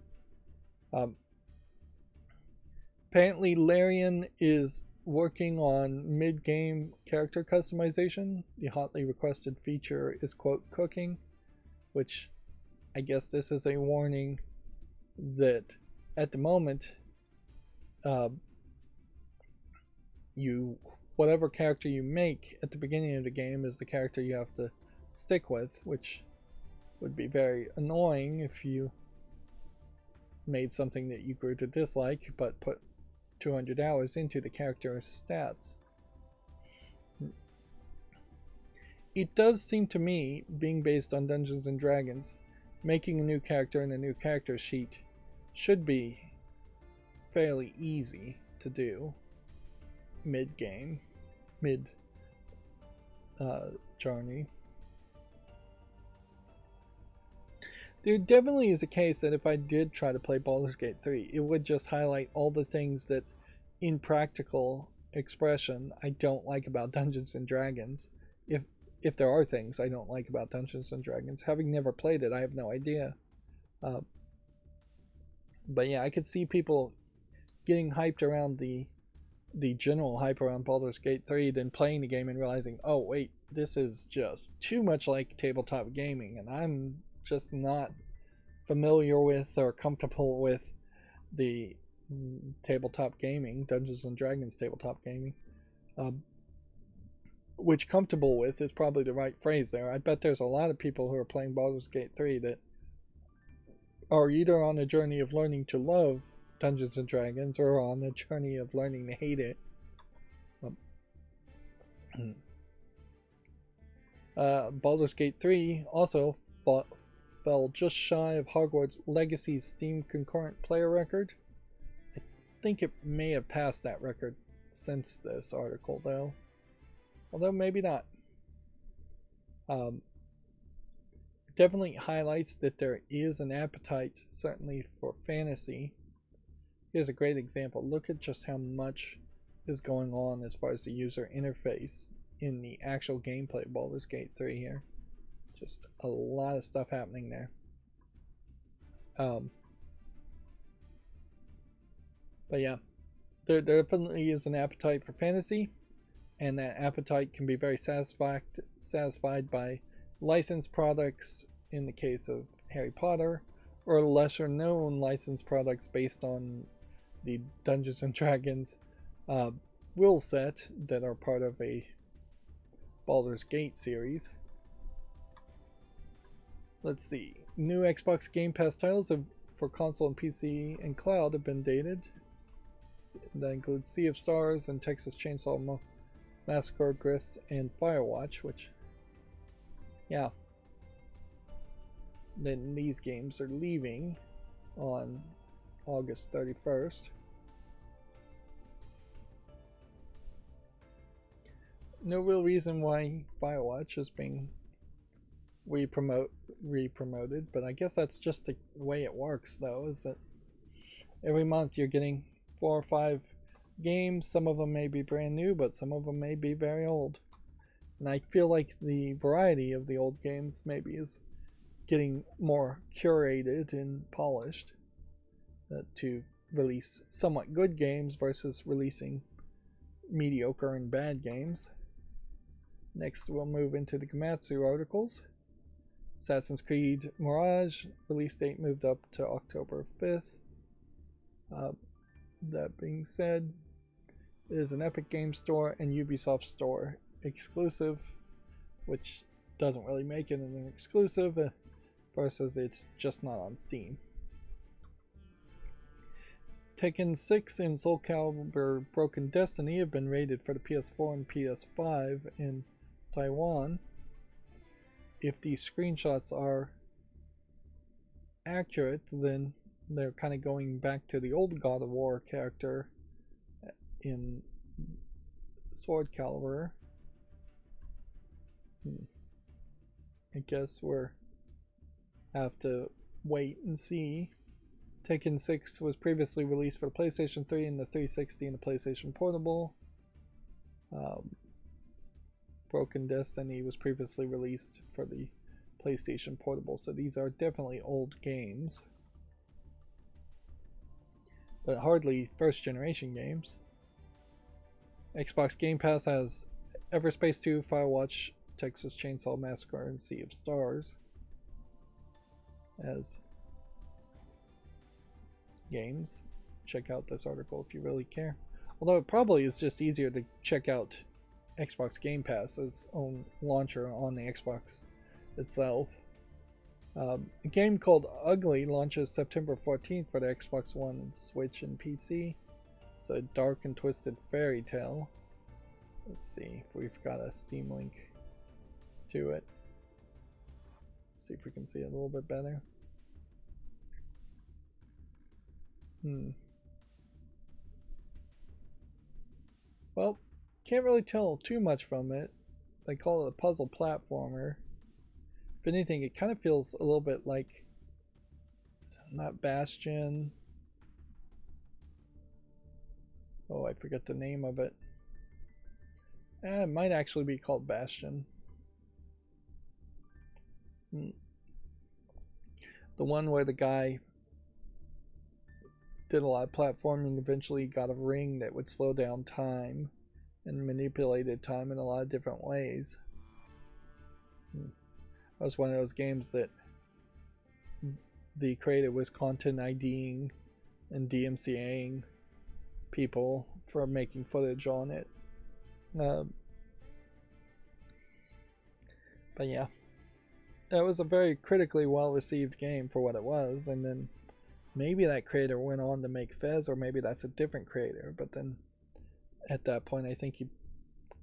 Apparently Larian is working on mid-game character customization. The hotly requested feature is, quote, cooking, which I guess this is a warning that at the moment uh, you whatever character you make at the beginning of the game is the character you have to stick with, which would be very annoying if you made something that you grew to dislike but put 200 hours into the character's stats. It does seem to me, being based on Dungeons and Dragons, making a new character in a new character sheet should be fairly easy to do mid-game, mid-journey. There definitely is a case that if I did try to play Baldur's Gate 3, it would just highlight all the things that, in practical expression, I don't like about Dungeons and Dragons. If there are things I don't like about Dungeons and Dragons, having never played it, I have no idea. But yeah, I could see people getting hyped around the general hype around Baldur's Gate 3, then playing the game and realizing, oh wait, this is just too much like tabletop gaming, and I'm just not familiar with or comfortable with the tabletop gaming, Dungeons and Dragons tabletop gaming. Which comfortable with is probably the right phrase there. I bet there's a lot of people who are playing Baldur's Gate 3 that are either on a journey of learning to love Dungeons and Dragons or on a journey of learning to hate it. Baldur's Gate 3 also fell just shy of Hogwarts Legacy's Steam concurrent player record. I think it may have passed that record since this article, though. Although maybe not. Definitely highlights that there is an appetite, certainly for fantasy. Here's a great example. Look at just how much is going on as far as the user interface in the actual gameplay of Baldur's Gate 3 here. Just a lot of stuff happening there. But yeah, there definitely is an appetite for fantasy, and that appetite can be very satisfied by licensed products in the case of Harry Potter, or lesser known licensed products based on the Dungeons and Dragons rule set that are part of a Baldur's Gate series. Let's see. New Xbox Game Pass titles for console and PC and cloud have been dated. That includes Sea of Stars and Texas Chainsaw Massacre, Gris, and Firewatch, which, yeah. Then these games are leaving on August 31st. No real reason why Firewatch is being re-promoted, but I guess that's just the way it works, though, is that every month you're getting 4 or 5 games. Some of them may be brand new, but some of them may be very old. And I feel like the variety of the old games maybe is getting more curated and polished to release somewhat good games versus releasing mediocre and bad games. Next, we'll move into the Gamatsu articles. Assassin's Creed Mirage release date moved up to October 5th. That being said, it is an Epic Games Store and Ubisoft Store exclusive, which doesn't really make it an exclusive versus it's just not on Steam. Tekken 6 and Soul Calibur Broken Destiny have been rated for the PS4 and PS5 in Taiwan. If these screenshots are accurate, then they're kind of going back to the old God of War character in Sword Calibur. I guess we're have to wait and see. Tekken 6 was previously released for the PlayStation 3 and the 360 and the PlayStation Portable. Broken Destiny was previously released for the PlayStation Portable, so these are definitely old games, but hardly first generation games. Xbox Game Pass has Everspace 2, Firewatch, Texas Chainsaw Massacre, and Sea of Stars as games. check out this article if you really care. Although it probably is just easier to check out Xbox Game Pass's own launcher on the Xbox itself. A game called Ugly launches September 14th for the Xbox One and Switch and PC. It's a dark and twisted fairy tale. Let's see if we've got a Steam link to it. See if we can see it a little bit better. Well, can't really tell too much from it. They call it a puzzle platformer. If anything, it kind of feels a little bit like, not Bastion. Oh, I forget the name of it. It might actually be called Bastion. The one where the guy did a lot of platforming, eventually got a ring that would slow down time and manipulated time in a lot of different ways. That was one of those games that the creator was content IDing and DMCAing people for making footage on it. But yeah, that was a very critically well received game for what it was, and then maybe that creator went on to make Fez, or maybe that's a different creator, but then at that point I think he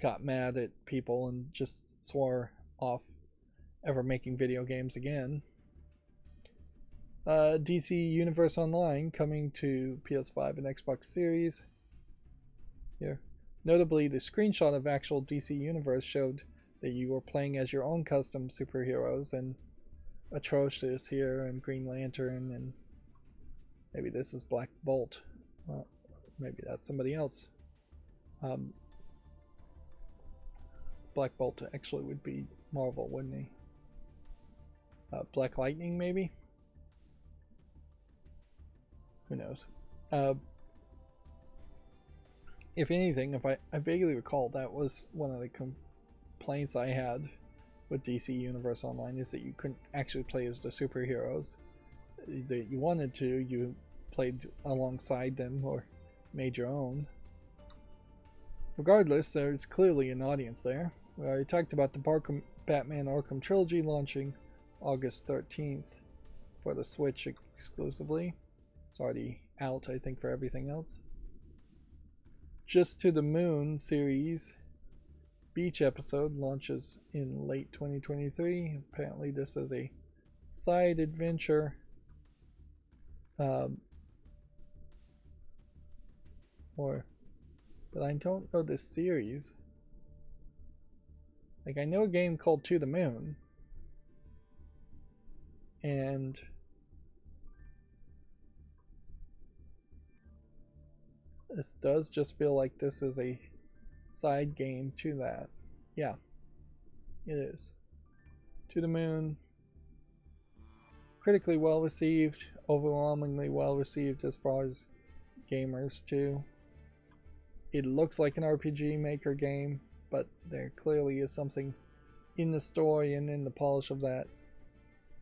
got mad at people and just swore off ever making video games again. DC Universe Online coming to PS5 and Xbox Series. Here. Notably, the screenshot of actual DC Universe showed that you were playing as your own custom superheroes, and Atrocious here, and Green Lantern, and maybe this is Black Bolt. Well, maybe that's somebody else. Black Bolt actually would be Marvel, wouldn't he? Black Lightning, maybe? Who knows? If anything, if I vaguely recall, that was one of the complaints I had with DC Universe Online, is that you couldn't actually play as the superheroes that you wanted to. You played alongside them or made your own. Regardless, there's clearly an audience there. We already talked about the Batman Arkham Trilogy launching August 13th for the Switch exclusively. It's already out, I think, for everything else. Just to the Moon series Beach episode launches in late 2023. Apparently this is a side adventure. But I don't know this series. Like, I know a game called To the Moon, and this does just feel like this is a side game to that. Yeah, it is. To the Moon, critically well received, overwhelmingly well received as far as gamers too. It looks like an RPG Maker game, but there clearly is something in the story and in the polish of that.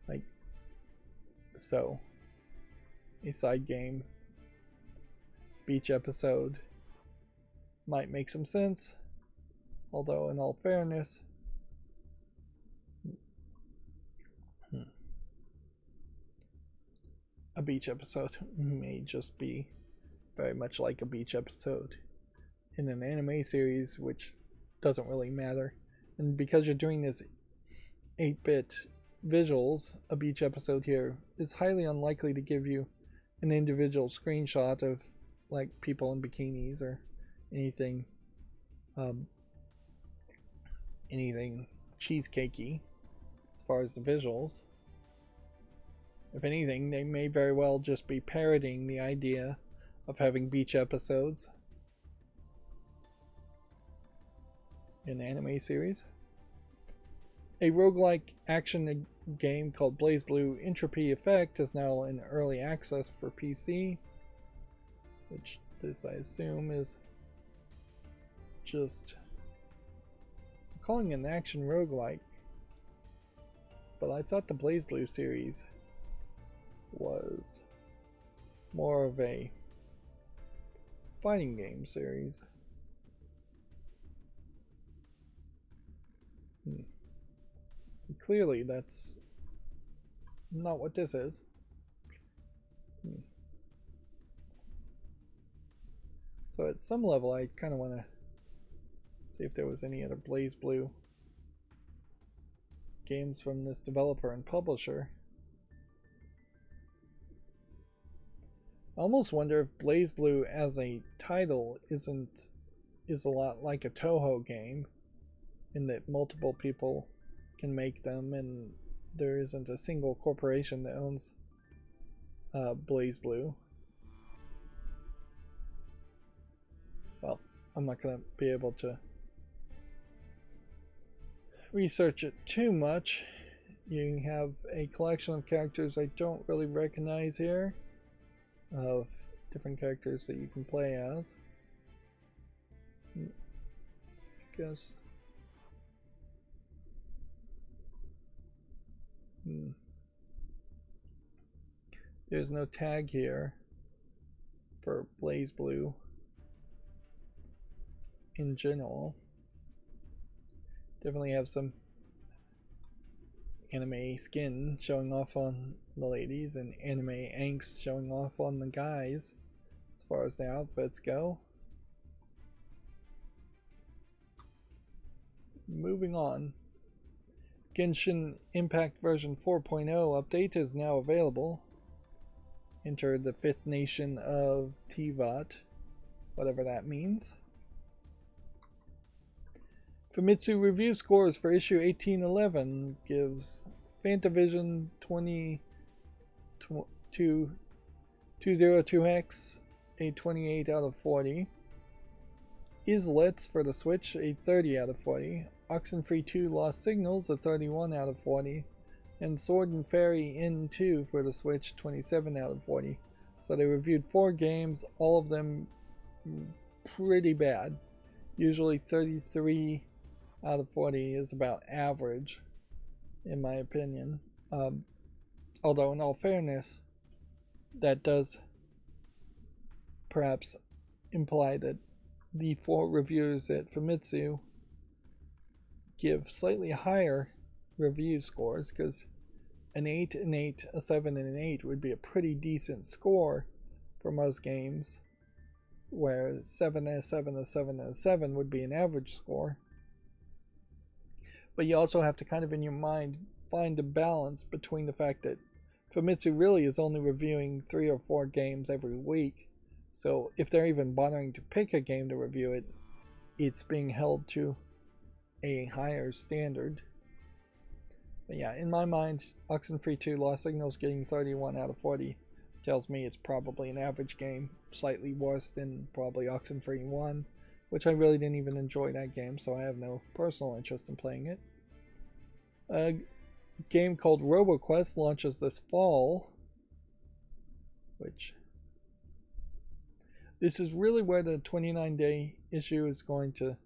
Like, so, a side game beach episode might make some sense, although in all fairness, a beach episode may just be very much like a beach episode in an anime series, which doesn't really matter. And because you're doing this 8-bit visuals, a beach episode here is highly unlikely to give you an individual screenshot of like people in bikinis or anything anything cheesecakey as far as the visuals. If anything, they may very well just be parodying the idea of having beach episodes in the anime series. A roguelike action game called BlazBlue Entropy Effect is now in early access for PC, which this I assume is just calling it an action roguelike, but I thought the BlazBlue series was more of a fighting game series. Clearly, that's not what this is. So at some level, I kind of want to see if there was any other BlazBlue games from this developer and publisher. I almost wonder if BlazBlue as a title is a lot like a Toho game, in that multiple people can make them and there isn't a single corporation that owns BlazBlue. Well, I'm not going to be able to research it too much. You have a collection of characters I don't really recognize here, of different characters that you can play as. I guess. There's no tag here for BlazBlue in general. Definitely have some anime skin showing off on the ladies and anime angst showing off on the guys as far as the outfits go. Moving on. Genshin Impact version 4.0 update is now available. Enter the 5th nation of Tivat, whatever that means. Famitsu review scores for issue 1811 gives Fantavision 202X a 28 out of 40. Islets for the Switch a 30 out of 40. Oxenfree 2 Lost Signals a 31 out of 40. And Sword and Fairy N2 for the Switch 27 out of 40. So they reviewed 4 games, all of them pretty bad. Usually 33 out of 40 is about average, in my opinion. Although, in all fairness, that does perhaps imply that the 4 reviewers at Famitsu give slightly higher review scores, because an 8, an 8, a 7, and an 8 would be a pretty decent score for most games, whereas 7, a 7, a 7, and a 7 would be an average score. But you also have to kind of in your mind find a balance between the fact that Famitsu really is only reviewing 3 or 4 games every week. So if they're even bothering to pick a game to review it's being held to a higher standard. But yeah, in my mind, Oxenfree 2 Lost Signals getting 31 out of 40 tells me it's probably an average game, slightly worse than probably Oxenfree 1, which I really didn't even enjoy that game, so I have no personal interest in playing it. A game called RoboQuest launches this fall, which this is really where the 29-day issue is going to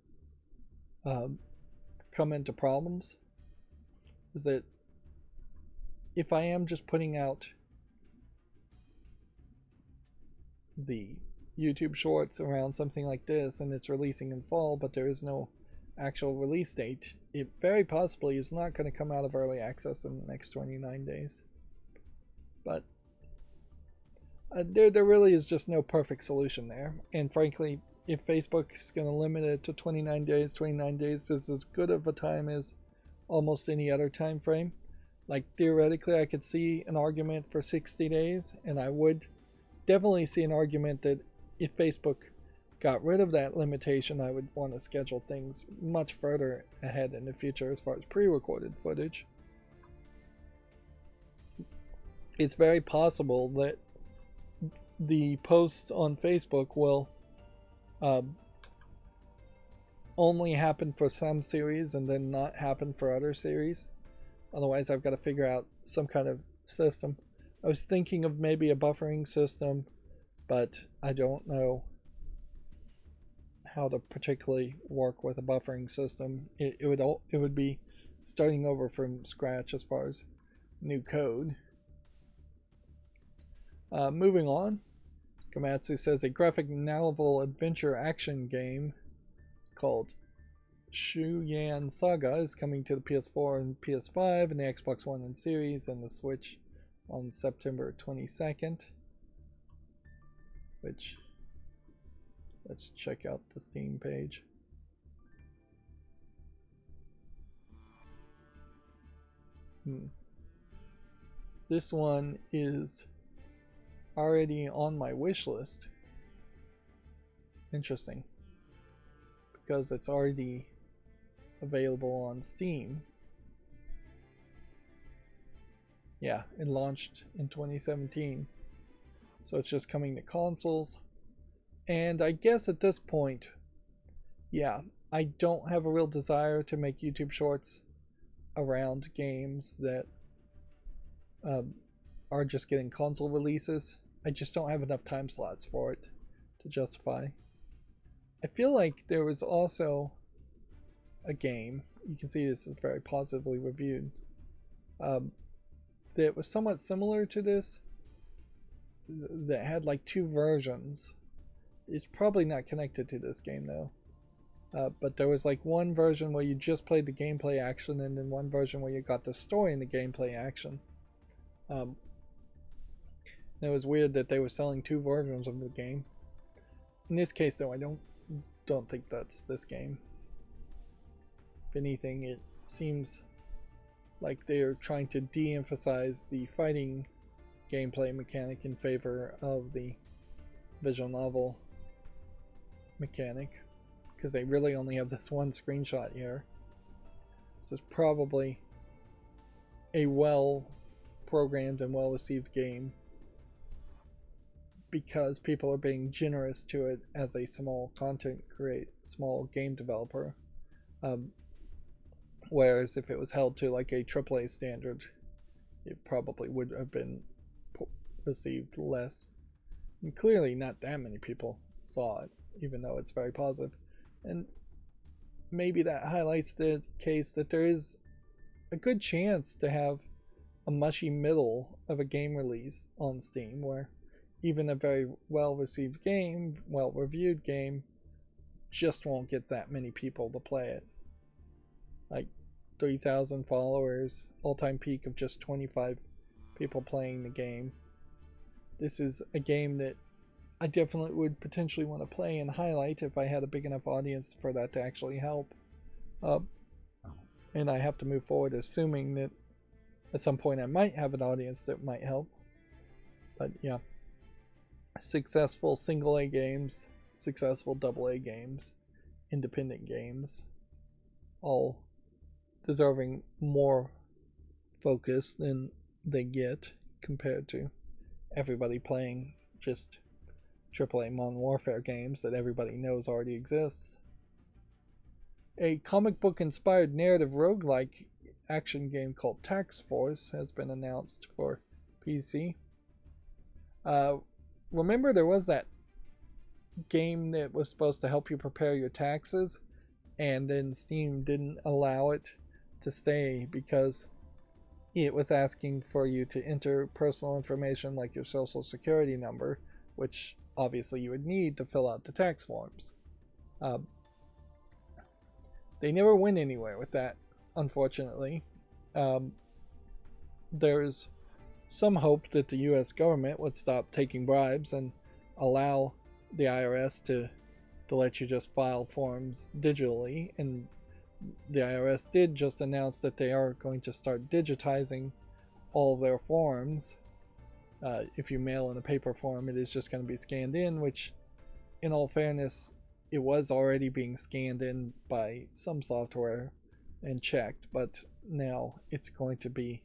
come into problems. Is that if I am just putting out the YouTube shorts around something like this and it's releasing in fall, but there is no actual release date, it very possibly is not going to come out of early access in the next 29 days. But there really is just no perfect solution there. And frankly, if Facebook is going to limit it to 29 days is as good of a time as almost any other time frame. Like, theoretically, I could see an argument for 60 days, and I would definitely see an argument that if Facebook got rid of that limitation, I would want to schedule things much further ahead in the future as far as pre-recorded footage. It's very possible that the posts on Facebook will only happen for some series and then not happen for other series. Otherwise, I've got to figure out some kind of system. I was thinking of maybe a buffering system, but I don't know how to particularly work with a buffering system. It would be starting over from scratch as far as new code. Moving on, Komatsu says a graphic novel adventure action game called Shuyan Saga is coming to the PS4 and PS5 and the Xbox One and Series and the Switch on September 22nd. Which, let's check out the Steam page. This one is already on my wish list. Interesting. Because it's already available on Steam. Yeah, it launched in 2017. So it's just coming to consoles. And I guess at this point, yeah, I don't have a real desire to make YouTube shorts around games that are just getting console releases. I just don't have enough time slots for it to justify. I feel like there was also a game, you can see this is very positively reviewed, that was somewhat similar to this, that had like two versions. It's probably not connected to this game though. But there was like one version where you just played the gameplay action, and then one version where you got the story in the gameplay action. It was weird that they were selling two versions of the game. In this case though, I don't think that's this game. If anything, it seems like they're trying to de-emphasize the fighting gameplay mechanic in favor of the visual novel mechanic, because they really only have this one screenshot here. This is probably a well programmed and well received game because people are being generous to it as a small small game developer. Whereas if it was held to like a AAA standard, it probably would have been received less. And clearly not that many people saw it, even though it's very positive. And maybe that highlights the case that there is a good chance to have a mushy middle of a game release on Steam, where even a very well received game, well reviewed game, just won't get that many people to play it. Like 3,000 followers, all-time peak of just 25 people playing the game. This is a game that I definitely would potentially want to play and highlight if I had a big enough audience for that to actually help. And I have to move forward assuming that at some point I might have an audience that might help. But yeah, successful single A games, successful double A games, independent games, all deserving more focus than they get compared to everybody playing just AAA Modern Warfare games that everybody knows already exists. A comic book inspired narrative roguelike action game called Tax Force has been announced for PC. Remember there was that game that was supposed to help you prepare your taxes, and then Steam didn't allow it to stay because it was asking for you to enter personal information like your social security number, which obviously you would need to fill out the tax forms. They never went anywhere with that, unfortunately. There's some hope that the US government would stop taking bribes and allow the IRS to let you just file forms digitally, and the IRS did just announce that they are going to start digitizing all of their forms. If you mail in a paper form, it is just going to be scanned in, which in all fairness, it was already being scanned in by some software and checked, but now it's going to be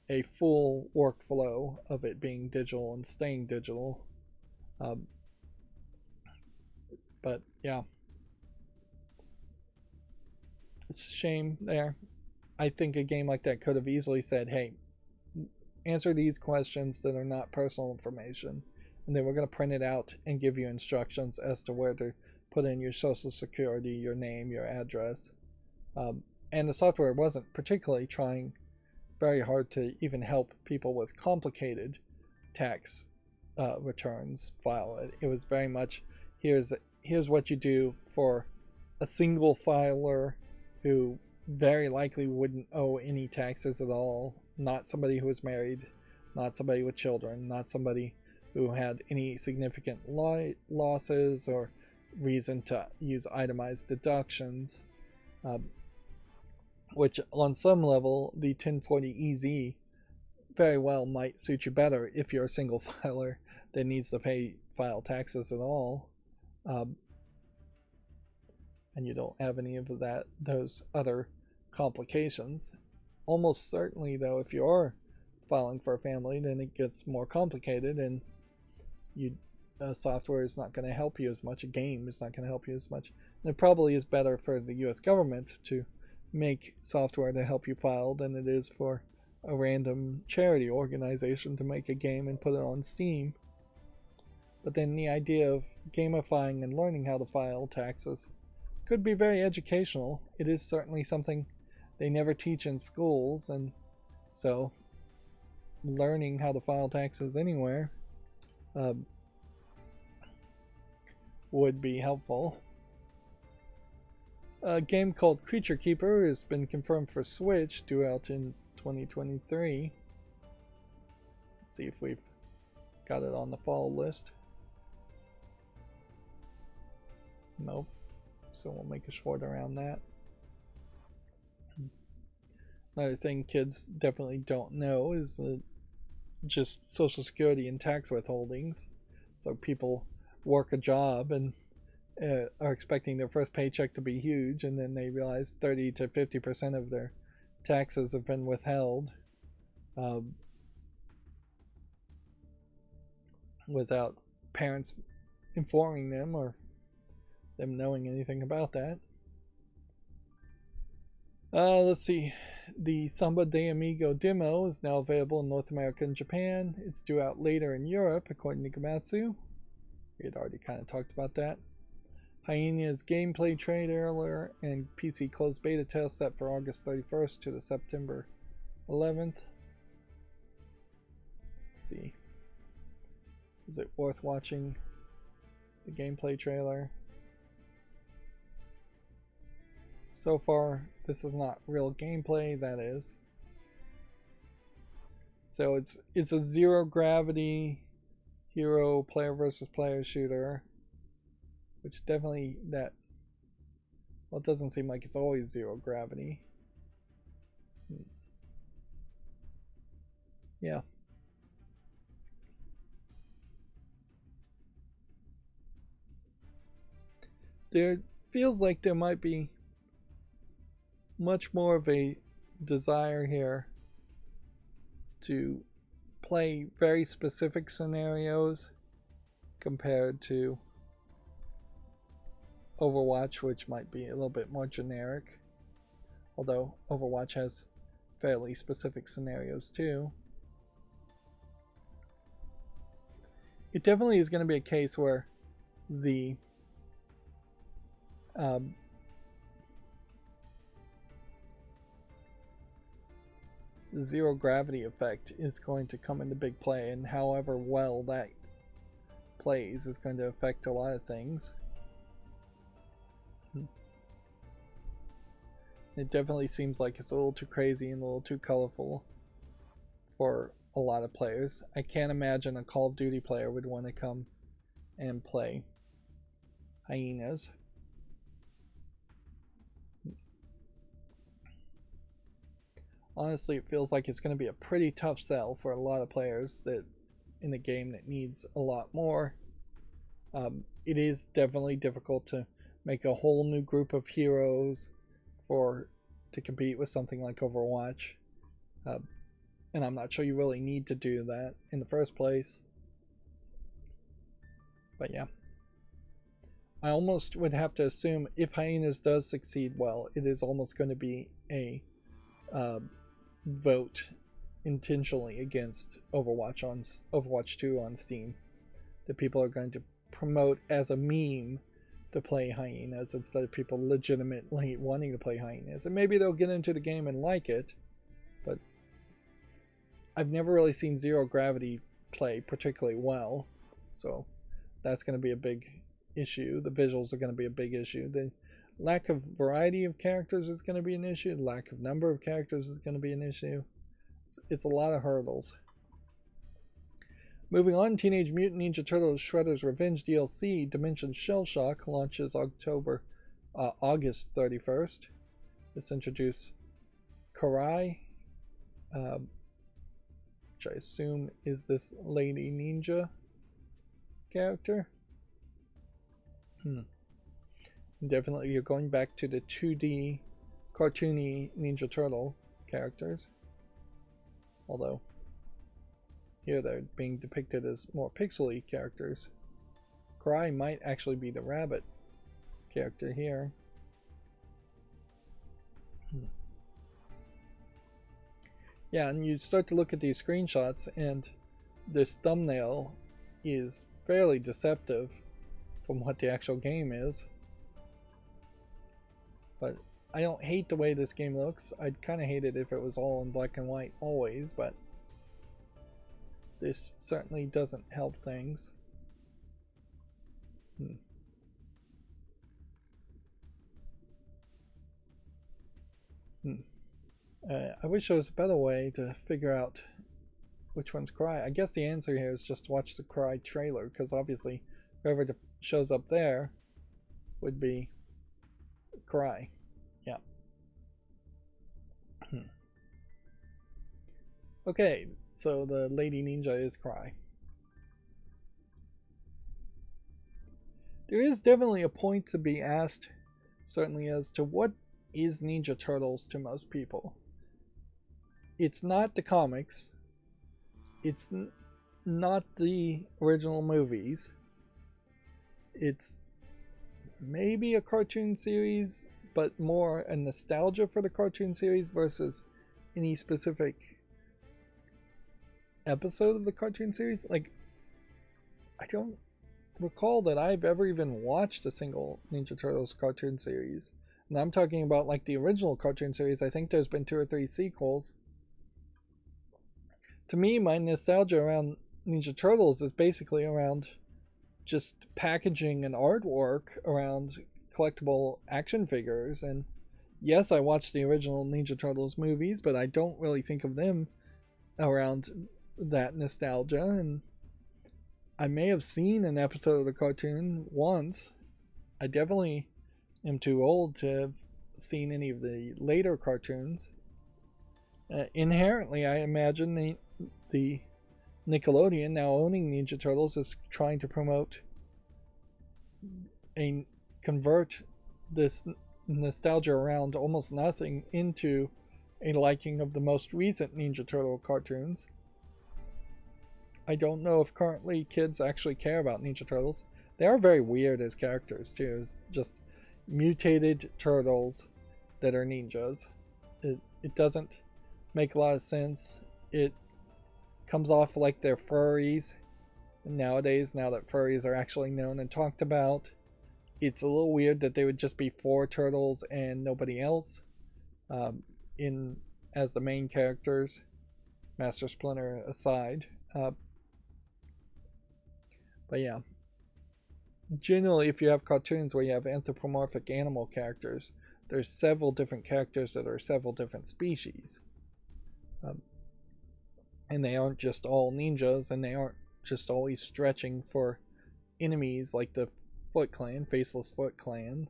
a full workflow of it being digital and staying digital. But yeah, it's a shame there. I think a game like that could have easily said, hey, answer these questions that are not personal information, and then we're going to print it out and give you instructions as to where to put in your social security, your name, your address. And the software wasn't particularly trying very hard to even help people with complicated tax returns file. It was very much here's what you do for a single filer who very likely wouldn't owe any taxes at all, not somebody who was married, not somebody with children, not somebody who had any significant losses or reason to use itemized deductions, which on some level the 1040 EZ very well might suit you better if you're a single filer that needs to pay file taxes at all, and you don't have any of those other complications. Almost certainly, though, if you're filing for a family, then it gets more complicated, and software is not going to help you as much. A game is not going to help you as much. And it probably is better for the U.S. government to make software to help you file than it is for a random charity organization to make a game and put it on Steam. But then the idea of gamifying and learning how to file taxes could be very educational. It is certainly something they never teach in schools, and so learning how to file taxes anywhere would be helpful. A game called Creature Keeper has been confirmed for Switch, due out in 2023. Let's see if we've got it on the fall list. Nope. So we'll make a short around that. Another thing kids definitely don't know is just Social Security and tax withholdings. So people work a job and are expecting their first paycheck to be huge, and then they realize 30 to 50% of their taxes have been withheld without parents informing them or them knowing anything about that. Let's see. The Samba de Amigo demo is now available in North America and Japan. It's due out later in Europe, according to Gamatsu. We had already kind of talked about that. Hyena's gameplay trailer and PC closed beta test set for August 31st to the September 11th. Let's see. Is it worth watching the gameplay trailer? So far, this is not real gameplay, that is. So it's a zero gravity hero player versus player shooter, which definitely it doesn't seem like it's always zero gravity. Yeah. There feels like there might be much more of a desire here to play very specific scenarios compared to Overwatch, which might be a little bit more generic, although Overwatch has fairly specific scenarios too. It definitely is going to be a case where the zero gravity effect is going to come into big play, and however well that plays is going to affect a lot of things. It definitely seems like it's a little too crazy and a little too colorful for a lot of players. I can't imagine a Call of Duty player would want to come and play hyenas. Honestly, it feels like it's going to be a pretty tough sell for a lot of players that in a game that needs a lot more. It is definitely difficult to make a whole new group of heroes to compete with something like Overwatch, and I'm not sure you really need to do that in the first place. But yeah, I almost would have to assume if Hyenas does succeed well, it is almost going to be a vote intentionally against Overwatch 2 on Steam, that people are going to promote as a meme to play hyenas instead of people legitimately wanting to play hyenas. And maybe they'll get into the game and like it, but I've never really seen zero gravity play particularly well. So that's going to be a big issue. The visuals are going to be a big issue. The lack of variety of characters is going to be an issue. The lack of number of characters is going to be an issue. It's a lot of hurdles. Moving on, Teenage Mutant Ninja Turtles Shredder's Revenge DLC Dimension Shell Shock launches August 31st. This introduces Karai, which I assume is this Lady Ninja character. Definitely you're going back to the 2D cartoony Ninja Turtle characters. Although here they're being depicted as more pixely characters. Karai might actually be the rabbit character here. Yeah, and you start to look at these screenshots and this thumbnail is fairly deceptive from what the actual game is. But I don't hate the way this game looks. I'd kind of hate it if it was all in black and white always, but this certainly doesn't help things. I wish there was a better way to figure out which one's Cry. I guess the answer here is just to watch the Cry trailer, because obviously whoever shows up there would be Cry. Yeah. Okay, so the Lady Ninja is Cry. There is definitely a point to be asked, certainly, as to what is Ninja Turtles to most people. It's not the comics. It's not the original movies. It's maybe a cartoon series, but more a nostalgia for the cartoon series versus any specific episode of the cartoon series. Like, I don't recall that I've ever even watched a single Ninja Turtles cartoon series. And I'm talking about like the original cartoon series. I think there's been 2 or 3 sequels. To me, my nostalgia around Ninja Turtles is basically around just packaging and artwork around collectible action figures. And yes, I watched the original Ninja Turtles movies, but I don't really think of them around that nostalgia. And I may have seen an episode of the cartoon once. I definitely am too old to have seen any of the later cartoons. Inherently, I imagine the Nickelodeon, now owning Ninja Turtles, is trying to promote convert this nostalgia around almost nothing into a liking of the most recent Ninja Turtle cartoons. I don't know if currently kids actually care about Ninja Turtles. They are very weird as characters too. It's just mutated turtles that are ninjas. It doesn't make a lot of sense. It comes off like they're furries. And nowadays, now that furries are actually known and talked about, it's a little weird that they would just be 4 turtles and nobody else as the main characters, Master Splinter aside. But yeah, generally, if you have cartoons where you have anthropomorphic animal characters, there's several different characters that are several different species. And they aren't just all ninjas, and they aren't just always stretching for enemies like the Foot Clan, Faceless Foot Clan,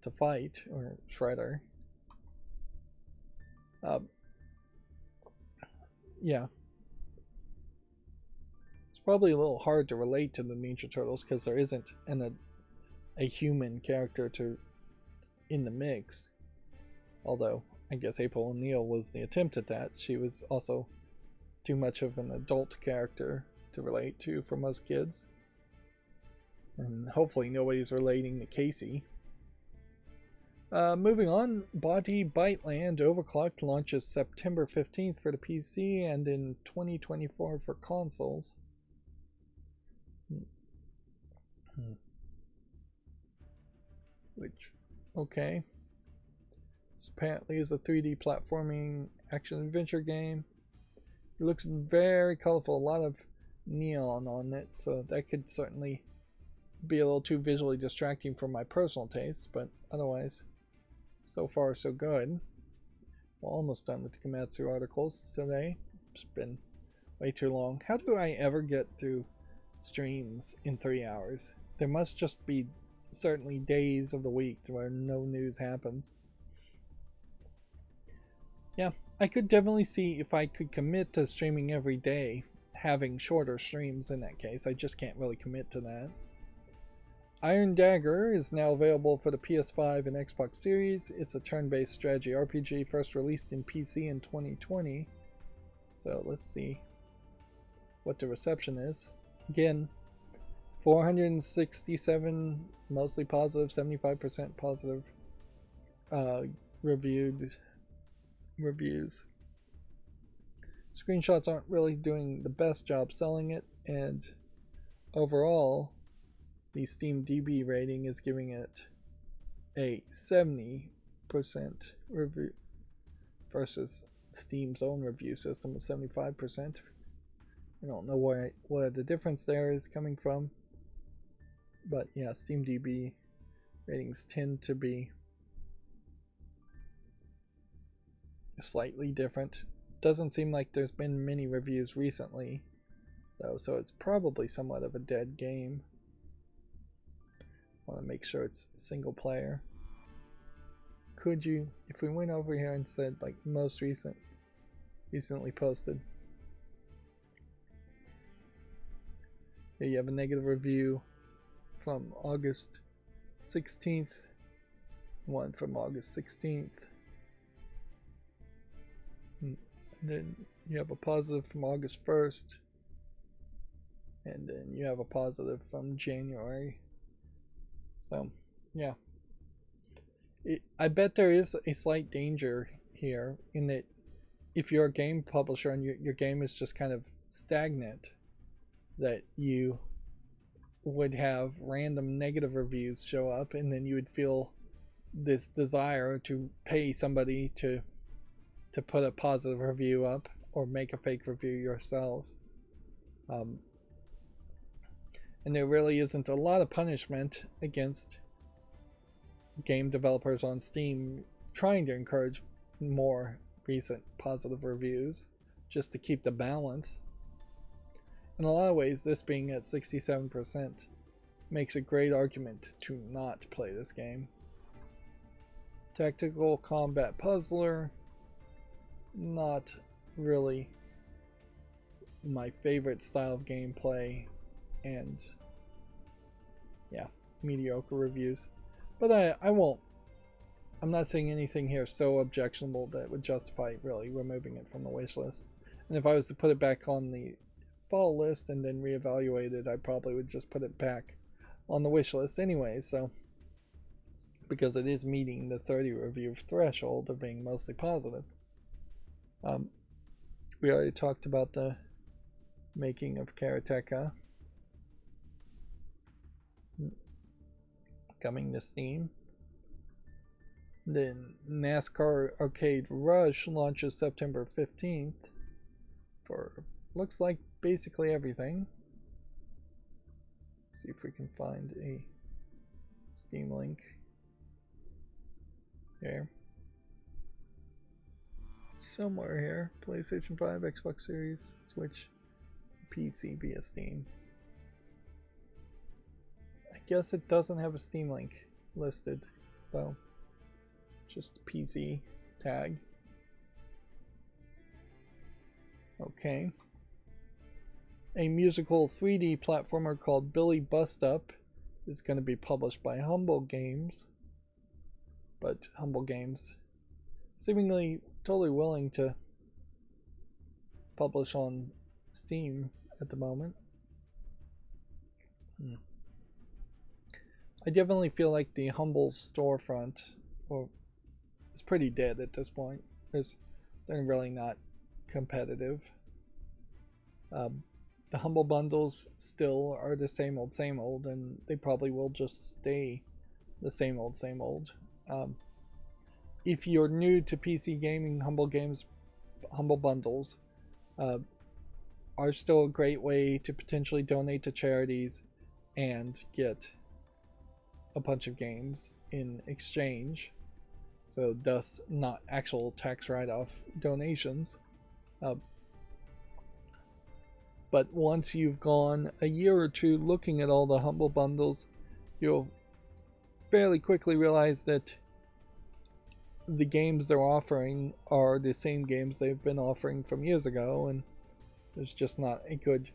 to fight, or Shredder. Yeah. It's probably a little hard to relate to the Ninja Turtles because there isn't a human character in the mix. Although, I guess April O'Neil was the attempt at that. She was also too much of an adult character to relate to for most kids. And hopefully nobody's relating to Casey. Moving on, Body Biteland Overclocked launches September 15th for the PC and in 2024 for consoles. Which, okay. This apparently is a 3D platforming action adventure game. It looks very colorful, a lot of neon on it, so that could certainly be a little too visually distracting for my personal taste, but otherwise, so far so good. We're almost done with the Komatsu articles today. It's been way too long. How do I ever get through streams in 3 hours? There must just be certainly days of the week where no news happens. Yeah, I could definitely see if I could commit to streaming every day, having shorter streams in that case. I just can't really commit to that. Iron Dagger is now available for the PS5 and Xbox Series. It's a turn-based strategy RPG first released in PC in 2020. So let's see what the reception is. Again, 467 mostly positive, 75% positive reviews. Screenshots aren't really doing the best job selling it, and overall the Steam DB rating is giving it a 70% review versus Steam's own review system of 75%. I don't know where the difference there is coming from, but yeah, Steam DB ratings tend to be slightly different. Doesn't seem like there's been many reviews recently, though, so it's probably somewhat of a dead game. Want to make sure it's single player. Could you, if we went over here and said like most recently posted, here you have a negative review from August 16th, one from August 16th, and then you have a positive from August 1st, and then you have a positive from January. So, yeah. I bet there is a slight danger here in that if you're a game publisher and your game is just kind of stagnant, that you would have random negative reviews show up, and then you would feel this desire to pay somebody to put a positive review up or make a fake review yourself. And there really isn't a lot of punishment against game developers on Steam trying to encourage more recent positive reviews just to keep the balance. In a lot of ways, this being at 67% makes a great argument to not play this game. Tactical combat puzzler, not really my favorite style of gameplay, and yeah, mediocre reviews. But I'm not saying anything here so objectionable that would justify really removing it from the wish list. And if I was to put it back on the fall list and then reevaluate it, I probably would just put it back on the wish list anyway, so because it is meeting the 30 review threshold of being mostly positive. We already talked about the making of Karateka coming to Steam. Then NASCAR Arcade Rush launches September 15th for looks like basically everything. Let's see if we can find a Steam link here. Somewhere here. PlayStation 5, Xbox Series, Switch, PC via Steam. I guess it doesn't have a Steam link listed though. Just PC tag. Okay. A musical 3D platformer called Billy Bust Up is going to be published by Humble Games. But Humble Games seemingly totally willing to publish on Steam at the moment. I definitely feel like the Humble storefront is pretty dead at this point. They're really not competitive. The Humble bundles still are the same old, and they probably will just stay the same old. If you're new to PC gaming, Humble bundles are still a great way to potentially donate to charities and get a bunch of games in exchange. So thus not actual tax write-off donations. But once you've gone a year or two looking at all the Humble Bundles, you'll fairly quickly realize that the games they're offering are the same games they've been offering from years ago, and there's just not a good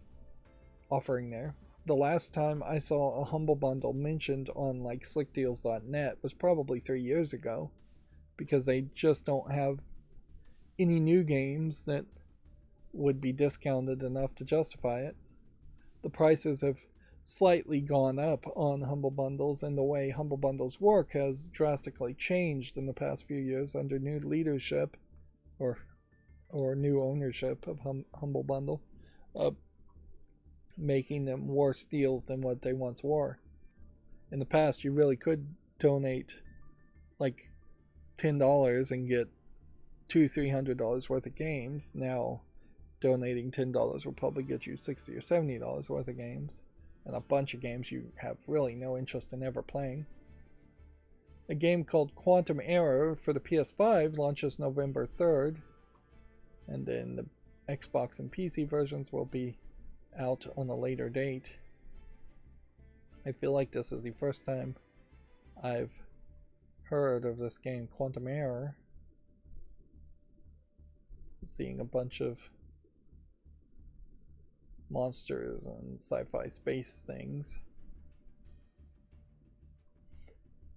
offering there. The last time I saw a Humble Bundle mentioned on like slickdeals.net was probably 3 years ago, because they just don't have any new games that would be discounted enough to justify it. The prices have slightly gone up on Humble Bundles, and the way Humble Bundles work has drastically changed in the past few years under new leadership or new ownership of Humble Bundle, making them worse deals than what they once were. In the past, you really could donate like $10 and get $200-300 worth of games. Now donating $10 will probably get you $60 or $70 worth of games, and a bunch of games you have really no interest in ever playing. A game called Quantum Error for the PS5 launches November 3rd, and then the Xbox and PC versions will be out on a later date. I feel like this is the first time I've heard of this game, Quantum Error. Seeing a bunch of monsters and sci-fi space things.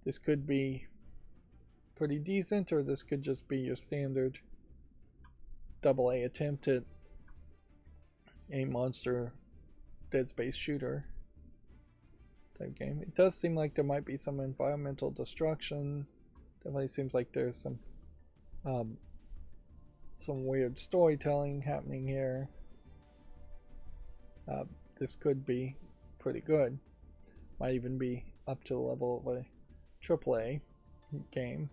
This could be pretty decent, or this could just be your standard AA attempt at a monster Dead Space shooter type game. It does seem like there might be some environmental destruction. Definitely seems like there's some weird storytelling happening here. This could be pretty good. Might even be up to the level of a AAA game,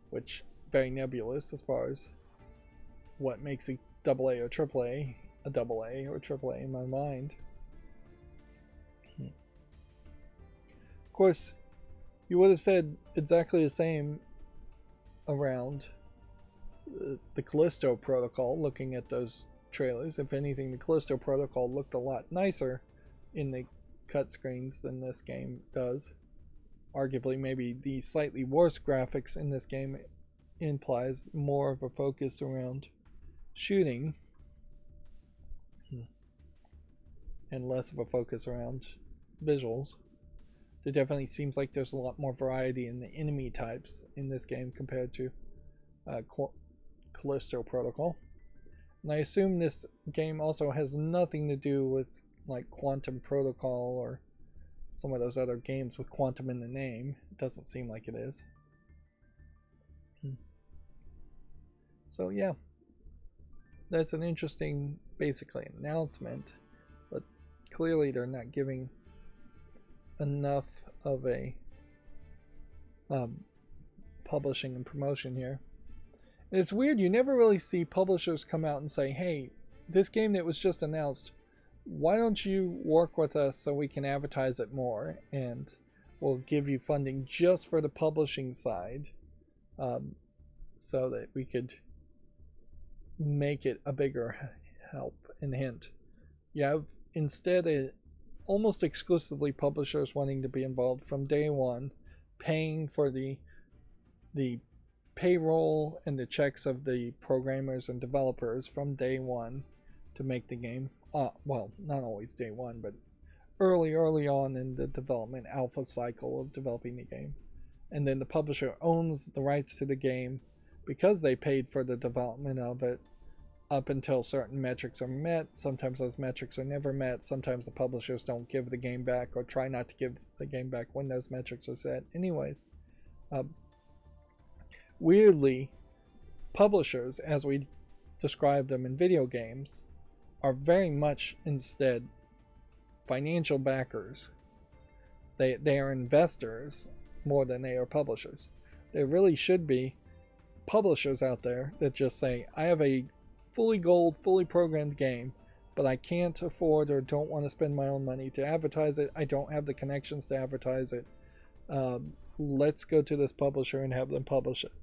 which very nebulous as far as what makes a AA or AAA a AA or AAA in my mind. Of course, you would have said exactly the same around the Callisto Protocol, looking at those trailers. If anything, the Callisto Protocol looked a lot nicer in the cut screens than this game does. Arguably, maybe the slightly worse graphics in this game implies more of a focus around shooting and less of a focus around visuals. There definitely seems like there's a lot more variety in the enemy types in this game compared to Callisto Protocol. And I assume this game also has nothing to do with like Quantum Protocol or some of those other games with quantum in the name. It doesn't seem like it is. So yeah, that's an interesting, basically, announcement, but clearly they're not giving enough of a publishing and promotion here. And it's weird, you never really see publishers come out and say, hey, this game that was just announced, why don't you work with us so we can advertise it more, and we'll give you funding just for the publishing side, so that we could make it a bigger help and hint. You have instead almost exclusively publishers wanting to be involved from day one, paying for the payroll and the checks of the programmers and developers from day one to make the game. Well, not always day one, but early on in the development alpha cycle of developing the game. And then the publisher owns the rights to the game because they paid for the development of it up until certain metrics are met. Sometimes those metrics are never met. Sometimes the publishers don't give the game back or try not to give the game back when those metrics are set. Anyways, weirdly, publishers, as we describe them in video games, are very much instead financial backers. They are investors more than they are publishers. They really should be publishers out there that just say, I have a fully gold, fully programmed game, but I can't afford or don't want to spend my own money to advertise it. I don't have the connections to advertise it. Let's go to this publisher and have them publish it.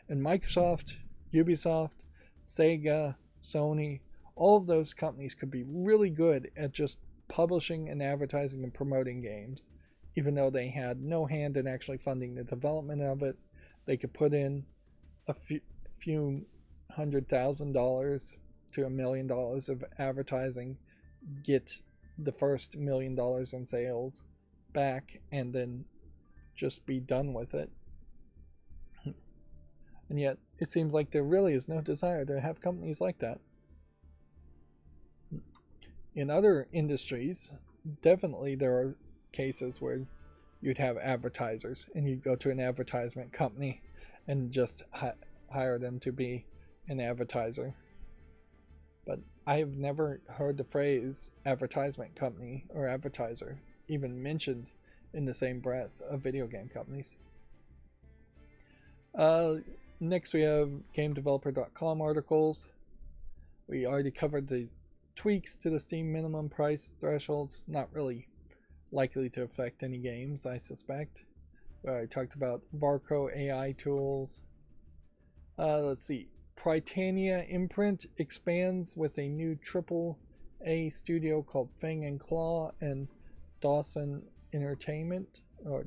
And Microsoft, Ubisoft, Sega, Sony, all of those companies could be really good at just publishing and advertising and promoting games, even though they had no hand in actually funding the development of it. They could put in a few $100,000 to $1 million of advertising, get the first $1 million in sales back, and then just be done with it. And yet, it seems like there really is no desire to have companies like that. In other industries, definitely there are cases where you'd have advertisers, and you'd go to an advertisement company and just hire them to be an advertiser. But I've never heard the phrase advertisement company or advertiser even mentioned in the same breath of video game companies. Next we have GameDeveloper.com articles. We already covered the tweaks to the Steam minimum price thresholds. Not really likely to affect any games, I suspect. I talked about Varco AI tools. Let's see. Prytania Imprint expands with a new AAA studio called Fang and Claw and Dawson Entertainment, or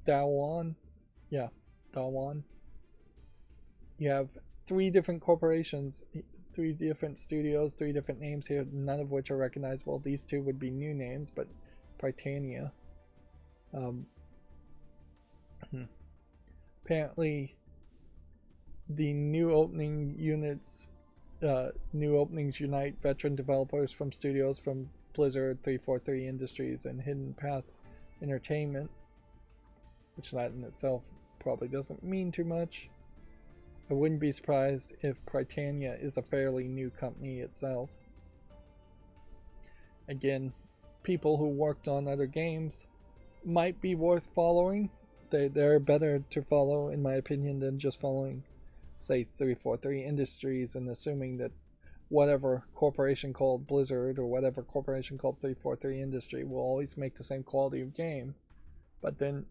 Dawan. Yeah, Dawan. You have 3 different corporations, 3 different studios, 3 different names here, none of which are recognizable. These 2 would be new names, but Prytania. Apparently, the new opening units, new openings unite veteran developers from studios from Blizzard, 343 Industries, and Hidden Path Entertainment, which that in itself probably doesn't mean too much. I wouldn't be surprised if Prytania is a fairly new company itself. Again, people who worked on other games might be worth following. They're better to follow, in my opinion, than just following, say, 343 Industries and assuming that whatever corporation called Blizzard or whatever corporation called 343 Industry will always make the same quality of game. But then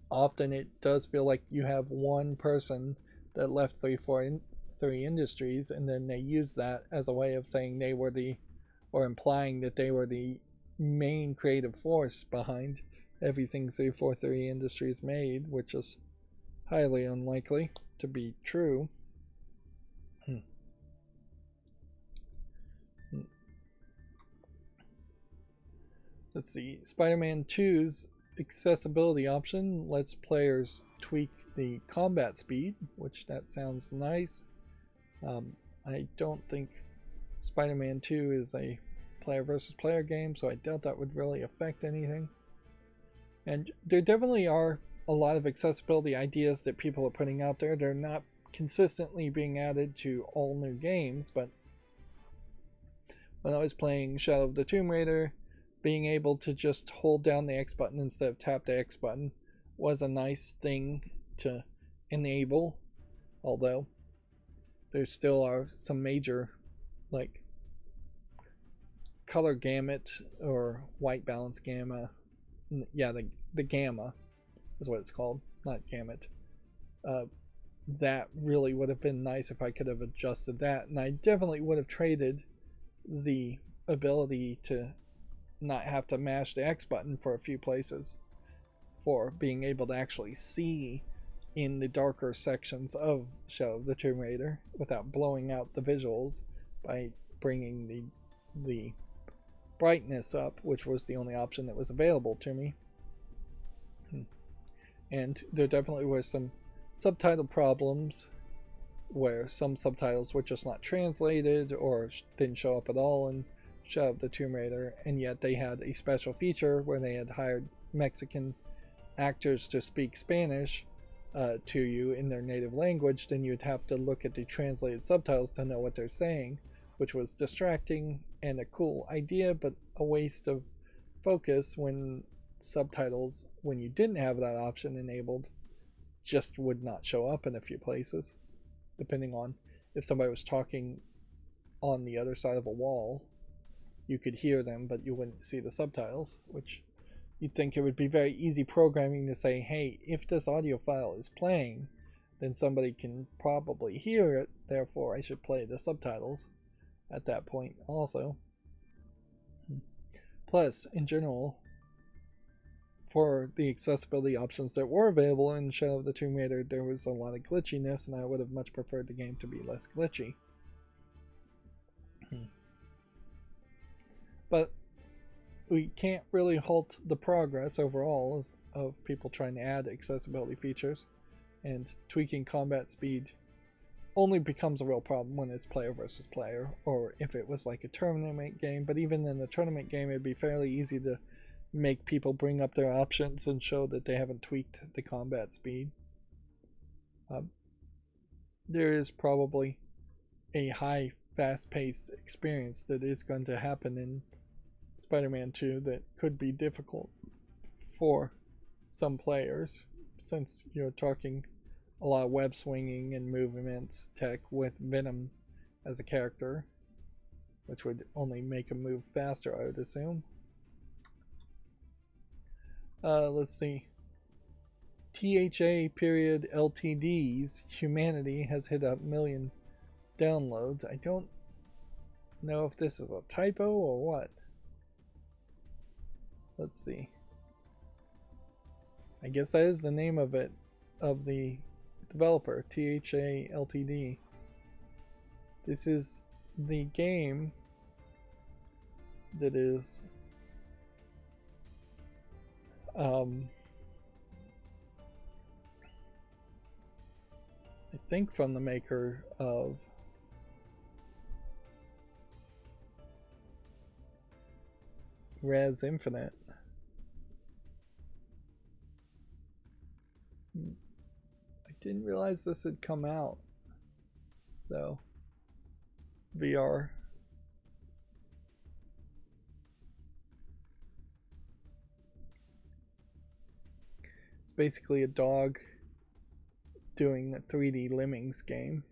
often it does feel like you have one person that left 343 Industries, and then they use that as a way of saying they were or implying that they were the main creative force behind everything 343 Industries made, which is highly unlikely to be true. Let's see. Spider-Man 2's accessibility option lets players tweak the combat speed, which that sounds nice. I don't think Spider-Man 2 is a player versus player game, so I doubt that would really affect anything. And there definitely are a lot of accessibility ideas that people are putting out there. They're not consistently being added to all new games, but when I was playing Shadow of the Tomb Raider, being able to just hold down the X button instead of tap the X button was a nice thing to enable, although there still are some major, like, color gamut or white balance gamma. Yeah, the gamma is what it's called, not gamut. That really would have been nice if I could have adjusted that, and I definitely would have traded the ability to not have to mash the X button for a few places for being able to actually see in the darker sections of Shadow of the Tomb Raider without blowing out the visuals by bringing the brightness up, which was the only option that was available to me. And there definitely were some subtitle problems where some subtitles were just not translated or didn't show up at all in Shadow of the Tomb Raider, and yet they had a special feature where they had hired Mexican actors to speak Spanish to you in their native language. Then you'd have to look at the translated subtitles to know what they're saying, which was distracting and a cool idea, but a waste of focus when subtitles, when you didn't have that option enabled, just would not show up in a few places, depending on if somebody was talking on the other side of a wall. You could hear them, but you wouldn't see the subtitles, which you'd think it would be very easy programming to say, hey, if this audio file is playing, then somebody can probably hear it, therefore I should play the subtitles at that point also. Plus, in general, for the accessibility options that were available in Shadow of the Tomb Raider, there was a lot of glitchiness, and I would have much preferred the game to be less glitchy. But we can't really halt the progress overall of people trying to add accessibility features, and tweaking combat speed only becomes a real problem when it's player versus player, or if it was like a tournament game. But even in a tournament game, it'd be fairly easy to make people bring up their options and show that they haven't tweaked the combat speed. There is probably a high, fast-paced experience that is going to happen in Spider-Man 2 that could be difficult for some players, since you're talking a lot of web swinging and movement tech with Venom as a character, which would only make him move faster, I would assume. Let's see. THA period LTD's Humanity has hit 1 million downloads. I don't know if this is a typo or what. Let's see. I guess that is the name of it, of the developer, THA Ltd. This is the game that is I think from the maker of Res Infinite. I didn't realize this had come out, though. VR. It's basically a dog doing a 3D Lemmings game.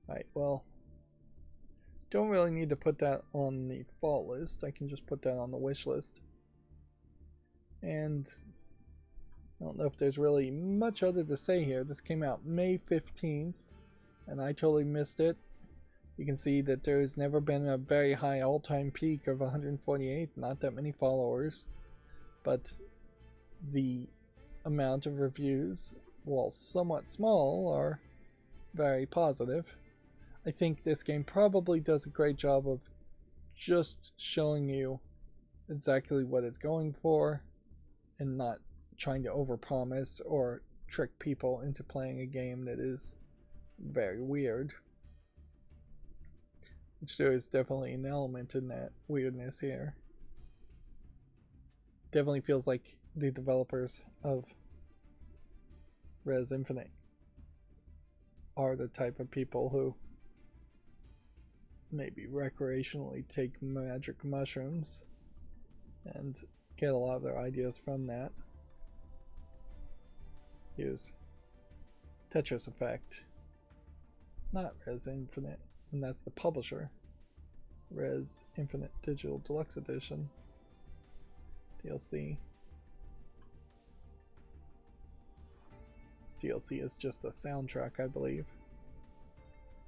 Alright, well, don't really need to put that on the fault list. I can just put that on the wish list. And I don't know if there's really much other to say here. This came out May 15th, and I totally missed it. You can see that there's never been a very high all-time peak of 148, not that many followers, but the amount of reviews, while somewhat small, are very positive. I think this game probably does a great job of just showing you exactly what it's going for and not trying to overpromise or trick people into playing a game that is very weird. Which there is definitely an element in that weirdness here. Definitely feels like the developers of Res Infinite are the type of people who maybe recreationally take magic mushrooms and get a lot of their ideas from that. Here's Tetris Effect, not Res Infinite, and that's the publisher. Res Infinite Digital Deluxe Edition DLC. This DLC is just a soundtrack, I believe.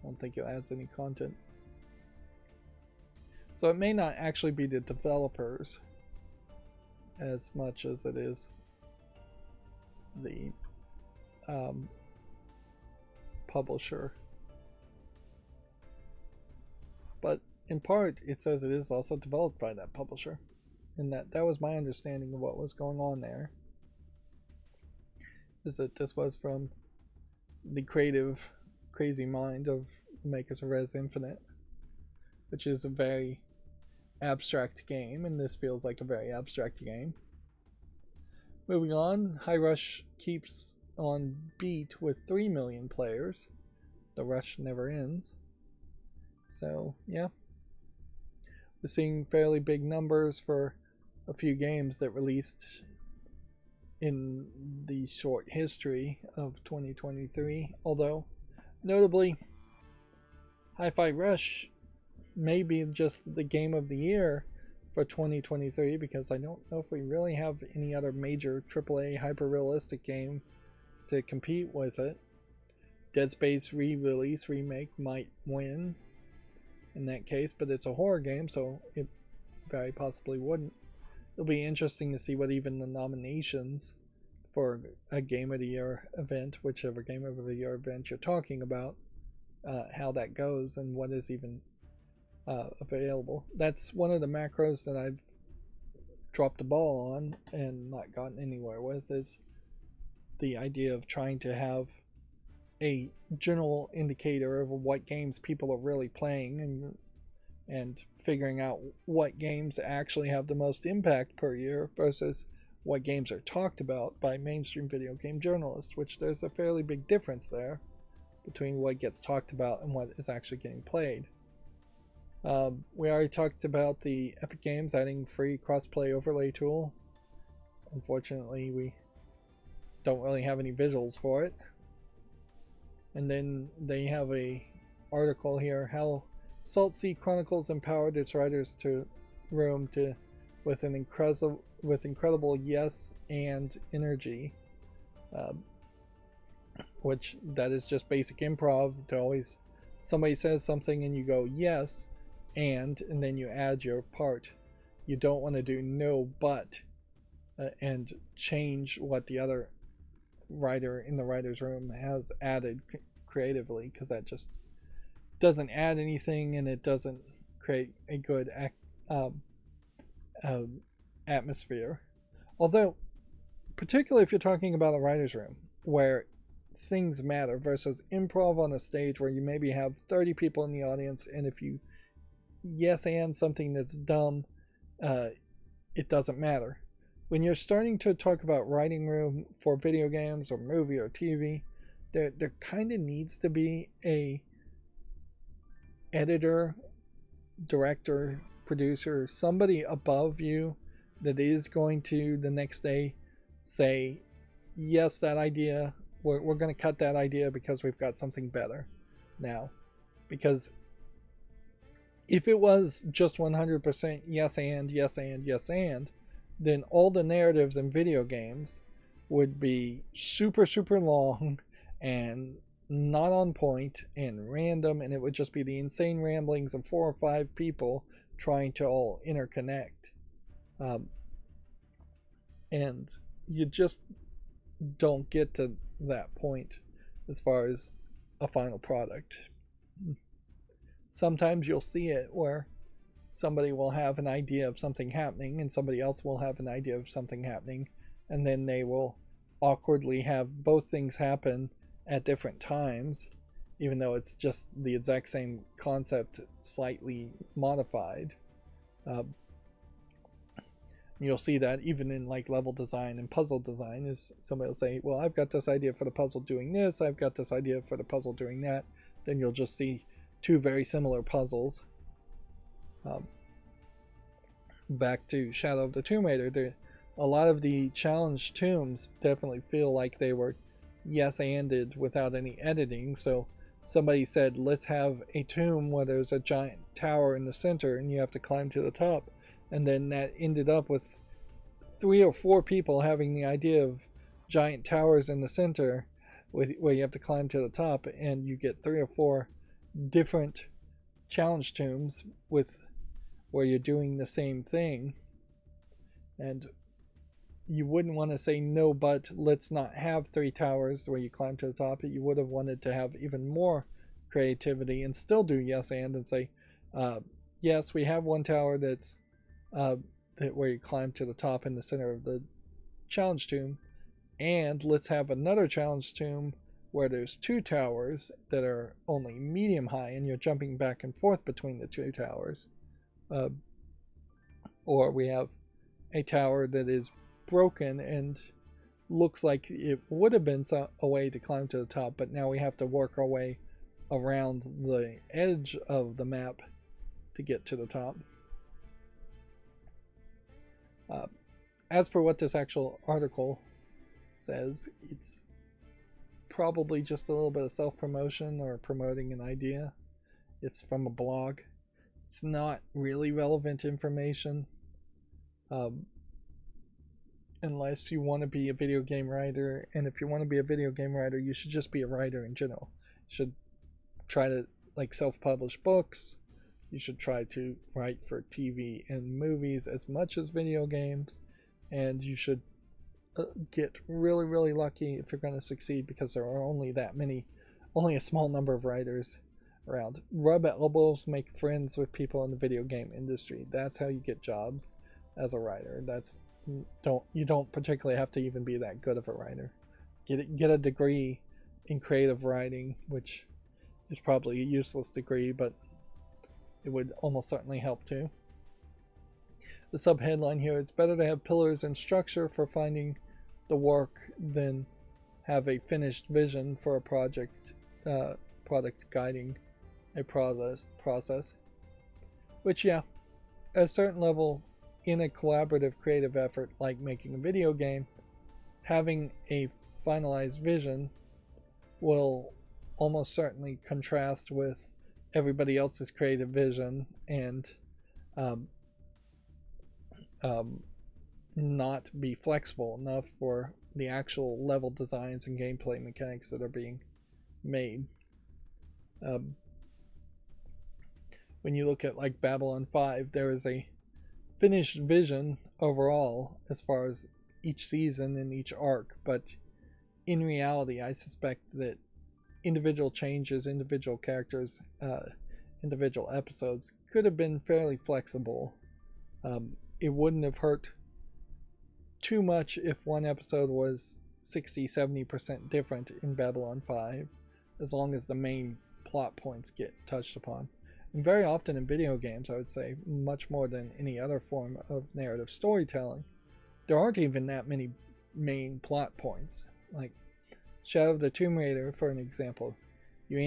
I don't think it adds any content. So it may not actually be the developers as much as it is the publisher. But in part, it says it is also developed by that publisher. And that was my understanding of what was going on there. Is that this was from the creative, crazy mind of the makers of Res Infinite, which is a very abstract game, and this feels like a very abstract game. Moving on, High Rush keeps on beat with 3 million players. The rush never ends. So, yeah. seeing fairly big numbers for a few games that released in the short history of 2023. Although, notably, Hi-Fi Rush may be just the game of the year for 2023, because I don't know if we really have any other major AAA hyper-realistic game to compete with it. Dead Space re-release remake might win in that case, but it's a horror game, so it very possibly wouldn't. It'll be interesting to see what even the nominations for a Game of the Year event, whichever Game of the Year event you're talking about, how that goes and what is even available. That's one of the macros that I've dropped the ball on and not gotten anywhere with, is the idea of trying to have a general indicator of what games people are really playing, and figuring out what games actually have the most impact per year versus what games are talked about by mainstream video game journalists, which there's a fairly big difference there between what gets talked about and what is actually getting played. We already talked about the Epic Games adding free crossplay overlay tool. Unfortunately, we don't really have any visuals for it. And then they have a article here, how Salt Sea Chronicles empowered its writers to room to with incredible yes and energy, which that is just basic improv. To always, somebody says something and you go yes and then you add your part. You don't want to do no but and change what the other writer in the writer's room has added creatively, because that just doesn't add anything and it doesn't create a good atmosphere. Although, particularly if you're talking about a writer's room where things matter versus improv on a stage where you maybe have 30 people in the audience, and if you yes and something that's dumb, it doesn't matter. When you're starting to talk about writing room for video games or movie or TV, there kind of needs to be a editor, director, producer, somebody above you that is going to the next day say, yes, that idea, we're going to cut that idea because we've got something better now. Because if it was just 100% yes and, yes and, yes and, then all the narratives in video games would be super, super long and not on point and random, and it would just be the insane ramblings of 4 or 5 people trying to all interconnect. And you just don't get to that point as far as a final product. Sometimes you'll see it where somebody will have an idea of something happening and somebody else will have an idea of something happening, and then they will awkwardly have both things happen at different times, even though it's just the exact same concept slightly modified. You'll see that even in like level design and puzzle design, is somebody will say, well, I've got this idea for the puzzle doing this, I've got this idea for the puzzle doing that. Then you'll just see 2 very similar puzzles. Back to Shadow of the Tomb Raider, a lot of the challenge tombs definitely feel like they were yes anded without any editing. So somebody said, let's have a tomb where there's a giant tower in the center and you have to climb to the top, and then that ended up with 3 or 4 people having the idea of giant towers in the center where you have to climb to the top, and you get 3 or 4 different challenge tombs with where you're doing the same thing. And you wouldn't want to say no, but let's not have 3 towers where you climb to the top. You would have wanted to have even more creativity and still do yes and say, yes, we have 1 tower that's where you climb to the top in the center of the challenge tomb, and let's have another challenge tomb where there's 2 towers that are only medium high and you're jumping back and forth between the 2 towers. Or we have a tower that is broken and looks like it would have been a way to climb to the top, but now we have to work our way around the edge of the map to get to the top. As for what this actual article says, it's probably just a little bit of self-promotion or promoting an idea. It's from a blog. It's not really relevant information. Unless you want to be a video game writer, and if you want to be a video game writer, you should just be a writer in general. You should try to self-publish books. You should try to write for TV and movies as much as video games, and you should get really, really lucky if you're going to succeed, because there are only a small number of writers around. Rub elbows, make friends with people in the video game industry. That's how you get jobs as a writer. You don't particularly have to even be that good of a writer. Get a degree in creative writing, which is probably a useless degree, but it would almost certainly help too. The subheadline here: it's better to have pillars and structure for finding the work than have a finished vision for a product guiding a process. Which, yeah, at a certain level, in a collaborative creative effort like making a video game, having a finalized vision will almost certainly contrast with everybody else's creative vision and not be flexible enough for the actual level designs and gameplay mechanics that are being made. When you look at Babylon 5, there is a finished vision overall as far as each season and each arc, but in reality I suspect that individual changes, individual characters, individual episodes could have been fairly flexible. It wouldn't have hurt too much if one episode was 60-70% different in Babylon 5, as long as the main plot points get touched upon. And very often in video games, I would say, much more than any other form of narrative storytelling, there aren't even that many main plot points. Like Shadow of the Tomb Raider, for an example, you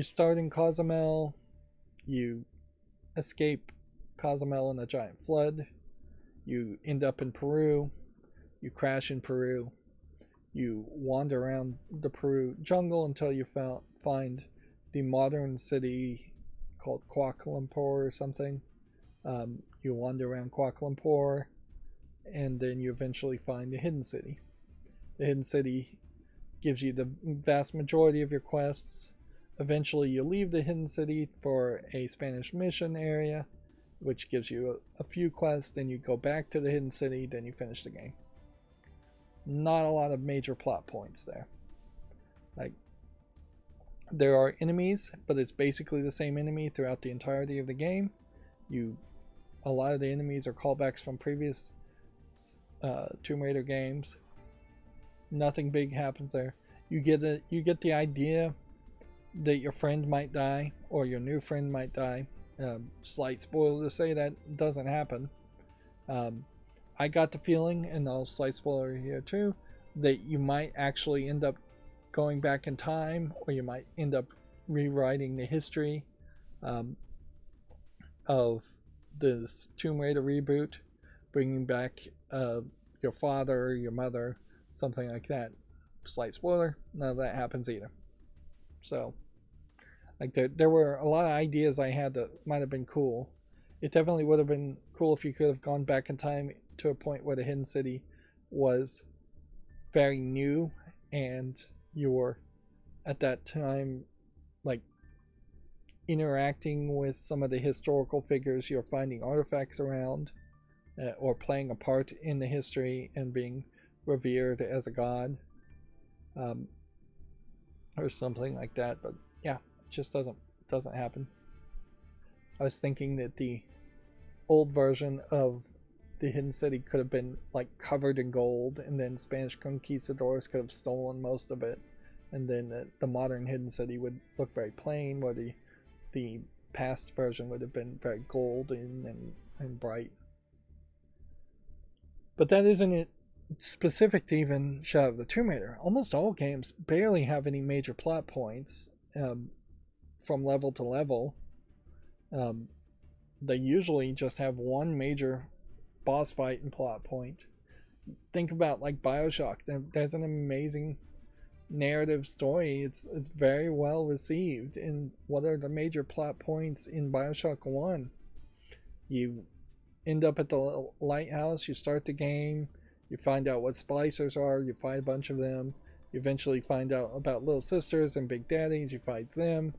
start in Cozumel, you escape Cozumel in a giant flood, you end up in Peru, you crash in Peru, you wander around the Peru jungle until you find the modern city called Kuala Lumpur or something. You wander around Kuala Lumpur, and then you eventually find the hidden city. The hidden city gives you the vast majority of your quests. Eventually you leave the hidden city for a Spanish mission area, which gives you a few quests. Then you go back to the hidden city, then you finish the game. Not a lot of major plot points there. There are enemies, but it's basically the same enemy throughout the entirety of the game. A lot of the enemies are callbacks from previous Tomb Raider games. Nothing big happens there. You get the idea that your friend might die, or your new friend might die. Slight spoiler to say that doesn't happen. I got the feeling, and I'll slight spoiler here too, that you might actually end up going back in time, or you might end up rewriting the history of this Tomb Raider reboot, bringing back your father, your mother, something like that. Slight spoiler, none of that happens either. So, there were a lot of ideas I had that might have been cool. It definitely would have been cool if you could have gone back in time to a point where the hidden city was very new, and you're at that time interacting with some of the historical figures. You're finding artifacts around, or playing a part in the history and being revered as a god, or something like that. But yeah, it just doesn't happen. I was thinking that the old version of the hidden city could have been covered in gold, and then Spanish conquistadors could have stolen most of it, and then the modern hidden city would look very plain, where the past version would have been very golden and bright. But that isn't it specific to even Shadow of the Tomb Raider. Almost all games barely have any major plot points from level to level. They usually just have one major boss fight and plot point. Think about like BioShock. There's an amazing narrative story. It's very well received. And what are the major plot points in BioShock 1? You end up at the lighthouse, you start the game, you find out what splicers are, you fight a bunch of them, you eventually find out about little sisters and big daddies, you fight them.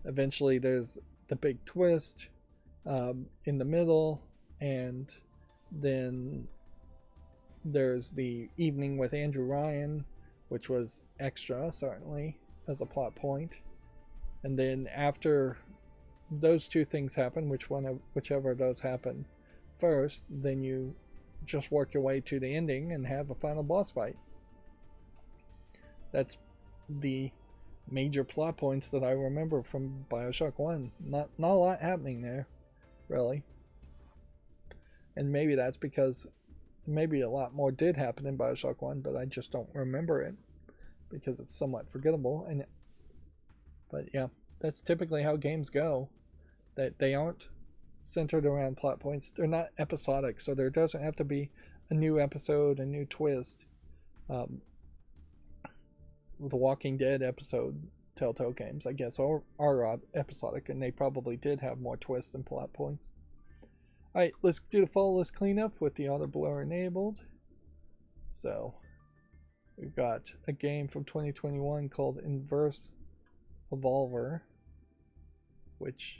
Eventually there's the big twist in the middle, and then there's the evening with Andrew Ryan, which was extra, certainly, as a plot point. And then after those two things happen, whichever of those happen first, then you just work your way to the ending and have a final boss fight. That's the major plot points that I remember from BioShock 1. Not a lot happening there, really. And maybe that's because maybe a lot more did happen in BioShock 1, but I just don't remember it because it's somewhat forgettable. But yeah, that's typically how games go. That they aren't centered around plot points. They're not episodic, so there doesn't have to be a new episode, a new twist. The Walking Dead episode, Telltale Games, I guess, are episodic, and they probably did have more twists and plot points. Alright, let's do the follow list cleanup with the auto blur enabled. So, we've got a game from 2021 called Inverse Evolver, which,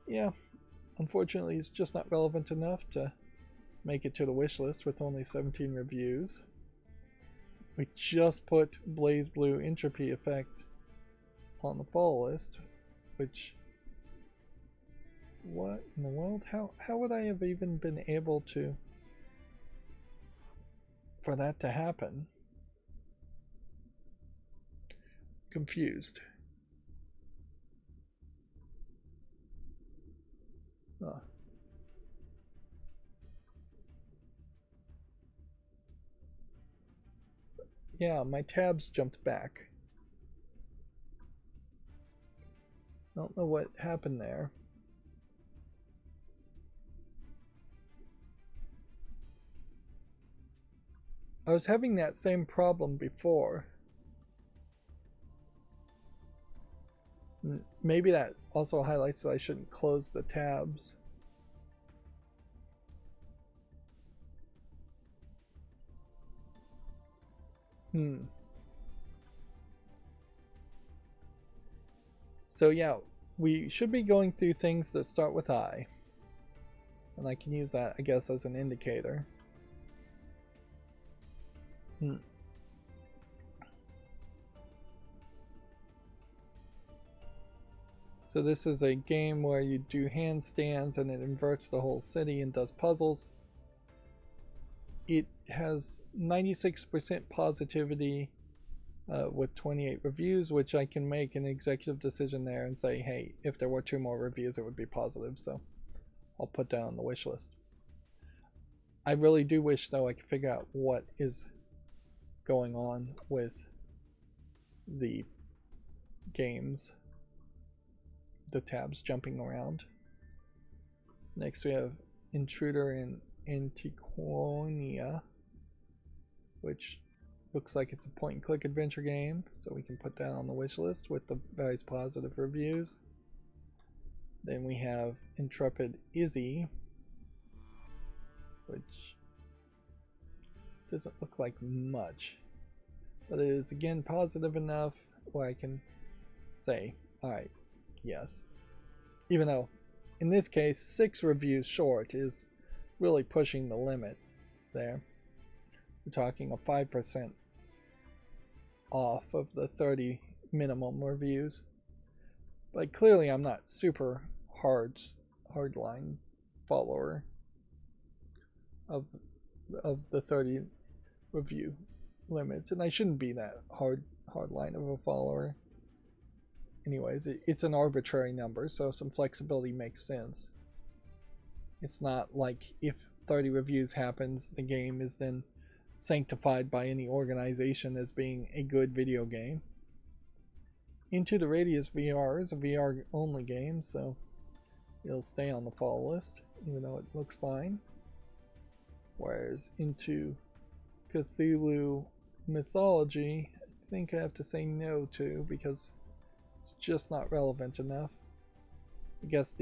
yeah, unfortunately is just not relevant enough to make it to the wish list with only 17 reviews. We just put Blaze Blue Entropy Effect on the follow list, which, what in the world? How would I have even been able to, for that to happen? Confused. Huh. Yeah, my tabs jumped back. I don't know what happened there. I was having that same problem before. Maybe that also highlights that I shouldn't close the tabs. So yeah, we should be going through things that start with I. And I can use that, I guess, as an indicator. So this is a game where you do handstands and it inverts the whole city and does puzzles. It has 96% positivity with 28 reviews, which I can make an executive decision there and say, hey, if there were 2 more reviews, it would be positive. So I'll put that on the wish list. I really do wish, though, I could figure out what is going on with the games. The tabs jumping around. Next we have Intruder in Antiquonia, which looks like it's a point and click adventure game, so we can put that on the wish list with the various positive reviews. Then we have Intrepid Izzy, which doesn't look like much, but it is again positive enough where I can say, alright, yes. Even though, in this case, 6 reviews short is really pushing the limit there. We're talking a 5% off of the 30 minimum reviews. But clearly I'm not super hardline follower of the 30 review limits, and I shouldn't be that hardline of a follower. Anyways, it's an arbitrary number, so some flexibility makes sense. It's not like if 30 reviews happens, the game is then sanctified by any organization as being a good video game. Into the Radius VR is a VR only game, so it'll stay on the follow list, even though it looks fine. Whereas into Cthulhu mythology, I think I have to say no to, because it's just not relevant enough. I guess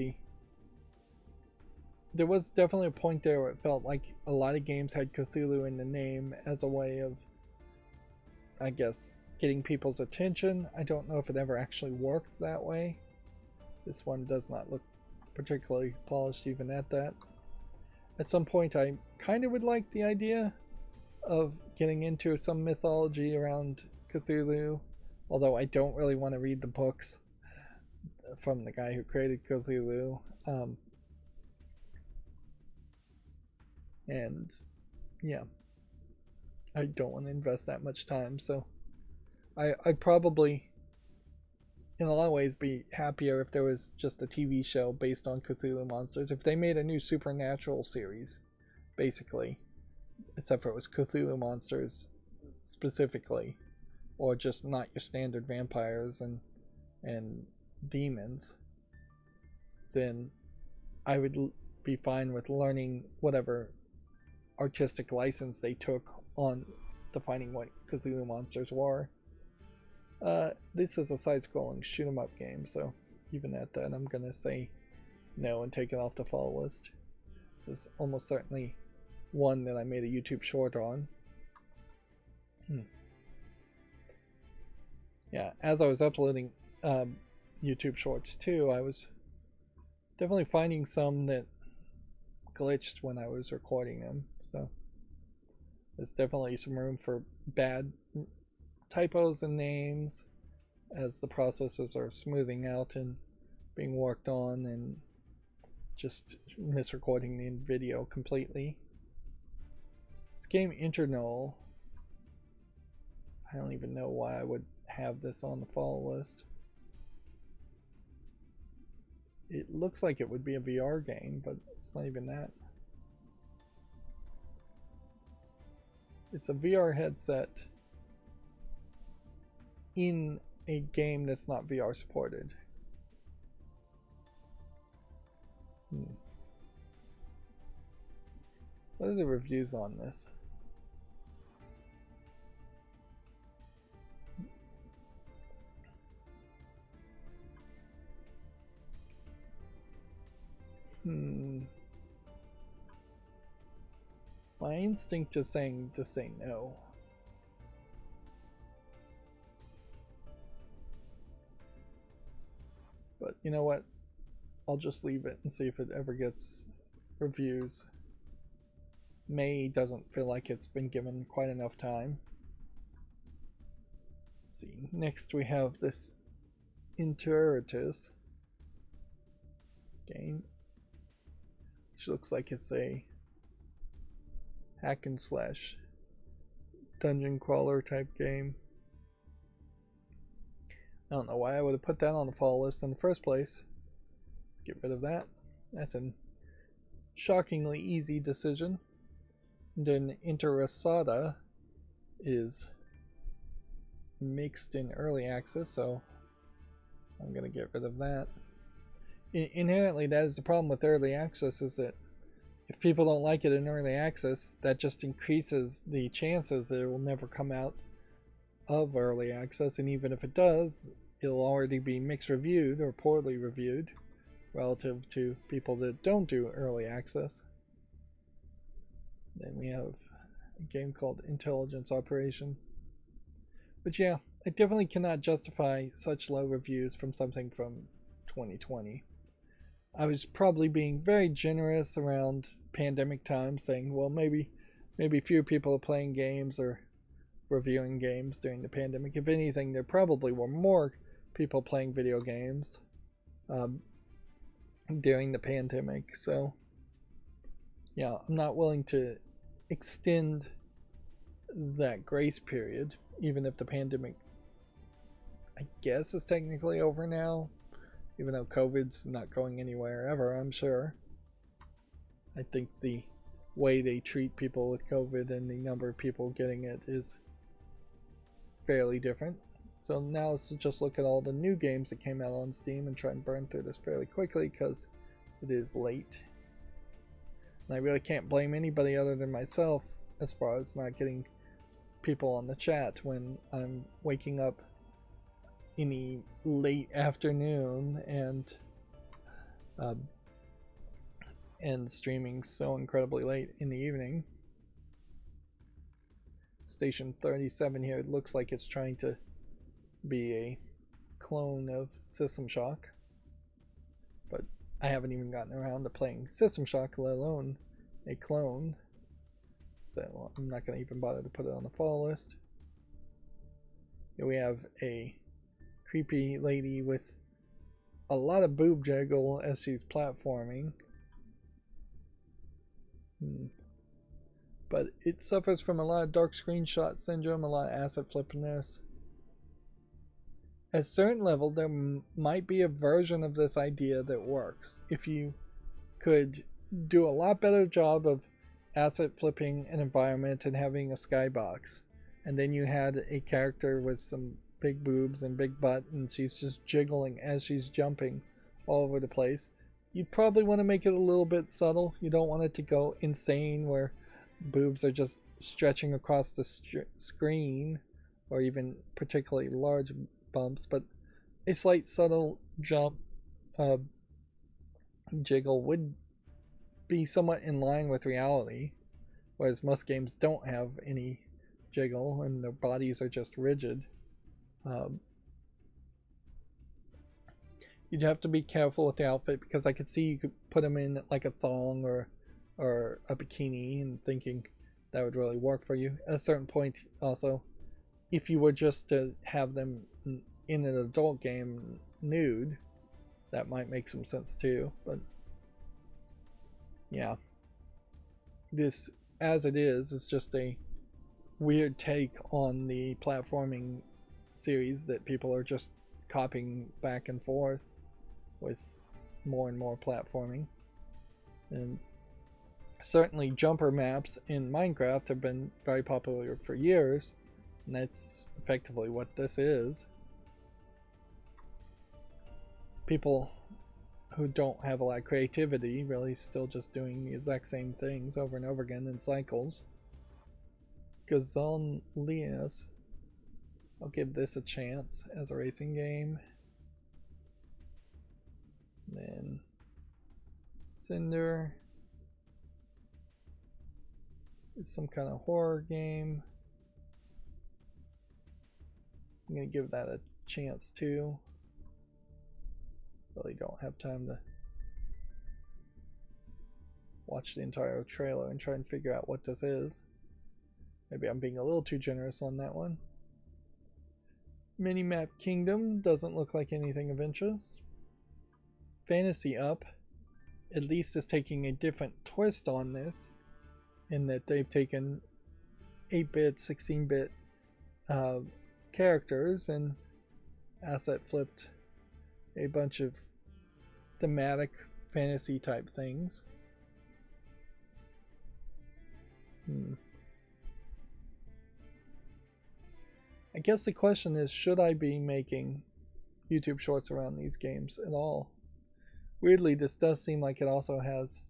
there was definitely a point there where it felt like a lot of games had Cthulhu in the name as a way of, I guess, getting people's attention. I don't know if it ever actually worked that way. This one does not look particularly polished even at that. At some point I kind of would like the idea of getting into some mythology around Cthulhu, although I don't really want to read the books from the guy who created Cthulhu. And yeah, I don't want to invest that much time, so I'd probably in a lot of ways be happier if there was just a TV show based on Cthulhu monsters. If they made a new Supernatural series, basically, except for it was Cthulhu monsters specifically, or just not your standard vampires and demons, then I would be fine with learning whatever artistic license they took on defining what Cthulhu monsters were. This is a side-scrolling shoot-'em-up game, so even at that I'm gonna say no and take it off the follow list. This is almost certainly one that I made a YouTube short on. Yeah, as I was uploading YouTube shorts too, I was definitely finding some that glitched when I was recording them, so there's definitely some room for bad typos and names as the processes are smoothing out and being worked on, and just misrecording the video completely. This game Internol, I don't even know why I would have this on the follow list. It looks like it would be a VR game, but it's not even that. It's a VR headset in a game that's not VR supported. What are the reviews on this? My instinct is saying to say no. But you know what? I'll just leave it and see if it ever gets reviews. May doesn't feel like it's been given quite enough time. Let's see. Next we have this Interitus game, which looks like it's a hack and slash dungeon crawler type game. I don't know why I would have put that on the follow list in the first place. Let's get rid of that. That's a shockingly easy decision. And then Interessata is mixed in early access, so I'm going to get rid of that. Inherently, that is the problem with early access, is that if people don't like it in early access, that just increases the chances that it will never come out of early access, and even if it does, it'll already be mixed reviewed or poorly reviewed relative to people that don't do early access. Then we have a game called Intelligence Operation. But yeah, I definitely cannot justify such low reviews from something from 2020. I was probably being very generous around pandemic time, saying, well, maybe few people are playing games or reviewing games during the pandemic. If anything, there probably were more people playing video games during the pandemic. So yeah, I'm not willing to extend that grace period, even if the pandemic, I guess, is technically over now, even though COVID's not going anywhere ever, I'm sure. I think the way they treat people with COVID and the number of people getting it is fairly different. So now let's just look at all the new games that came out on Steam and try and burn through this fairly quickly because it is late. And I really can't blame anybody other than myself as far as not getting people on the chat when I'm waking up in the late afternoon and streaming so incredibly late in the evening. Station 37 here, it looks like it's trying to be a clone of System Shock, but I haven't even gotten around to playing System Shock, let alone a clone, so I'm not going to even bother to put it on the follow list. Here we have a creepy lady with a lot of boob jiggle as she's platforming. But it suffers from a lot of dark screenshot syndrome, a lot of asset flippiness. At a certain level, there might be a version of this idea that works. If you could do a lot better job of asset flipping an environment and having a skybox, and then you had a character with some big boobs and big butt, and she's just jiggling as she's jumping all over the place, you'd probably want to make it a little bit subtle. You don't want it to go insane where boobs are just stretching across the screen, or even particularly large bumps, but a slight subtle jump jiggle would be somewhat in line with reality, whereas most games don't have any jiggle and their bodies are just rigid. You'd have to be careful with the outfit, because I could see you could put them in like a thong or a bikini and thinking that would really work for you. At a certain point also, if you were just to have them in an adult game nude, that might make some sense too. But yeah, this as it is just a weird take on the platforming series that people are just copying back and forth with more and more platforming. And certainly jumper maps in Minecraft have been very popular for years, and that's effectively what this is. People who don't have a lot of creativity really still just doing the exact same things over and over again in cycles. Gazonlias, I'll give this a chance as a racing game. Then Cinder is some kind of horror game. I'm gonna give that a chance too. Really don't have time to watch the entire trailer and try and figure out what this is. Maybe I'm being a little too generous on that one. Minimap Kingdom doesn't look like anything of interest. Fantasy Up at least is taking a different twist on this, in that they've taken 8-bit, 16-bit characters and asset flipped a bunch of thematic fantasy type things. I guess the question is, should I be making YouTube shorts around these games at all? Weirdly, this does seem like it also has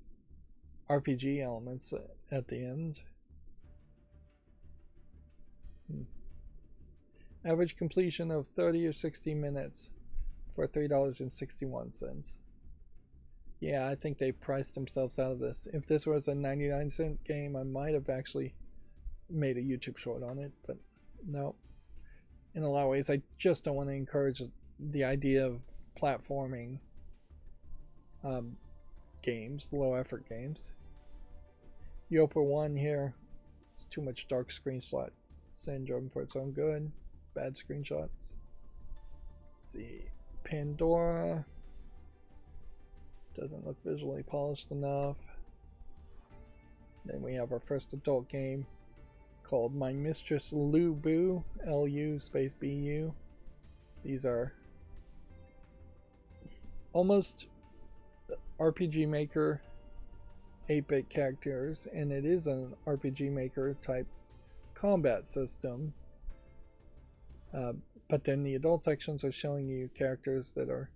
RPG elements at the end. Average completion of 30 or 60 minutes for $3.61. Yeah, I think they priced themselves out of this. If this was a 99-cent game, I might have actually made a YouTube short on it, but no. In a lot of ways, I just don't want to encourage the idea of platforming games, low effort games. Yopa 1 here. It's too much dark screenshot syndrome for its own good. Bad screenshots. Let's see. Pandora. Doesn't look visually polished enough. Then we have our first adult game called My Mistress Lu Bu. L-U space B-U. These are almost RPG Maker 8-bit characters, and it is an RPG Maker type combat system. But then the adult sections are showing you characters that are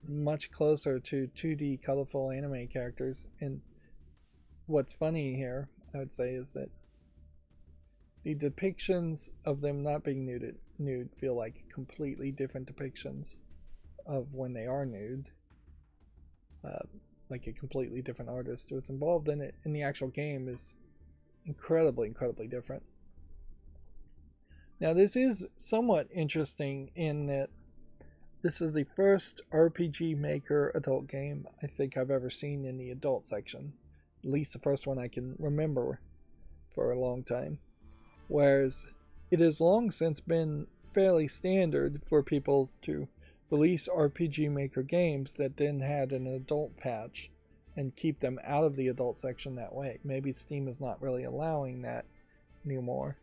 much closer to 2D colorful anime characters, and what's funny here, I would say, is that the depictions of them not being nude feel like completely different depictions of when they are nude. Like a completely different artist who was involved in it in the actual game is incredibly different. Now, this is somewhat interesting in that this is the first RPG Maker adult game I think I've ever seen in the adult section. At least the first one I can remember for a long time. Whereas it has long since been fairly standard for people to release RPG Maker games that then had an adult patch and keep them out of the adult section that way. Maybe Steam is not really allowing that anymore.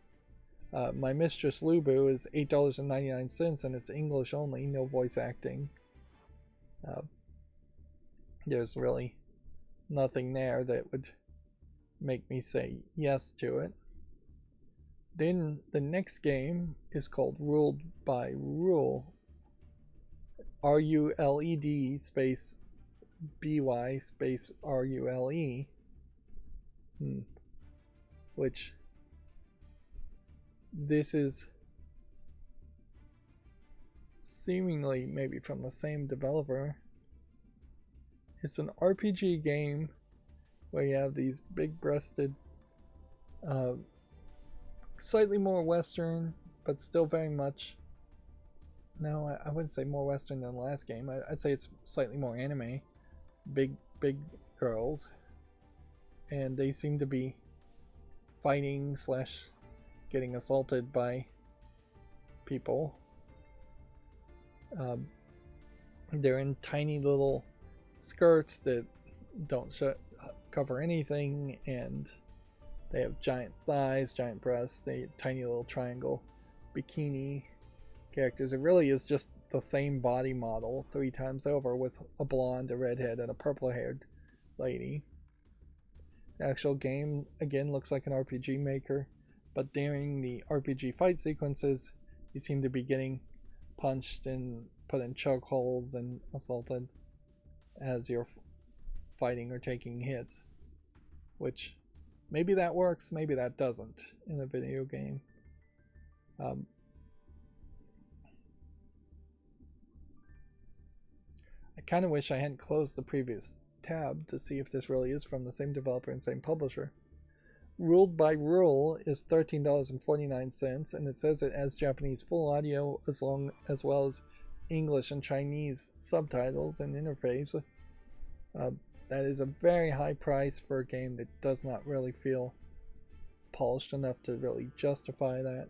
My Mistress Lubu is $8.99 and it's English only, no voice acting. There's really nothing there that would make me say yes to it. Then the next game is called Ruled by Rule. RULED space BY space RULE. Which this is seemingly maybe from the same developer. It's an RPG game where you have these big-breasted, slightly more Western, but still very much. No, I wouldn't say more Western than the last game. I'd say it's slightly more anime. Big girls. And they seem to be fighting / getting assaulted by people. They're in tiny little skirts that don't cover anything, and they have giant thighs, giant breasts, tiny little triangle bikini characters. It really is just the same body model 3 times over with a blonde, a redhead, and a purple-haired lady. The actual game, again, looks like an RPG Maker, but during the RPG fight sequences, you seem to be getting punched and put in chokeholds and assaulted as you're fighting or taking hits, which maybe that works, maybe that doesn't in a video game. I kind of wish I hadn't closed the previous tab to see if this really is from the same developer and same publisher. Ruled by Rule is $13.49, and it says it has Japanese full audio as well as English and Chinese subtitles and interface. That is a very high price for a game that does not really feel polished enough to really justify that.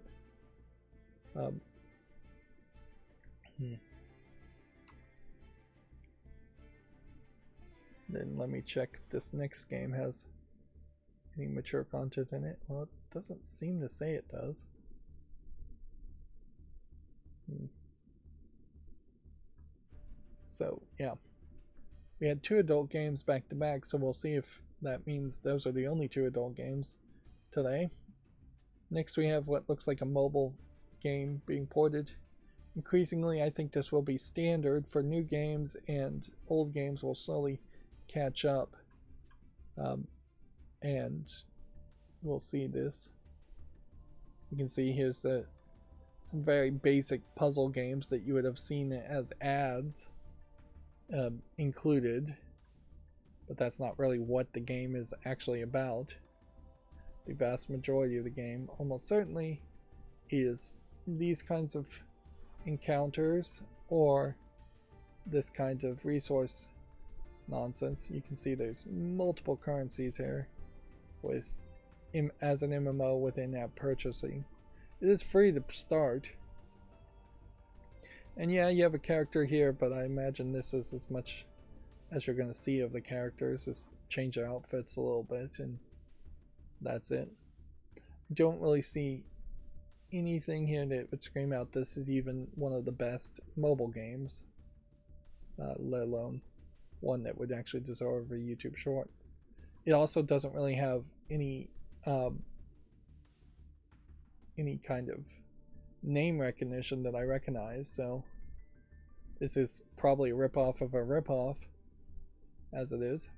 Then let me check if this next game has any mature content in it. Well, it doesn't seem to say it does. So, yeah. We had 2 adult games back to back, so we'll see if that means those are the only 2 adult games today. Next we have what looks like a mobile game being ported. Increasingly, I think this will be standard for new games, and old games will slowly catch up. And we'll see this. You can see here's some very basic puzzle games that you would have seen as ads included, but that's not really what the game is actually about. The vast majority of the game almost certainly is these kinds of encounters or this kind of resource nonsense. You can see there's multiple currencies here with as an MMO with in-app purchasing. It is free to start. And yeah, you have a character here, but I imagine this is as much as you're going to see of the characters. Just change their outfits a little bit and that's it. I don't really see anything here that would scream out this is even one of the best mobile games, let alone one that would actually deserve a YouTube short. It also doesn't really have any kind of name recognition that I recognize, so this is probably a ripoff of a ripoff, as it is.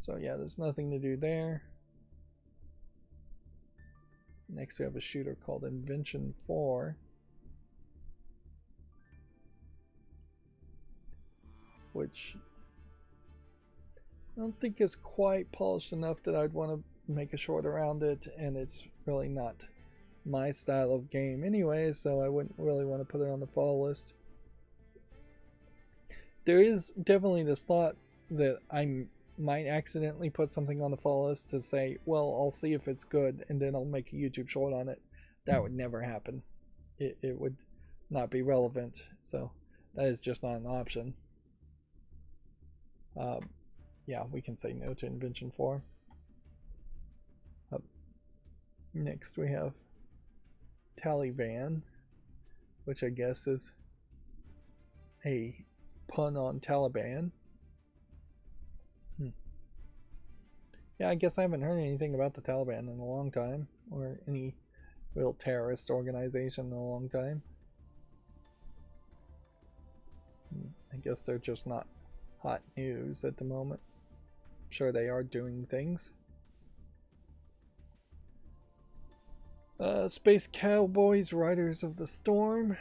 So yeah, there's nothing to do there. Next we have a shooter called Invention 4. Which I don't think is quite polished enough that I'd want to make a short around it, and it's really not my style of game anyway, so I wouldn't really want to put it on the fall list. There is definitely this thought that I might accidentally put something on the fall list to say, well, I'll see if it's good and then I'll make a YouTube short on it. That would never happen. It would not be relevant, so that is just not an option. Yeah, we can say no to Invention 4. Next we have Taliban, which I guess is a pun on Taliban. Yeah, I guess I haven't heard anything about the Taliban in a long time, or any real terrorist organization in a long time. I guess they're just not hot news at the moment. I'm sure they are doing things. Space Cowboys, Riders of the Storm.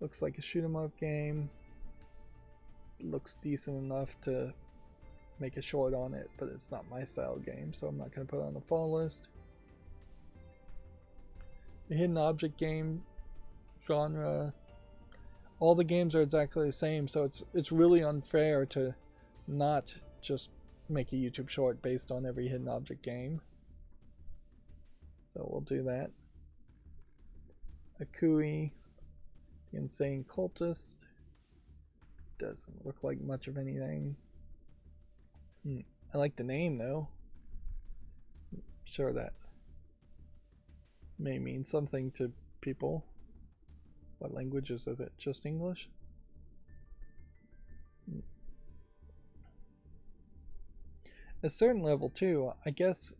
Looks like a shoot 'em up game. Looks decent enough to make a short on it, but it's not my style game, so I'm not going to put it on the fall list. The hidden object game genre, all the games are exactly the same, so it's really unfair to not just make a YouTube short based on every hidden object game. So we'll do that. Akui, the Insane Cultist. Doesn't look like much of anything. I like the name though. I'm sure that may mean something to people. What languages is it? Just English? At a certain level too, I guess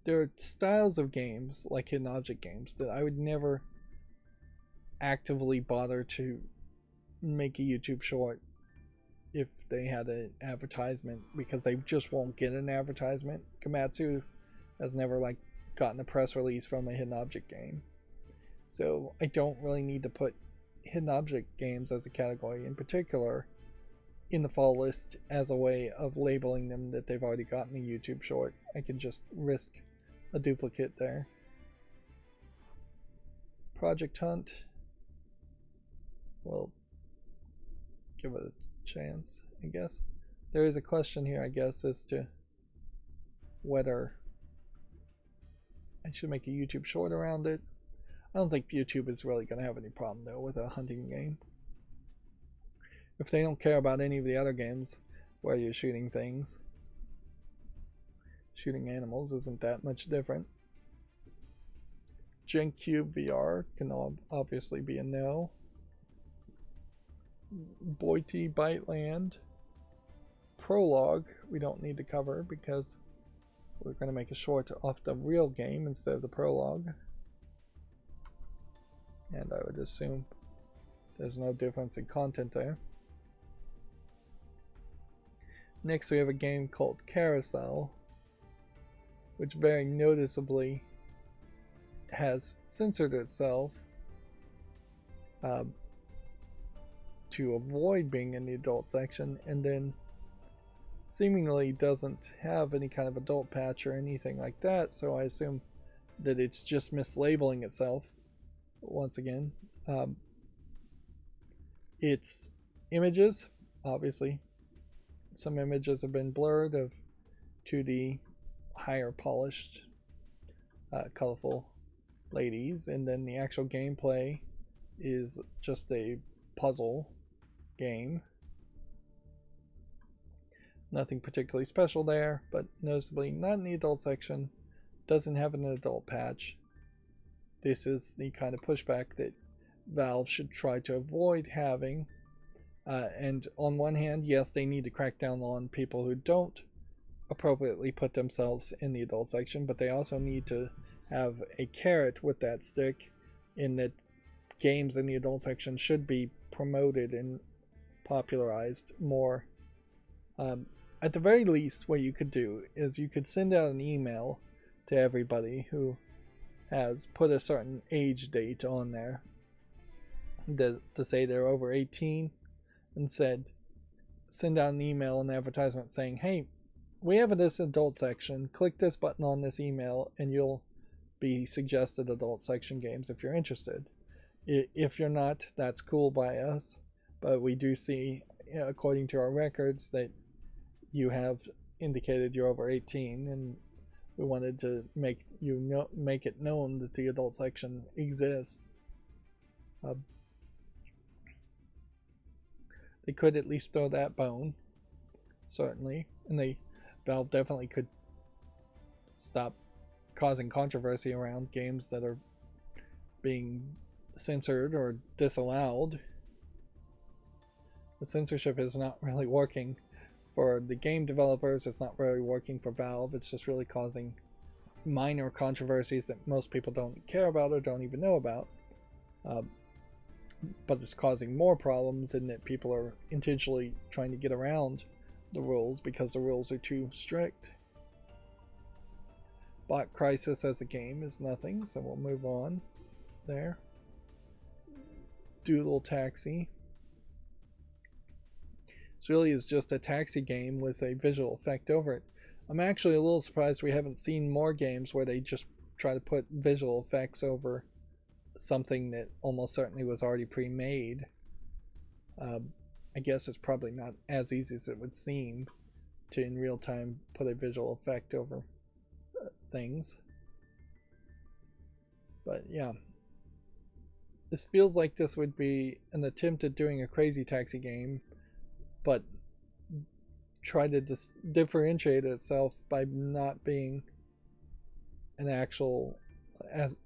there are styles of games, like hidden object games, that I would never actively bother to make a YouTube short if they had an advertisement, because they just won't get an advertisement. Komatsu has never gotten a press release from a hidden object game, so I don't really need to put hidden object games as a category in particular in the fall list as a way of labeling them that they've already gotten a YouTube short. I can just risk a duplicate there. Project Hunt, well, give it a chance, I guess. There is a question here, I guess, as to whether I should make a YouTube short around it. I don't think YouTube is really going to have any problem though with a hunting game. If they don't care about any of the other games where you're shooting things, shooting animals isn't that much different. GenCube VR can obviously be a no. Boity Biteland Prologue we don't need to cover because we're going to make a short off the real game instead of the prologue, and I would assume there's no difference in content there. Next we have a game called Carousel, which very noticeably has censored itself to avoid being in the adult section, and then seemingly doesn't have any kind of adult patch or anything like that, so I assume that it's just mislabeling itself once again. Its images, obviously some images have been blurred of 2D higher polished colorful ladies, and then the actual gameplay is just a puzzle game. Nothing particularly special there, but noticeably not in the adult section. Doesn't have an adult patch. This is the kind of pushback that Valve should try to avoid having. And on one hand, yes, they need to crack down on people who don't appropriately put themselves in the adult section, but they also need to have a carrot with that stick, in that games in the adult section should be promoted and popularized more. at the very least, what you could do is you could send out an email to everybody who has put a certain age date on there to say they're over 18, and send out an email, an advertisement saying, hey, we have this adult section, click this button on this email and you'll be suggested adult section games if you're interested. If you're not, that's cool by us, but we do see, according to our records, that you have indicated you're over 18, and we wanted to make it known that the adult section exists. They could at least throw that bone, certainly, and Valve definitely could stop causing controversy around games that are being censored or disallowed. The censorship is not really working for the game developers, it's not really working for Valve, it's just really causing minor controversies that most people don't care about or don't even know about. But it's causing more problems in that people are intentionally trying to get around the rules because the rules are too strict. Bot Crisis as a game is nothing, so we'll move on there. Duel Taxi. This really is just a taxi game with a visual effect over it. I'm actually a little surprised we haven't seen more games where they just try to put visual effects over something that almost certainly was already pre-made. I guess it's probably not as easy as it would seem to in real time put a visual effect over things. But yeah, this feels like this would be an attempt at doing a Crazy Taxi game, but try to differentiate itself by not being an actual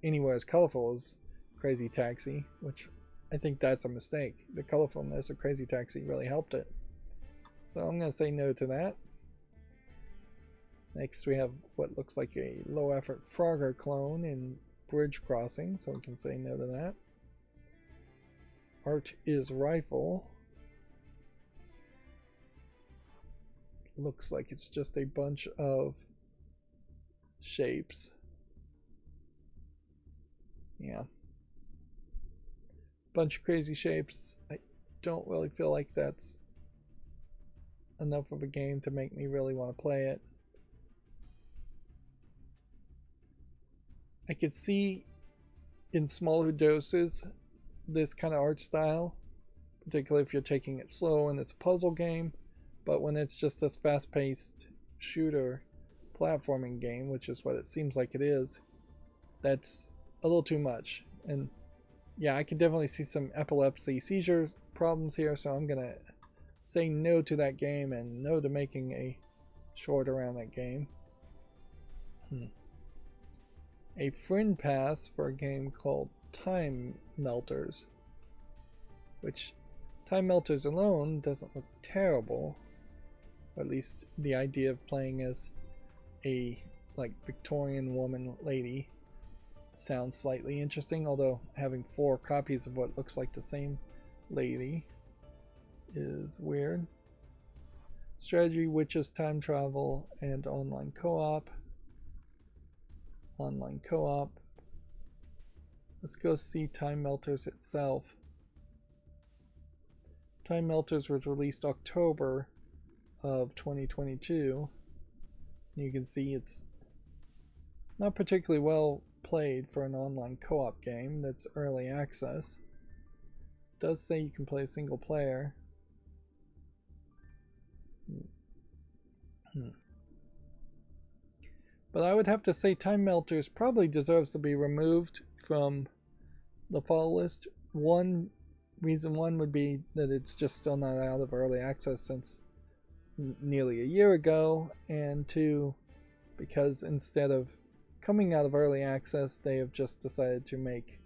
anywhere as colorful as Crazy Taxi, which I think that's a mistake. The colorfulness of Crazy Taxi really helped it. So I'm going to say no to that. Next we have what looks like a low effort Frogger clone in Bridge Crossing, so we can say no to that. Art is Rifle. Looks like it's just a bunch of shapes. Yeah. Bunch of crazy shapes. I don't really feel like that's enough of a game to make me really want to play it. I could see in smaller doses this kind of art style, particularly if you're taking it slow and it's a puzzle game, but when it's just this fast-paced shooter platforming game, which is what it seems like it is, that's a little too much. And yeah, I can definitely see some epilepsy seizure problems here, so I'm gonna say no to that game and no to making a short around that game. A friend pass for a game called Time Melters, which Time Melters alone doesn't look terrible, or at least the idea of playing as a Victorian woman lady sounds slightly interesting, although having 4 copies of what looks like the same lady is weird. Strategy, witches, time travel, and online co-op. Online co-op. Let's go see Time Melters itself. Time Melters was released October of 2022. You can see it's not particularly well played for an online co-op game that's early access. It does say you can play single player. But I would have to say Time Melters probably deserves to be removed from the fall list. Reason one would be that it's just still not out of early access since nearly a year ago, and 2, because instead of coming out of early access, they have just decided to make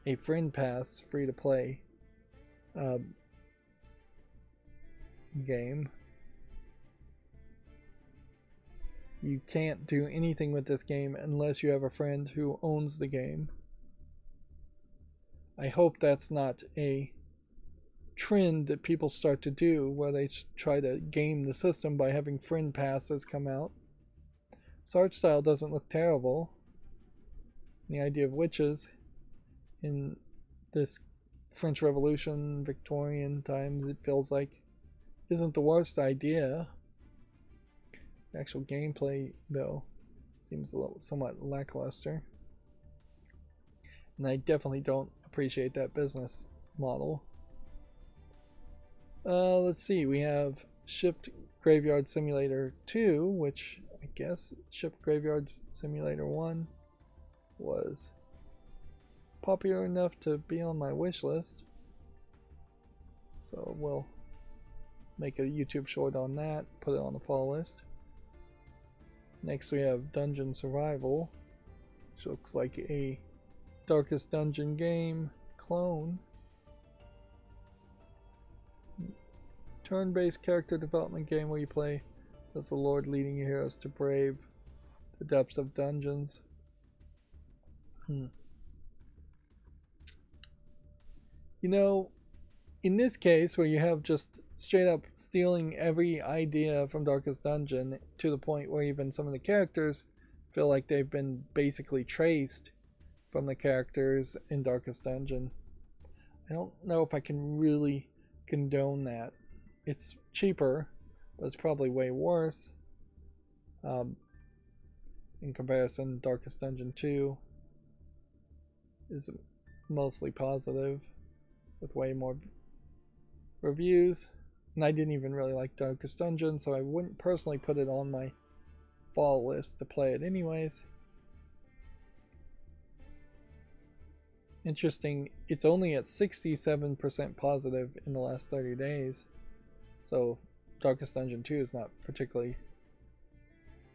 a friend pass free to play game. You can't do anything with this game unless you have a friend who owns the game. I hope that's not a trend that people start to do where they try to game the system by having friend passes come out. This art style doesn't look terrible. The idea of witches in this French Revolution, Victorian times, it feels like isn't the worst idea. The actual gameplay, though, seems a little somewhat lackluster. And I definitely don't appreciate that business model. Let's see, we have Shipped Graveyard Simulator 2, which I guess Shipped Graveyard Simulator 1 was popular enough to be on my wish list. So we'll make a YouTube short on that, put it on the follow list. Next we have Dungeon Survival, which looks like a Darkest Dungeon game clone. Turn-based character development game where you play as the Lord leading your heroes to brave the depths of dungeons. You know, in this case where you have just straight up stealing every idea from Darkest Dungeon to the point where even some of the characters feel like they've been basically traced from the characters in Darkest Dungeon, I don't know if I can really condone that. It's cheaper, but it's probably way worse. In comparison, Darkest Dungeon 2 is mostly positive with way more reviews. And I didn't even really like Darkest Dungeon, so I wouldn't personally put it on my fall list to play it anyways. Interesting, it's only at 67% positive in the last 30 days. So Darkest Dungeon 2 is not particularly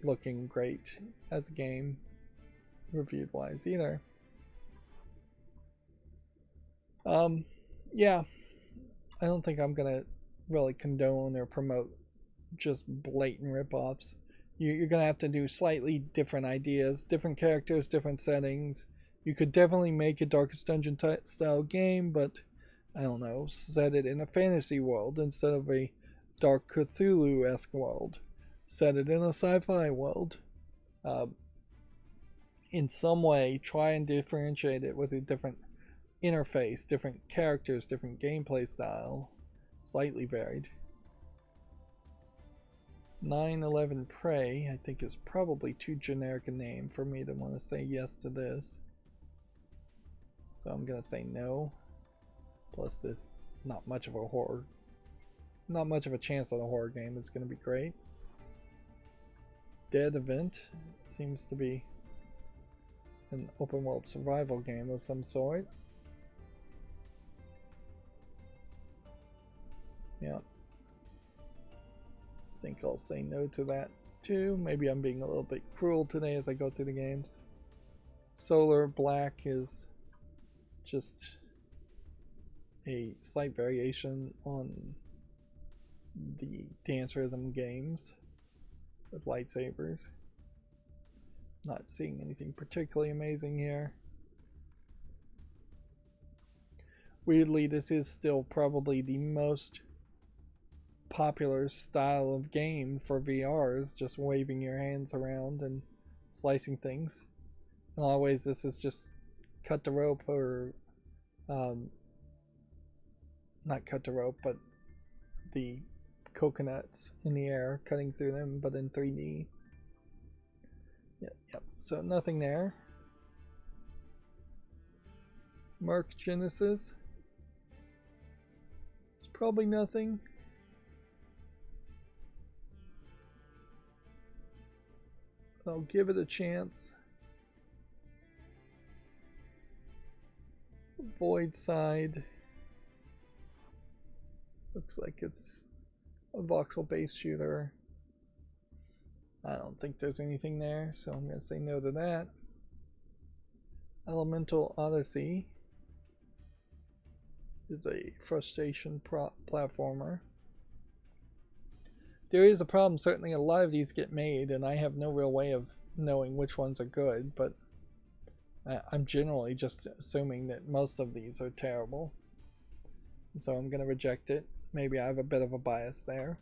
looking great as a game, reviewed wise either. Yeah, I don't think I'm gonna really condone or promote just blatant ripoffs. You're gonna have to do slightly different ideas, different characters, different settings. You could definitely make a Darkest Dungeon style game, but I don't know, set it in a fantasy world instead of a Dark Cthulhu-esque world. Set it in a sci-fi world. In some way, try and differentiate it with a different interface, different characters, different gameplay style, slightly varied. 9/11 Prey, I think, is probably too generic a name for me to want to say yes to this. So I'm gonna say no. Plus, this not much of a horror, not much of a chance on a horror game is gonna be great. Dead Event seems to be an open world survival game of some sort. Yeah. I think I'll say no to that too. Maybe I'm being a little bit cruel today as I go through the games. Solar Black is just a slight variation on the Dance Rhythm games with lightsabers. Not seeing anything particularly amazing here. Weirdly, this is still probably the most popular style of game for VRs, just waving your hands around and slicing things. In a lot of ways, this is just cut the rope, or not cut the rope, but the coconuts in the air, cutting through them, but in 3D. Yep. So nothing there. Merc Genesis. It's probably nothing. I'll give it a chance. Void Side. Looks like it's a voxel based shooter. I don't think there's anything there, so I'm going to say no to that. Elemental Odyssey is a frustration platformer. There is a problem, certainly a lot of these get made, and I have no real way of knowing which ones are good, but I'm generally just assuming that most of these are terrible. so I'm going to reject it. Maybe I have a bit of a bias there.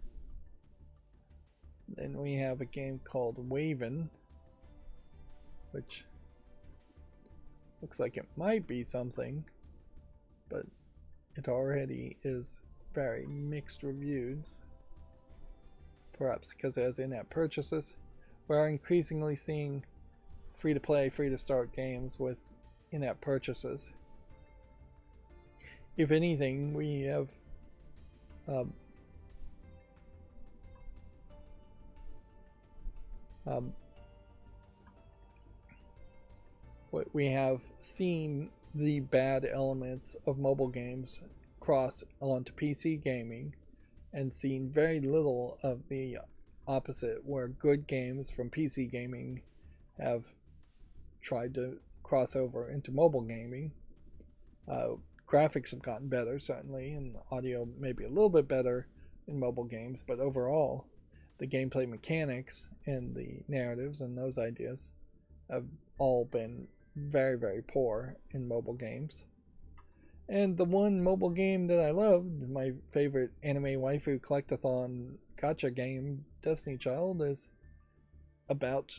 Then we have a game called Waven, which looks like it might be something, but it already is very mixed reviews. Perhaps because it has in-app purchases. We're increasingly seeing free-to-play, free-to-start games with in-app purchases. If anything, we have we have seen the bad elements of mobile games cross onto PC gaming, and seen very little of the opposite, where good games from PC gaming have tried to cross over into mobile gaming. Graphics have gotten better, certainly, and audio maybe a little bit better in mobile games, but overall, the gameplay mechanics and the narratives and those ideas have all been very, very poor in mobile games. And the one mobile game that I loved, my favorite anime waifu collectathon gacha game, Destiny Child, is about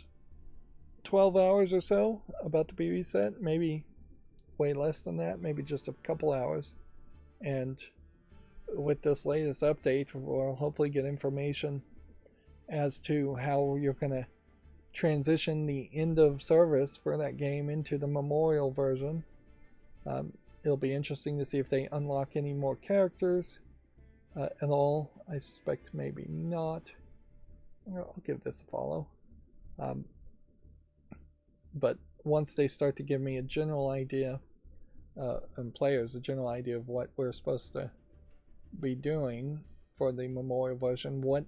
12 hours or so about to be reset. Maybe way less than that, maybe just a couple hours. And with this latest update, we'll hopefully get information as to how you're going to transition the end of service for that game into the memorial version. It'll be interesting to see if they unlock any more characters at all. I suspect maybe not. I'll give this a follow. But once they start to give me a general idea, and players a general idea of what we're supposed to be doing for the memorial version, what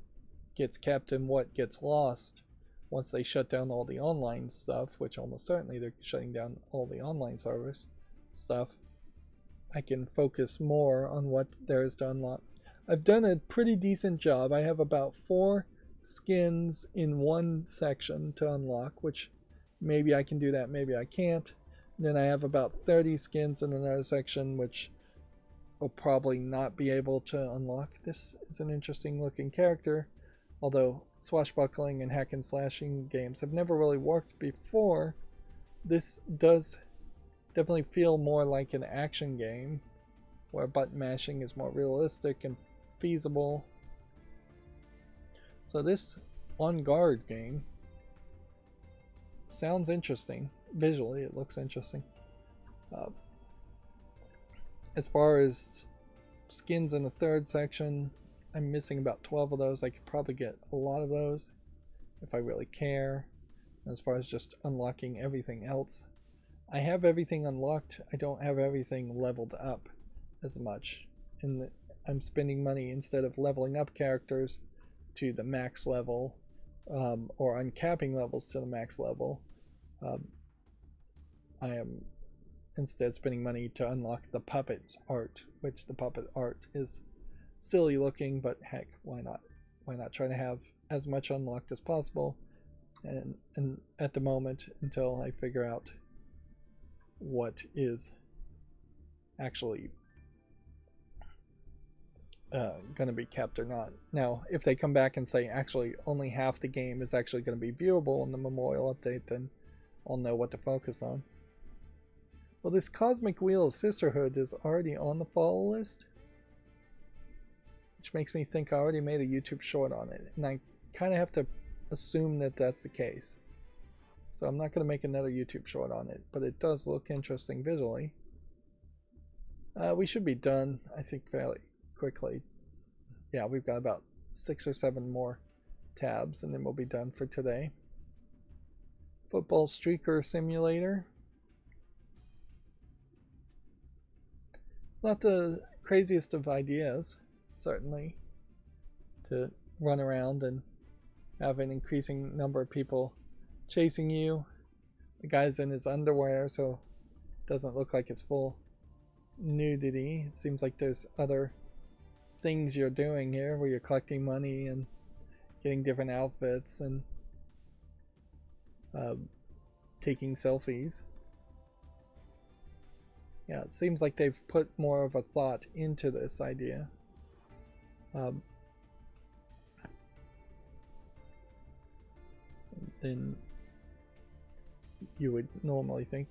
gets kept and what gets lost, once they shut down all the online stuff, which almost certainly they're shutting down all the online service stuff, I can focus more on what there is to unlock. I've done a pretty decent job. I have about 4 skins in one section to unlock, which maybe I can do that, maybe I can't. And then I have about 30 skins in another section, which will probably not be able to unlock. This is an interesting looking character, although swashbuckling and hack and slashing games have never really worked before. This does definitely feel more like an action game, where button mashing is more realistic and feasible. So this On Guard game sounds interesting. Visually, it looks interesting. As far as skins in the third section, I'm missing about 12 of those. I could probably get a lot of those if I really care. As far as just unlocking everything else, I have everything unlocked. I don't have everything leveled up as much. And I'm spending money instead of leveling up characters to the max level, or uncapping levels to the max level. I am instead spending money to unlock the puppet art, which the puppet art is silly looking, but heck, why not? Why not try to have as much unlocked as possible? And at the moment, until I figure out what is actually going to be kept or not. Now, if they come back and say actually only half the game is actually going to be viewable in the memorial update, then I'll know what to focus on. Well, this Cosmic Wheel of Sisterhood is already on the follow list, which makes me think I already made a YouTube short on it, and I kind of have to assume that that's the case. So I'm not going to make another YouTube short on it, but it does look interesting visually. We should be done, I think, fairly quickly. Yeah, we've got about 6 or 7 more tabs, and then we'll be done for today. Football Streaker Simulator. It's not the craziest of ideas, certainly, to run around and have an increasing number of people chasing you. The guy's in his underwear, so it doesn't look like it's full nudity. It seems like there's other things you're doing here, where you're collecting money and getting different outfits and taking selfies. Yeah, it seems like they've put more of a thought into this idea. Than you would normally think.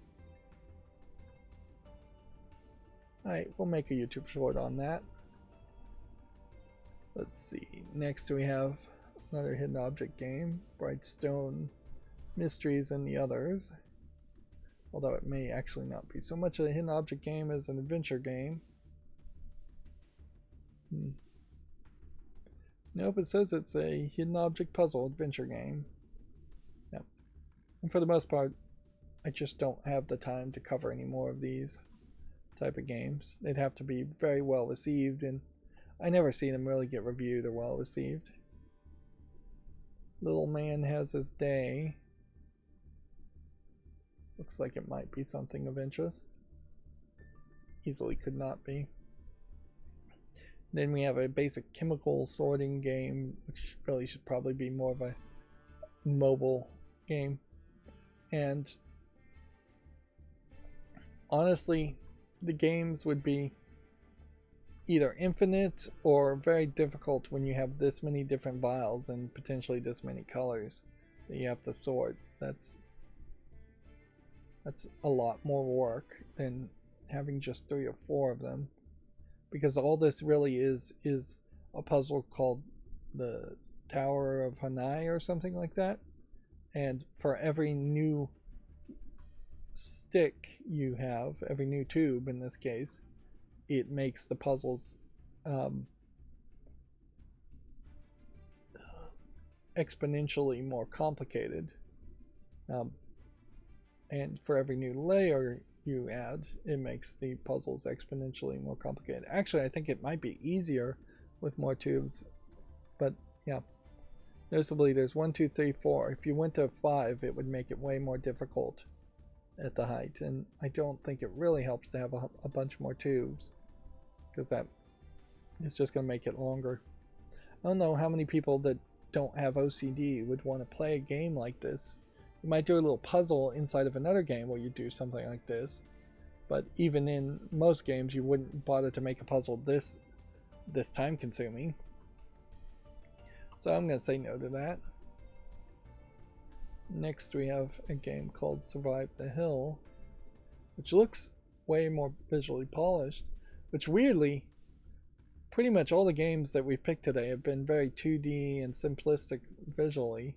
Alright, we'll make a YouTube short on that. Let's see. Next we have another hidden object game, Brightstone Mysteries and the Others. Although it may actually not be so much a hidden object game as an adventure game. Nope, it says it's a hidden object puzzle adventure game. Yep. And for the most part, I just don't have the time to cover any more of these type of games. They'd have to be very well received, and I never see them really get reviewed or well received. Little Man Has His Day. Looks like it might be something of interest. Easily could not be. Then we have a basic chemical sorting game, which really should probably be more of a mobile game. And honestly, the games would be either infinite or very difficult when you have this many different vials and potentially this many colors that you have to sort. That's a lot more work than having just 3 or 4 of them, because all this really is a puzzle called the Tower of Hanai or something like that, and for every new stick you have, every new tube in this case, it makes the puzzles exponentially more complicated. And for every new layer you add, it makes the puzzles exponentially more complicated. Actually, I think it might be easier with more tubes, but yeah. Noticeably, there's 1, 2, 3, 4. If you went to 5, it would make it way more difficult at the height, and I don't think it really helps to have a bunch more tubes, because that is just going to make it longer. I don't know how many people that don't have OCD would want to play a game like this. You might do a little puzzle inside of another game where you do something like this, but even in most games you wouldn't bother to make a puzzle this time consuming. So I'm going to say no to that. Next we have a game called Survive the Hill, which looks way more visually polished, which weirdly, pretty much all the games that we picked today have been very 2D and simplistic visually.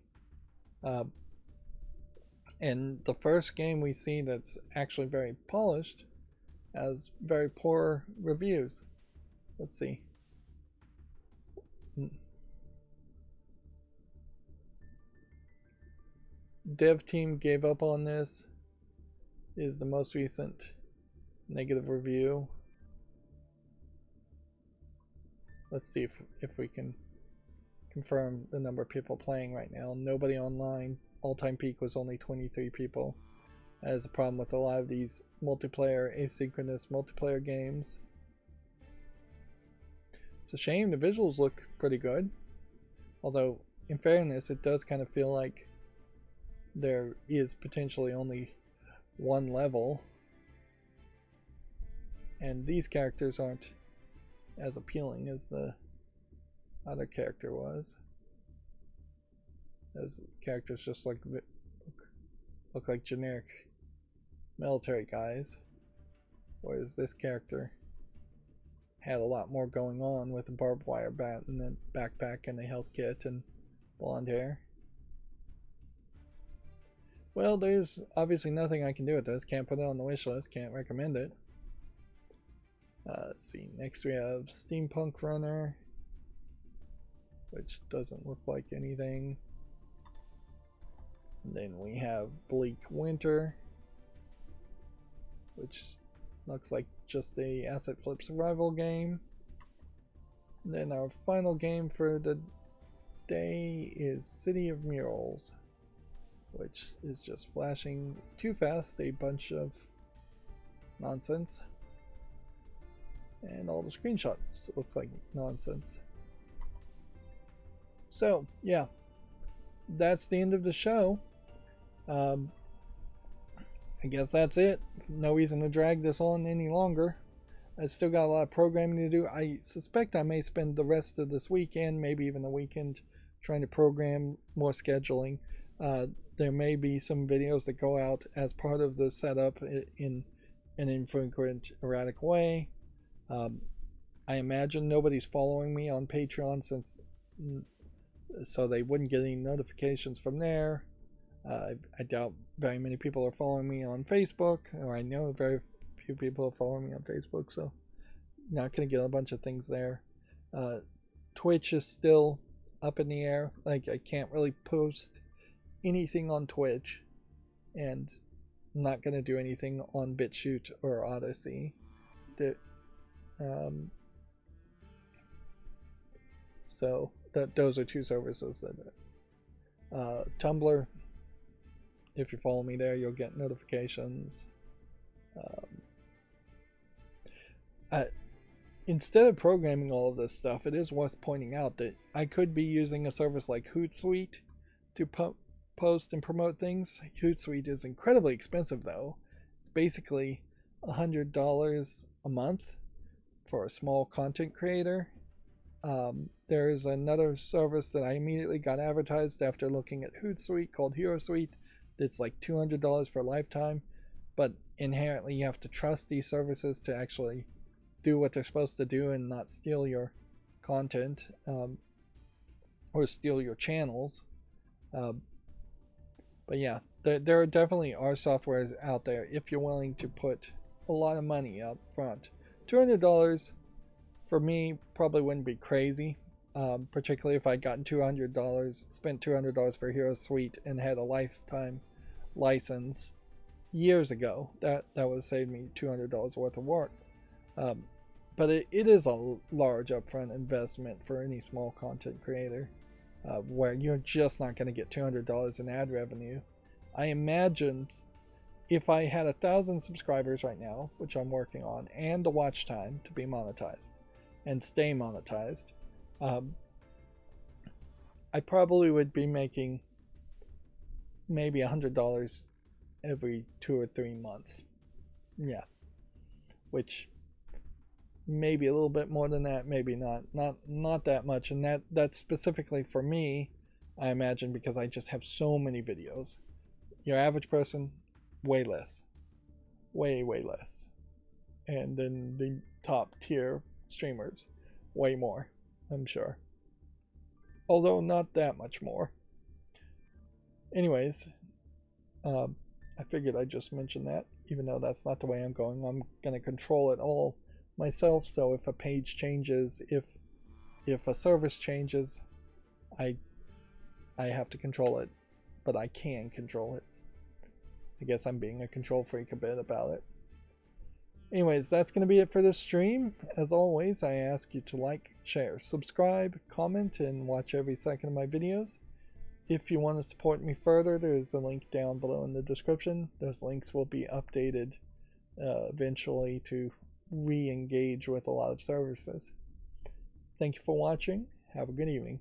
And the first game we see that's actually very polished has very poor reviews. Let's see. Dev team gave up on this is the most recent negative review. Let's see if we can confirm the number of people playing right now. Nobody online. All-time peak was only 23 people. That is a problem with a lot of these multiplayer, asynchronous multiplayer games. It's a shame. The visuals look pretty good. Although, in fairness, it does kind of feel like there is potentially only one level. And these characters aren't as appealing as the other character was. Those characters just like look like generic military guys, whereas this character had a lot more going on with a barbed wire bat and a backpack and a health kit and blonde hair. Well, there's obviously nothing I can do with this. Can't put it on the wish list, can't recommend it. Let's see, next we have Steampunk Runner, which doesn't look like anything. And then we have Bleak Winter, which looks like just a asset flip survival game. And then our final game for the day is City of Murals, which is just flashing too fast a bunch of nonsense. And all the screenshots look like nonsense. So, yeah, that's the end of the show. I guess that's it. No reason to drag this on any longer. I still got a lot of programming to do. I suspect I may spend the rest of this weekend, maybe even the weekend, trying to program more scheduling. There may be some videos that go out as part of the setup in an infrequent, erratic way. I imagine nobody's following me on Patreon so they wouldn't get any notifications from there. I doubt very many people are following me on Facebook, or I know very few people are following me on Facebook, so not going to get a bunch of things there. Twitch is still up in the air. Like, I can't really post anything on Twitch, and I'm not going to do anything on BitChute or Odyssey. So those are two services that Tumblr, if you follow me there, you'll get notifications. Instead of programming all of this stuff, it is worth pointing out that I could be using a service like Hootsuite to post and promote things. Hootsuite is incredibly expensive, though. It's basically $100 a month for a small content creator. There's another service that I immediately got advertised after looking at Hootsuite called HeroSuite. It's like $200 for a lifetime, but inherently you have to trust these services to actually do what they're supposed to do and not steal your content or steal your channels. But yeah, there definitely are softwares out there if you're willing to put a lot of money up front. $200 for me probably wouldn't be crazy, particularly if I'd gotten spent $200 for HeroSuite and had a lifetime license years ago. That would have saved me $200 worth of work. But it is a large upfront investment for any small content creator, where you're just not going to get $200 in ad revenue. I imagined if I had 1,000 subscribers right now, which I'm working on, and the watch time to be monetized and stay monetized, I probably would be making maybe $100 every 2 or 3 months. Yeah, which maybe a little bit more than that, maybe not that much, and that's specifically for me, I imagine, because I just have so many videos. Your average person, way less, way less, and then the top tier streamers, way more, I'm sure, although not that much more. Anyways, I figured I'd just mention that, even though that's not the way I'm going. I'm gonna control it all myself, so if a page changes, if a service changes, I have to control it, but I can control it. I guess I'm being a control freak a bit about it. Anyways, that's going to be it for this stream. As always, I ask you to like, share, subscribe, comment, and watch every second of my videos. If you want to support me further, there's a link down below in the description. Those links will be updated eventually to re-engage with a lot of services. Thank you for watching. Have a good evening.